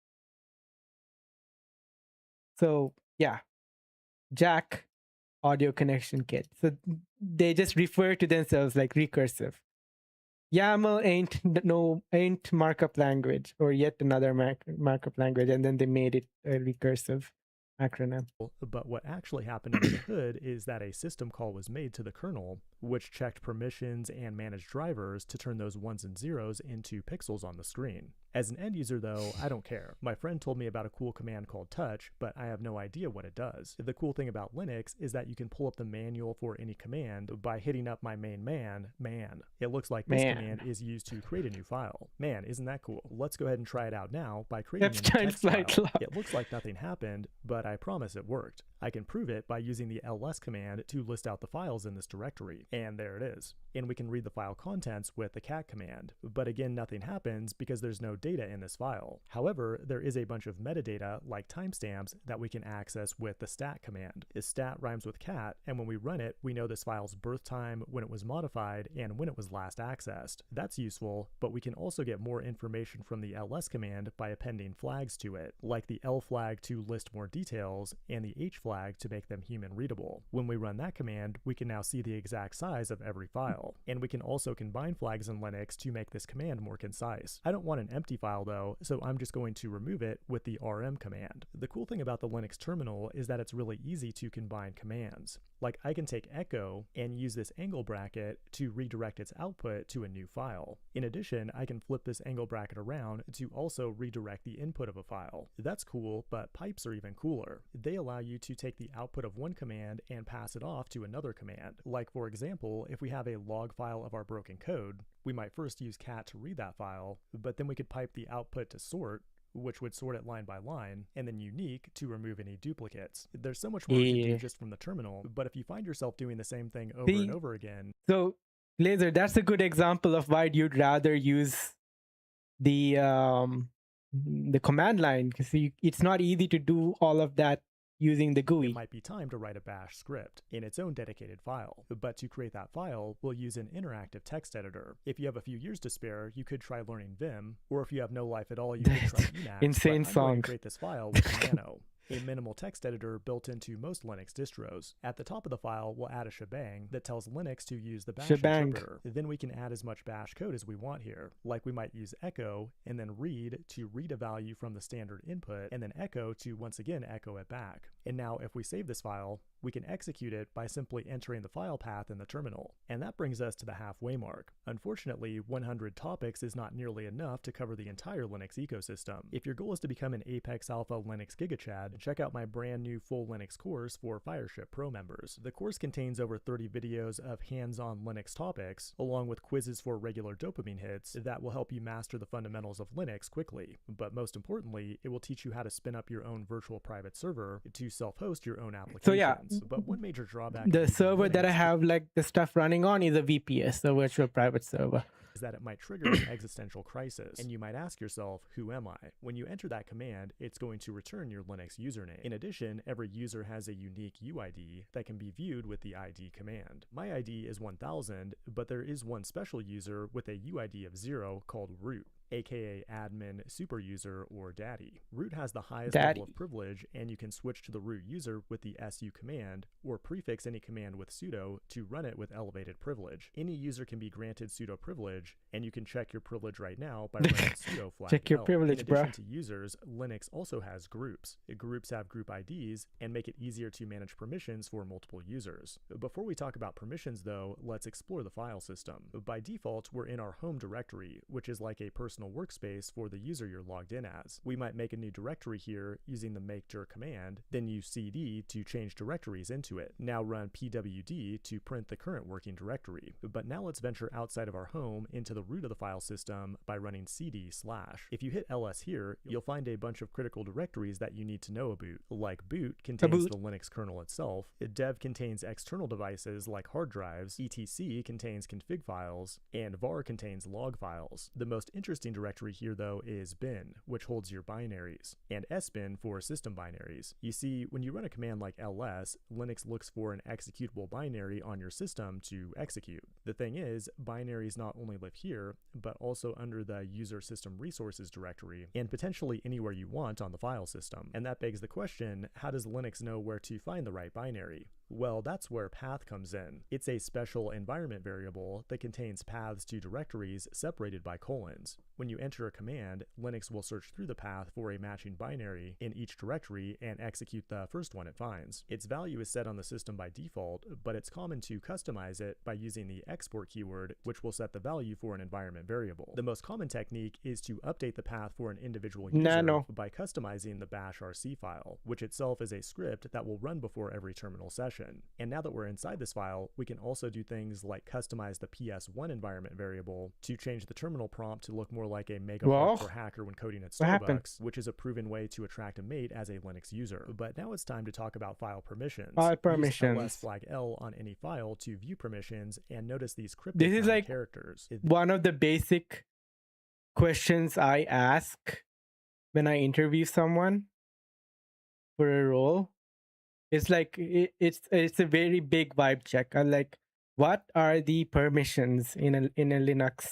A: So yeah, Jack audio connection kit. So they just refer to themselves like recursive. YAML ain't markup language or yet another markup language, and then they made it a recursive acronym.
M: But what actually happened under the hood is that a system call was made to the kernel, which checked permissions and managed drivers to turn those ones and zeros into pixels on the screen. As an end user though, I don't care. My friend told me about a cool command called touch, but I have no idea what it does. The cool thing about Linux is that you can pull up the manual for any command by hitting up my main man. It looks like this command is used to create a new file. Man, isn't that cool? Let's go ahead and try it out now by creating a new text file. It looks like nothing happened, but I promise it worked. I can prove it by using the ls command to list out the files in this directory, and there it is. And we can read the file contents with the cat command, but again nothing happens because there's no data in this file. However, there is a bunch of metadata like timestamps that we can access with the stat command. Stat rhymes with cat, and when we run it, we know this file's birth time, when it was modified, and when it was last accessed. That's useful, but we can also get more information from the ls command by appending flags to it, like the l flag to list more details and the h flag to make them human readable. When we run that command, we can now see the exact size of every file, and we can also combine flags in Linux to make this command more concise. I don't want an empty file though, so I'm just going to remove it with the rm command. The cool thing about the Linux terminal is that it's really easy to combine commands. Like I can take echo and use this angle bracket to redirect its output to a new file. In addition, I can flip this angle bracket around to also redirect the input of a file. That's cool, but pipes are even cooler. They allow you to take the output of one command and pass it off to another command. Like for example, if we have a log file of our broken code, we might first use cat to read that file, but then we could pipe the output to sort, which would sort it line by line, and then unique to remove any duplicates. There's so much more we can do just from the terminal, but if you find yourself doing the same thing over and over again...
A: So, Laser, that's a good example of why you'd rather use the command line, because it's not easy to do all of that using the GUI.
M: It might be time to write a bash script in its own dedicated file, but to create that file, we'll use an interactive text editor. If you have a few years to spare, you could try learning Vim, or if you have no life at all, you could try Emacs.
A: Insane
M: song.
A: I'm
M: going to create this file with Nano, a minimal text editor built into most Linux distros. At the top of the file, we'll add a shebang that tells Linux to use the bash interpreter. Then we can add as much bash code as we want here. Like we might use echo and then read to read a value from the standard input, and then echo to once again echo it back. And now if we save this file, we can execute it by simply entering the file path in the terminal. And that brings us to the halfway mark. Unfortunately, 100 topics is not nearly enough to cover the entire Linux ecosystem. If your goal is to become an Apex Alpha Linux GigaChad, check out my brand new full Linux course for Fireship Pro members. The course contains over 30 videos of hands-on Linux topics, along with quizzes for regular dopamine hits that will help you master the fundamentals of Linux quickly. But most importantly, it will teach you how to spin up your own virtual private server to self-host your own applications.
A: So yeah,
M: but one major drawback
A: the server that I have like the stuff running on is a VPS, a virtual private server.
M: Is that it might trigger an existential crisis, and you might ask yourself, who am I? When you enter that command, it's going to return your Linux username. In addition, every user has a unique UID that can be viewed with the ID command. My ID is 1000, but there is one special user with a UID of 0 called root, aka admin, super user, or daddy. Root has the highest level of privilege, and you can switch to the root user with the su command, or prefix any command with sudo to run it with elevated privilege. Any user can be granted sudo privilege, and you can check your privilege right now by running sudo flag
A: check your
M: L.
A: privilege,
M: In addition
A: bruh.
M: to users, Linux also has groups. Groups have group IDs and make it easier to manage permissions for multiple users. Before we talk about permissions though, let's explore the file system. By default, we're in our home directory, which is like a personal workspace for the user you're logged in as. We might make a new directory here using the makedir command, then use cd to change directories into it. Now run pwd to print the current working directory. But now let's venture outside of our home into the root of the file system by running cd/. If you hit ls here, you'll find a bunch of critical directories that you need to know about. Like boot contains the Linux kernel itself, dev contains external devices like hard drives, etc contains config files, and var contains log files. The most interesting directory here though is bin, which holds your binaries, and sbin for system binaries. You see, when you run a command like ls, Linux looks for an executable binary on your system to execute. The thing is, binaries not only live here, but also under the user system resources directory, and potentially anywhere you want on the file system. And that begs the question, how does Linux know where to find the right binary? Well, that's where path comes in. It's a special environment variable that contains paths to directories separated by colons. When you enter a command, Linux will search through the path for a matching binary in each directory and execute the first one it finds. Its value is set on the system by default, but it's common to customize it by using the export keyword, which will set the value for an environment variable. The most common technique is to update the path for an individual user by customizing the bash rc file, which itself is a script that will run before every terminal session. And now that we're inside this file, we can also do things like customize the ps1 environment variable to change the terminal prompt to look more like a mega hardcore hacker when coding at Starbucks, which is a proven way to attract a mate as a Linux user. But now it's time to talk about file permissions. Use ls flag L on any file to view permissions, and notice these cryptic characters.
A: One of the basic questions I ask when I interview someone for a role. It's like it's a very big vibe check. I'm like, what are the permissions in a Linux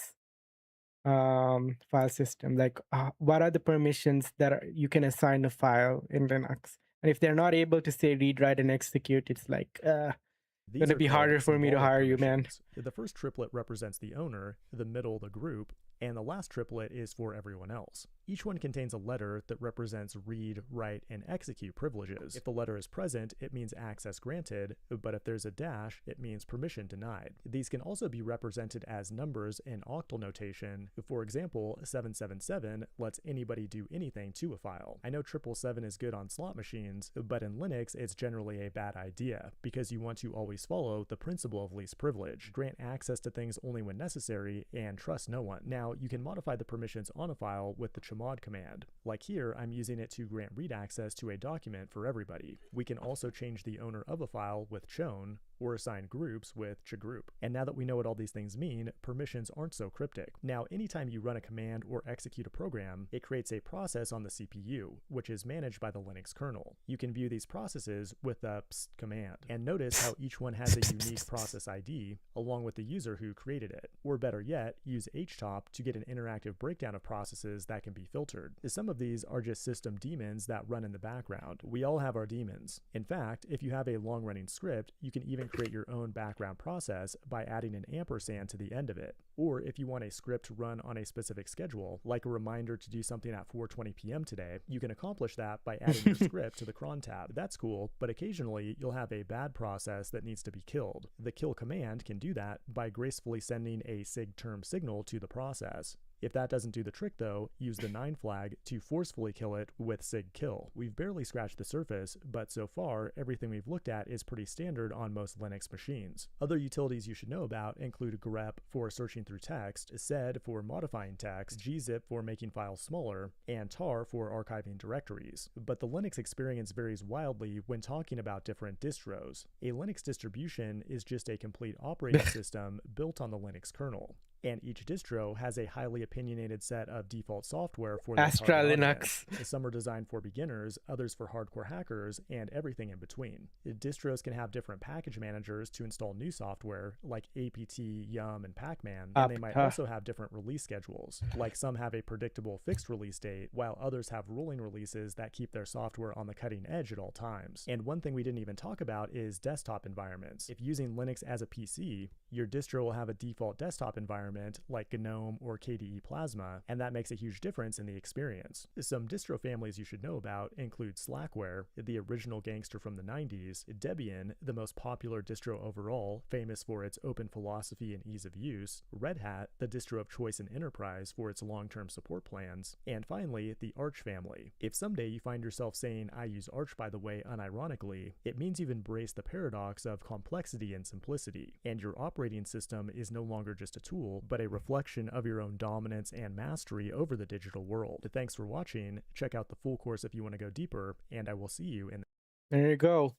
A: file system? Like, what are the permissions that you can assign a file in Linux? And if they're not able to say read, write, and execute, it's like gonna be harder for me to hire you, man.
M: The first triplet represents the owner, the middle the group, and the last triplet is for everyone else. Each one contains a letter that represents read, write, and execute privileges. If the letter is present, it means access granted, but if there's a dash, it means permission denied. These can also be represented as numbers in octal notation. For example, 777 lets anybody do anything to a file. I know 777 is good on slot machines, but in Linux, it's generally a bad idea, because you want to always follow the principle of least privilege. Grant access to things only when necessary, and trust no one. Now, you can modify the permissions on a file with the chmod command. Like here, I'm using it to grant read access to a document for everybody. We can also change the owner of a file with chown, or assign groups with chgroup. And now that we know what all these things mean, permissions aren't so cryptic. Now, anytime you run a command or execute a program, it creates a process on the CPU, which is managed by the Linux kernel. You can view these processes with the pst command, and notice how each one has a unique process ID, along with the user who created it. Or better yet, use htop to get an interactive breakdown of processes that can be filtered. Some of these are just system daemons that run in the background. We all have our daemons. In fact, if you have a long-running script, you can even create your own background process by adding an ampersand to the end of it. Or if you want a script to run on a specific schedule, like a reminder to do something at 4:20 p.m. today, you can accomplish that by adding your script to the cron tab. That's cool, but occasionally you'll have a bad process that needs to be killed. The kill command can do that by gracefully sending a sigterm signal to the process. If that doesn't do the trick though, use the 9 flag to forcefully kill it with sigkill. We've barely scratched the surface, but so far, everything we've looked at is pretty standard on most Linux machines. Other utilities you should know about include grep for searching through text, sed for modifying text, gzip for making files smaller, and tar for archiving directories. But the Linux experience varies wildly when talking about different distros. A Linux distribution is just a complete operating system built on the Linux kernel. And each distro has a highly opinionated set of default software for the
A: Astra Linux.
M: Some are designed for beginners, others for hardcore hackers, and everything in between. Distros can have different package managers to install new software, like apt, yum, and pacman, and they might also have different release schedules. Like some have a predictable fixed release date, while others have rolling releases that keep their software on the cutting edge at all times. And one thing we didn't even talk about is desktop environments. If using Linux as a PC, your distro will have a default desktop environment like GNOME or KDE Plasma, and that makes a huge difference in the experience. Some distro families you should know about include Slackware, the original gangster from the 90s, Debian, the most popular distro overall, famous for its open philosophy and ease of use, Red Hat, the distro of choice in enterprise for its long-term support plans, and finally, the Arch family. If someday you find yourself saying, "I use Arch by the way," unironically, it means you've embraced the paradox of complexity and simplicity, and your operating system is no longer just a tool, but a reflection of your own dominance and mastery over the digital world. Thanks for watching. Check out the full course if you want to go deeper, and I will see you in the...
A: There you go.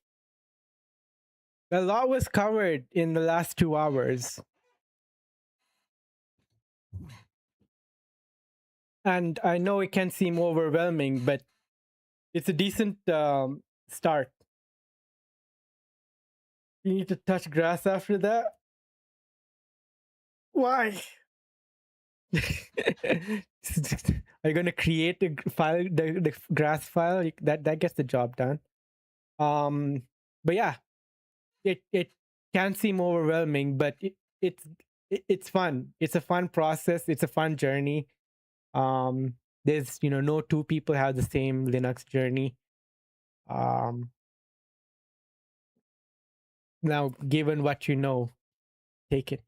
A: A lot was covered in the last 2 hours. And I know it can seem overwhelming, but it's a decent start. You need to touch grass after that? Why? Are you going to create a file, the grass file? That gets the job done. But yeah, it can seem overwhelming, but it's fun. It's a fun process. It's a fun journey. There's no two people have the same Linux journey. Now, given what you know, take it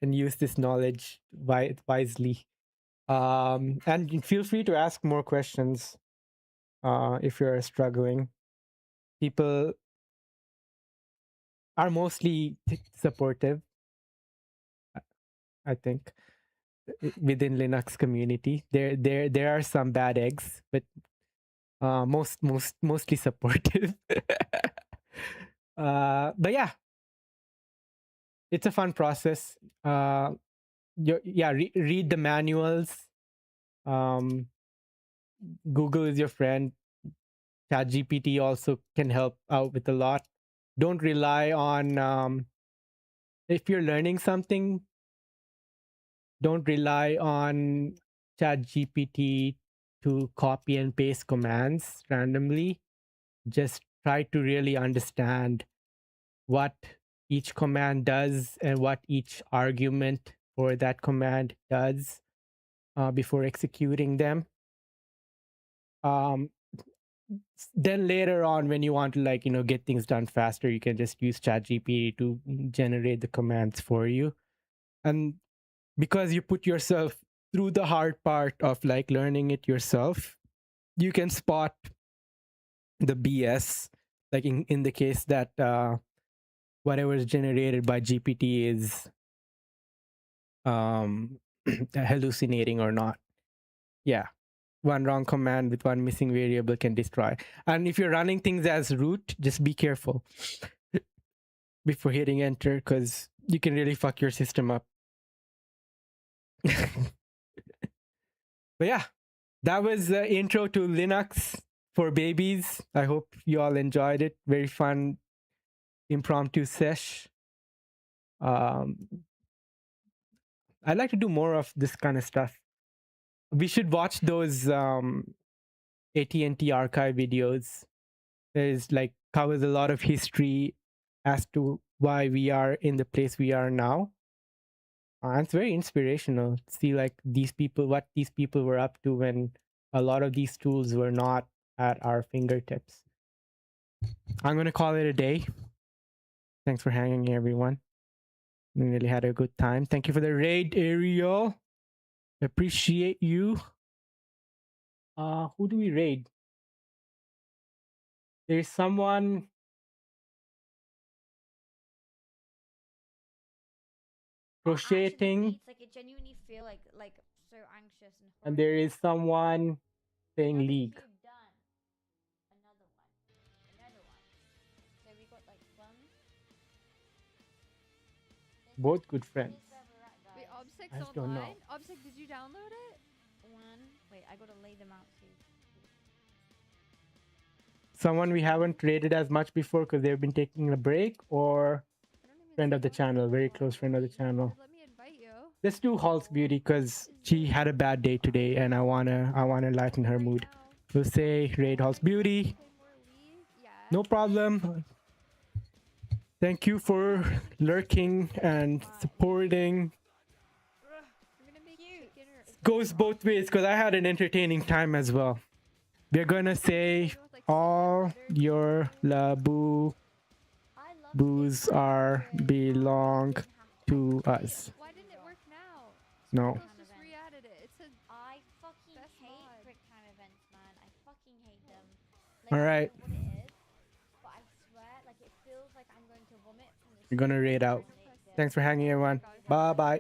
A: and use this knowledge wisely. And feel free to ask more questions if you're struggling. People are mostly supportive, I think, within Linux community. There are some bad eggs, but mostly supportive. But yeah, it's a fun process. Read the manuals. Google is your friend. ChatGPT also can help out with a lot. Don't rely on if you're learning something. Don't rely on ChatGPT to copy and paste commands randomly. Just try to really understand what each command does and what each argument for that command does before executing them. Then later on, when you want to get things done faster, you can just use ChatGPT to generate the commands for you. And because you put yourself through the hard part of learning it yourself, you can spot the BS. Like in the case that whatever is generated by GPT is hallucinating or not. Yeah. One wrong command with one missing variable can destroy. And if you're running things as root, just be careful before hitting enter, because you can really fuck your system up. But yeah, that was the intro to Linux for babies. I hope you all enjoyed it. Very fun impromptu sesh. I'd like to do more of this kind of stuff. We should watch those AT&T archive videos. There's covers a lot of history as to why we are in the place we are now. And it's very inspirational to see what these people were up to when a lot of these tools were not at our fingertips. I'm going to call it a day. Thanks for hanging, everyone. We really had a good time. Thank you for the raid, Ariel. Appreciate you. Who do we raid? There's someone. Crocheting.
N: Like, it genuinely feel like so anxious
A: And there is someone saying League.
N: Another one. So we got one.
A: Both good friends.
F: Wait, Obsec's
A: I just don't know.
F: online? Obsec, did you download it?
N: Wait, I gotta lay them out too.
A: Someone we haven't rated as much before because they've been taking a break, or friend of the channel, very close friend of the channel.
F: Let me invite you.
A: Let's do Halt's Beauty because she had a bad day today and I wanna lighten her mood. We'll say raid Halt's Beauty. No problem. Thank you for lurking and supporting. Goes both ways because I had an entertaining time as well. We're gonna say all your laboo boos are belong to us.
F: Why didn't it work now?
A: No.
F: Just re-added it. It said
N: I fucking hate quick time events, man. I fucking hate them.
A: All right.
N: I don't know what it is, but I swear, it feels like I'm going to vomit from the
A: We're gonna raid out. Thanks for hanging, everyone. Bye bye.